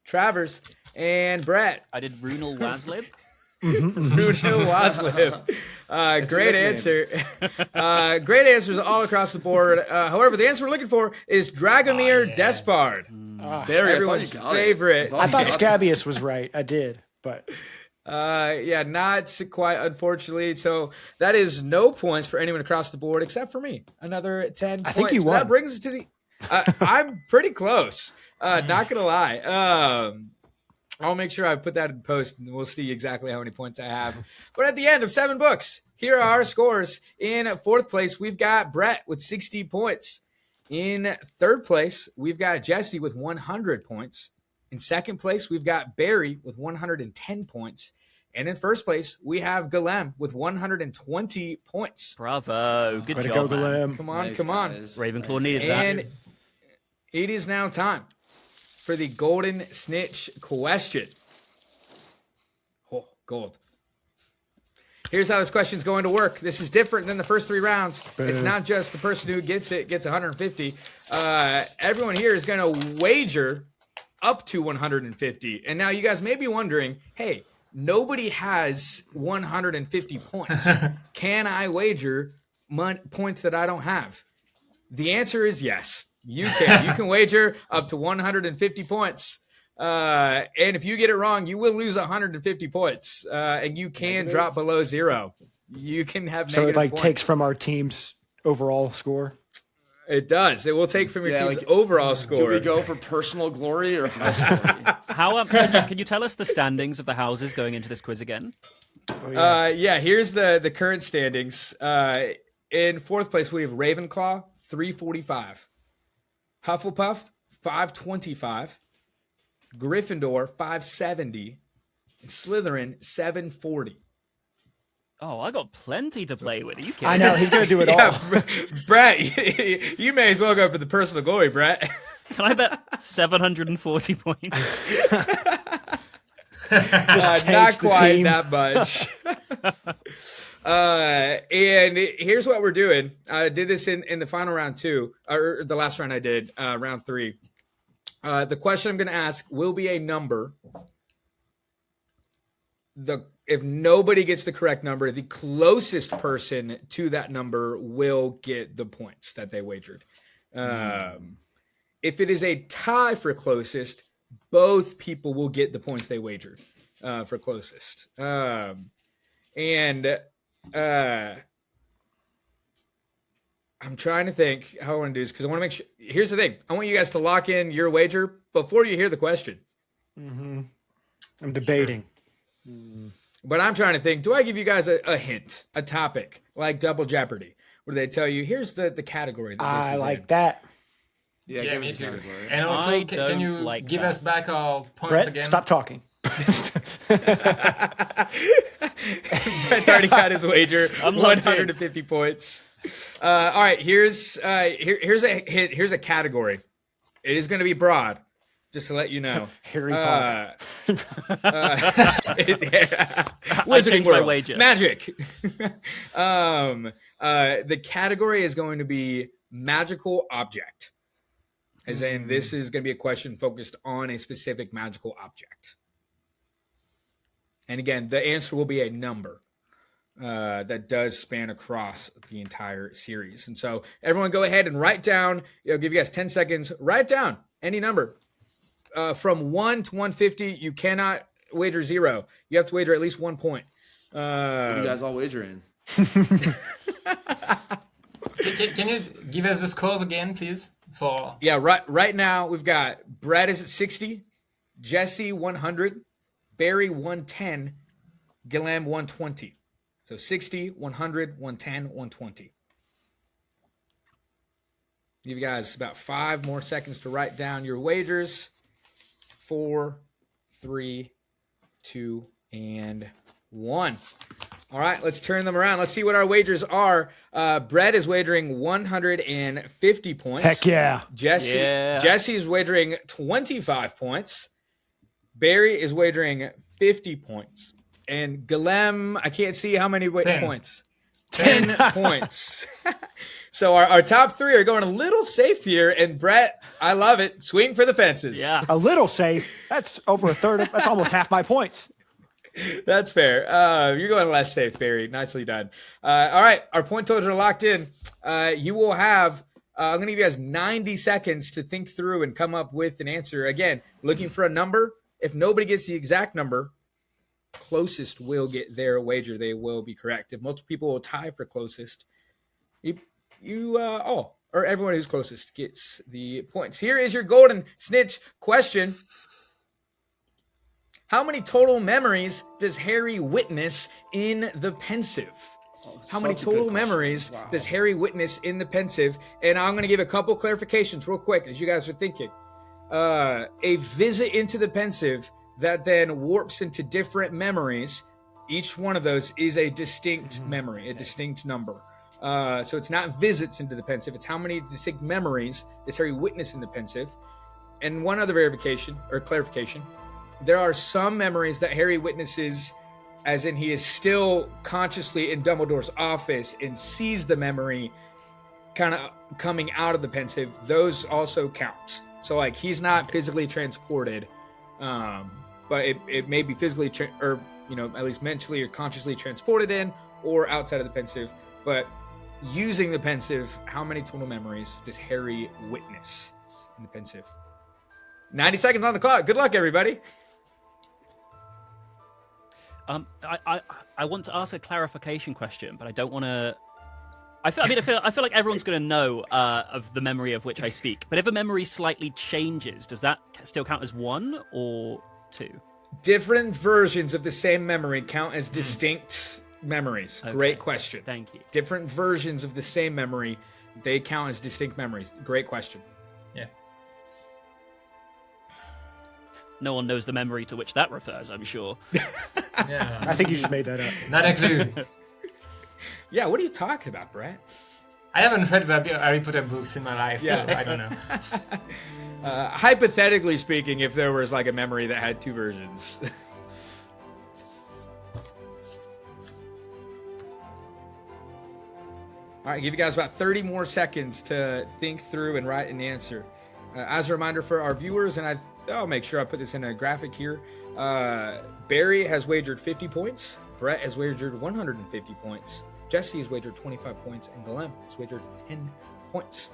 A: Travers. And Brett.
C: I did Runal Waslib.
A: Runal Waslib. Great answer. Great answers all across the board. However, the answer we're looking for is Dragomir Despard.
D: Barry,
A: Everyone's favorite.
B: I thought Scabious was right. I did, but
A: yeah, not quite, unfortunately. So that is no points for anyone across the board except for me. Another 10 points.
B: I think you won.
A: That brings us to the. I'm pretty close. Not gonna lie. I'll make sure I put that in post, and we'll see exactly how many points I have. But at the end of 7 books, here are our scores. In 4th place, we've got Brett with 60 points. In 3rd place, we've got Jesse with 100 points. In 2nd place, we've got Barry with 110 points. And in 1st place, we have Guilhem with 120 points.
C: Bravo. Good
B: way to
C: job,
B: go,
C: man.
B: Guilhem.
A: Come on,
D: Nice,
A: come on.
D: guys.
C: Ravenclaw needed that.
A: And it is now time for the Golden Snitch question. Oh, gold. Here's how this question is going to work. This is different than the first 3 rounds. It's not just the person who gets it gets 150. Everyone here is going to wager up to 150. And now you guys may be wondering, hey, nobody has 150 points. Can I wager points that I don't have? The answer is yes. You can. You can wager up to 150 points. And if you get it wrong, you will lose 150 points. And you can drop below 0. You can have
B: so it like
A: points.
B: takes from our team's overall score.
A: It does. It will take from your team's overall score.
D: Do we go for personal glory or house glory?
C: How can you tell us the standings of the houses going into this quiz again?
A: Yeah, here's the current standings. In 4th place, we have Ravenclaw, 345. Hufflepuff, 525. Gryffindor, 570. And Slytherin, 740.
C: Oh, I got plenty to play with. Are you kidding?
B: I know, he's going to do it all.
A: Brett, you may as well go for the personal glory, Brett.
C: Can I bet 740 points?
B: Just
A: Not
B: takes the
A: quite
B: team.
A: that much. And here's what we're doing. I did this in the final round too, or the last round I did, round 3. The question I'm going to ask will be a number. If nobody gets the correct number, the closest person to that number will get the points that they wagered. If it is a tie for closest, both people will get the points they wagered for closest. I'm trying to think how I want to do this because I want to make sure. Here's the thing. I want you guys to lock in your wager before you hear the question.
B: Mm-hmm. I'm debating.
A: Sure. But I'm trying to think, do I give you guys a hint, a topic, like Double Jeopardy, where they tell you, here's the category that this is
B: like
A: in.
B: that.
D: Yeah,
E: me
D: give us a
E: too.
D: category.
E: And also,
C: I
E: can you
C: don't
E: give
C: like
E: us back our point
B: Brett,
E: again?
B: stop talking.
A: Brett's already got his wager,
C: I'm locked in.
A: 150 points. All right, here's a category. It is going to be broad, just to let you know.
B: Harry Potter.
A: Wizarding
C: my
A: World,
C: wager.
A: magic. The category is going to be magical object, as in this is going to be a question focused on a specific magical object. And again, the answer will be a number that does span across the entire series. And so everyone go ahead and write down, I'll give you guys 10 seconds, write down any number. From 1 to 150, you cannot wager 0. You have to wager at least 1 point.
D: What are you guys all wagering?
E: Can you give us the scores again, please?
A: Right now we've got Brad is at 60, Jesse 100, Barry 110, Guilhem 120. So 60, 100, 110, 120. Give you guys about 5 more seconds to write down your wagers. 4, 3, 2, and 1. All right, let's turn them around. Let's see what our wagers are. Brett is wagering 150 points.
B: Heck yeah.
A: Jesse is wagering 25 points. Barry is wagering 50 points. And Guilhem, I can't see how many points. 10 points. So our top 3 are going a little safe here. And Brett, I love it. Swing for the fences.
C: Yeah.
B: A little safe. That's over a third. That's almost half my points.
A: That's fair. You're going less safe, Barry. Nicely done. All right. Our point totals are locked in. You will have, I'm going to give you guys 90 seconds to think through and come up with an answer. Again, looking for a number. If nobody gets the exact number, closest will get their wager. They will be correct. If multiple people will tie for closest, or everyone who's closest gets the points. Here is your golden snitch question. How many total memories does Harry witness in the pensive? How many total memories does Harry witness in the pensive? And I'm going to give a couple clarifications real quick as you guys are thinking. A visit into the pensive that then warps into different memories. Each one of those is a distinct memory, a distinct number. So it's not visits into the pensive. It's how many distinct memories does Harry witness in the pensive. And one other verification or clarification. There are some memories that Harry witnesses as in he is still consciously in Dumbledore's office and sees the memory kind of coming out of the pensive. Those also count. So like he's not physically transported, but it may be physically or at least mentally or consciously transported in or outside of the pensive. But using the pensive, how many total memories does Harry witness in the pensive? 90 seconds on the clock. Good luck, everybody.
C: I want to ask a clarification question, but I don't want to. I feel like everyone's going to know of the memory of which I speak. But if a memory slightly changes, does that still count as 1 or 2?
A: Different versions of the same memory count as distinct memories.
C: Okay.
A: Great question.
C: Thank you.
A: Different versions of the same memory, they count as distinct memories. Great question.
E: Yeah.
C: No one knows the memory to which that refers, I'm sure.
E: Yeah.
B: I think you just made that up.
E: Not a clue.
A: Yeah, what are you talking about, Brett?
E: I haven't read the Harry Potter books in my life, so I don't know.
A: Hypothetically speaking, if there was like a memory that had 2 versions. All right, give you guys about 30 more seconds to think through and write an answer. As a reminder for our viewers, and I'll make sure I put this in a graphic here. Barry has wagered 50 points. Brett has wagered 150 points. Jesse has wagered 25 points. And Guilhem has wagered 10 points.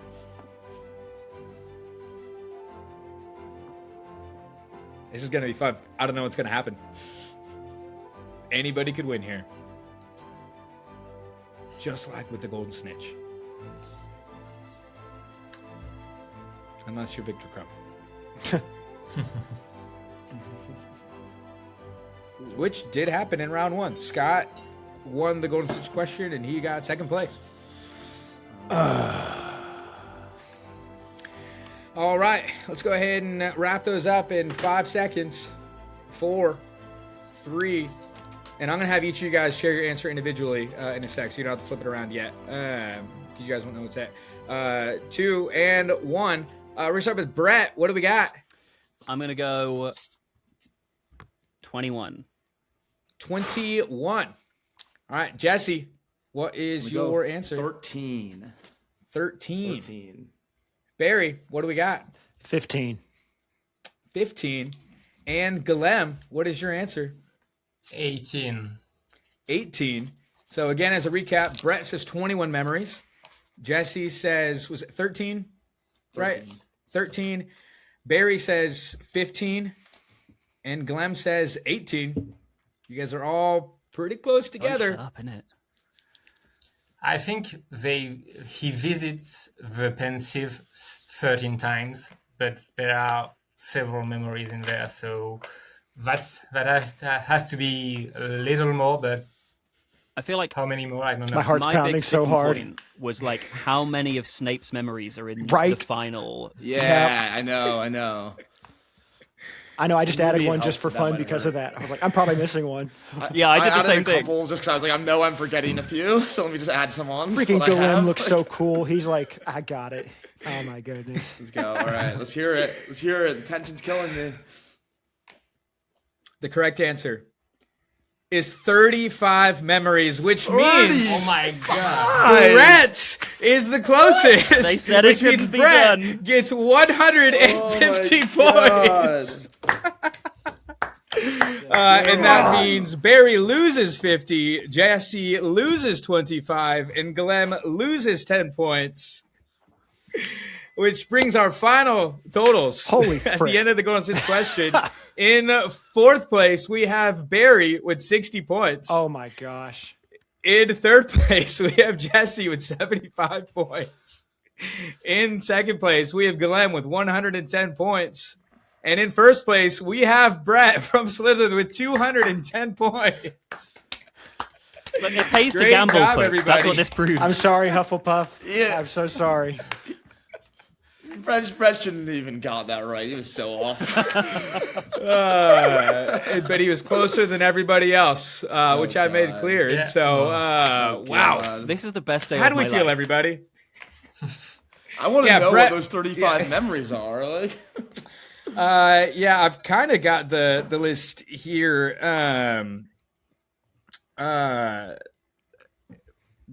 A: This is going to be fun. I don't know what's going to happen. Anybody could win here. Just like with the Golden Snitch. Unless you're Victor Crumb. Which did happen in round 1. Scott won the Golden Snitch question and he got second place. All right, let's go ahead and wrap those up in 5 seconds. 4, 3, and I'm going to have each of you guys share your answer individually in a sec, so you don't have to flip it around yet, because you guys won't know what's at. 2 and 1. We're going to start with Brett. What do we got?
C: I'm going to go 21.
A: 21. All right, Jesse, what is your answer?
D: 13.
A: 13. Barry, what do we got?
B: 15.
A: 15. And Guilhem, what is your answer?
E: 18.
A: 18. So again, as a recap, Brett says 21 memories. Jesse says, was it 13? Right? 13. Barry says 15. And Guilhem says 18. You guys are all pretty close together.
C: Up, isn't it?
E: I think he visits the pensive 13 times, but there are several memories in there, so that has to be a little more, but
C: I feel like
E: how many more? I don't know.
B: My heart's pounding
C: big
B: so
C: sticking
B: hard.
C: point was like how many of Snape's memories are in
B: Right.
C: the final.
D: Yeah, I know.
B: I know. I just added
D: Movie
B: one just for
D: helped, that
B: fun
D: might
B: because
D: hurt.
B: of that. I was like, I'm probably missing one.
C: Yeah, I did the
D: added
C: same
D: a
C: thing.
D: couple just because I was like, I know I'm forgetting a few, so let me just add some on.
B: Freaking
D: what I have.
B: Guilhem looks so cool. He's like, I got it. Oh my goodness.
D: Let's go. All right, let's hear it. The tension's killing me.
A: The correct answer is 35 memories, which means
E: Oh my god!
A: Brett is the closest.
C: They said it
A: which means
C: couldn't be
A: Brett
C: done.
A: gets 150 points. And that means Barry loses 50, Jesse loses 25, and Guilhem loses 10 points. Which brings our final totals.
B: Holy
A: at
B: frick.
A: the end of the Golden Snitch question. In 4th place, we have Barry with 60 points.
B: Oh my gosh.
A: In 3rd place, we have Jesse with 75 points. In 2nd place, we have Guilhem with 110 points. And in 1st place, we have Brett from Slytherin with 210 points.
C: But it pays to
A: Great
C: gamble,
A: job,
C: folks.
A: everybody.
C: That's what this proves.
B: I'm sorry, Hufflepuff.
D: Yeah.
B: I'm so sorry.
D: Brett shouldn't even got that right. He was so off.
A: But he was closer than everybody else, which I made
D: God.
A: clear.
E: Yeah.
A: And so, wow.
D: God.
C: This is the best day
A: How
C: of
A: do we
C: my
A: feel,
C: life.
A: everybody?
D: I want to
A: Yeah,
D: know
A: Brett-
D: what those 35 memories are. Like,
A: Yeah, I've kind of got the list here.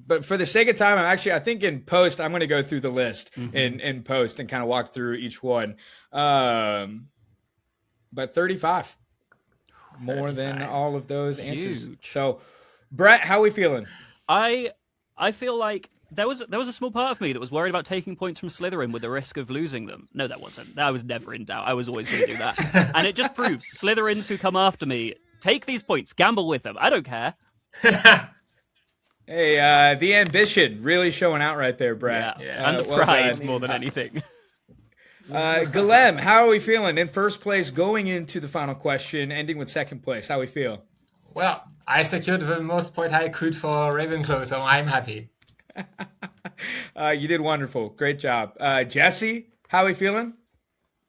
A: But for the sake of time, I think in post, I'm going to go through the list in post and kind of walk through each one. But 35, more than all of those answers.
C: Huge.
A: So, Brett, how are we feeling?
C: I feel like there was a small part of me that was worried about taking points from Slytherin with the risk of losing them. No, that wasn't. That was never in doubt. I was always going to do that. And it just proves Slytherins who come after me, take these points, gamble with them. I don't care.
A: Hey, the ambition really showing out right there, Brett.
C: Yeah. And the
A: well
C: pride
A: done.
C: more than anything.
A: Guilhem, how are we feeling? In 1st place, going into the final question, ending with 2nd place. How we feel?
E: Well, I secured the most point I could for Ravenclaw, so I'm happy.
A: You did wonderful. Great job. Jesse, how are we feeling?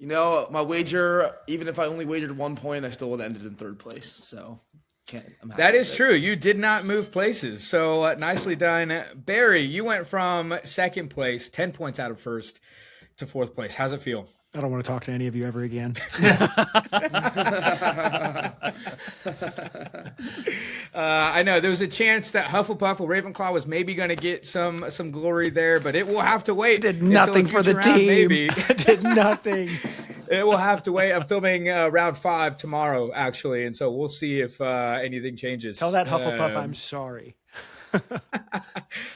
D: you know, my wager, even if I only wagered 1 point, I still would have ended in 3rd place. So, I'm happy
A: That
D: with
A: is
D: it.
A: true. You did not move places. So nicely done. Barry, you went from 2nd place, 10 points out of 1st, to 4th place. How's it feel?
B: I don't want to talk to any of you ever again.
A: I know there was a chance that Hufflepuff or Ravenclaw was maybe going to get some glory there, but it will have to wait.
B: Did nothing for the team.
A: Maybe.
B: Did nothing.
A: It will have to wait. I'm filming round 5 tomorrow, actually, and so we'll see if anything changes.
B: Tell that Hufflepuff I'm sorry.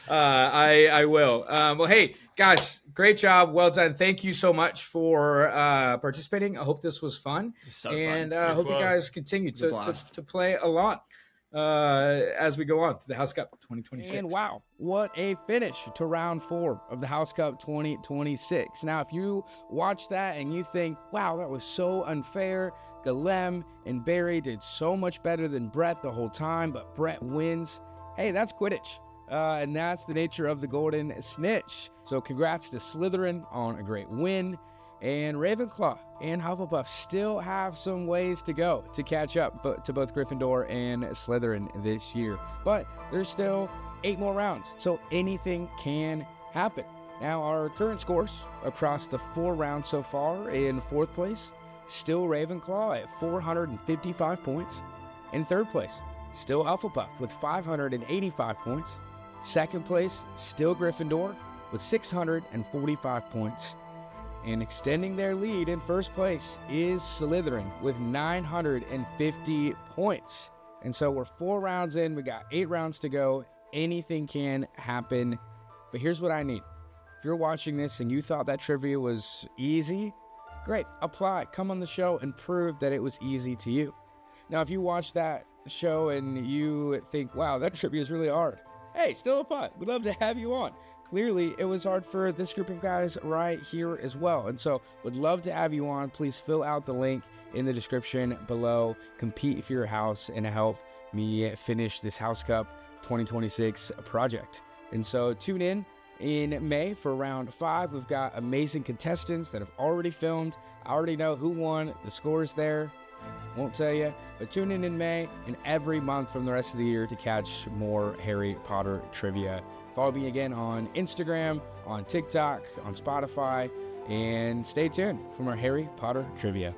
A: I will. Well, hey, guys, great job. Well done. Thank you so much for participating. I hope this was fun.
C: So
A: and
C: fun.
A: I hope you guys continue to play a lot as we go on to the House Cup 2026. And wow, what a finish to round 4 of the House Cup 2026. Now, if you watch that and you think, wow, that was so unfair, Guilhem and Barry did so much better than Brett the whole time, but Brett wins. Hey, that's Quidditch. And that's the nature of the Golden Snitch. So congrats to Slytherin on a great win. And Ravenclaw and Hufflepuff still have some ways to go to catch up to both Gryffindor and Slytherin this year. But there's still 8 more rounds, so anything can happen. Now, our current scores across the 4 rounds so far: in 4th place, still Ravenclaw at 455 points. In 3rd place, still Hufflepuff with 585 points. 2nd place, still Gryffindor with 645 points. And extending their lead in 1st place is Slytherin with 950 points. And so we're 4 rounds in. We got 8 rounds to go. Anything can happen. But here's what I need. If you're watching this and you thought that trivia was easy, great. Apply. Come on the show and prove that it was easy to you. Now, if you watch that show and you think, wow, that trivia is really hard, hey, still apply. We'd love to have you on. Clearly, it was hard for this group of guys right here as well. And so would love to have you on. Please fill out the link in the description below. Compete for your house and help me finish this House Cup 2026 project. And so tune in May for round 5. We've got amazing contestants that have already filmed. I already know who won. The score is there. Won't tell you, but tune in May and every month from the rest of the year to catch more Harry Potter trivia. Follow me again on Instagram, on TikTok, on Spotify, and stay tuned for more Harry Potter trivia.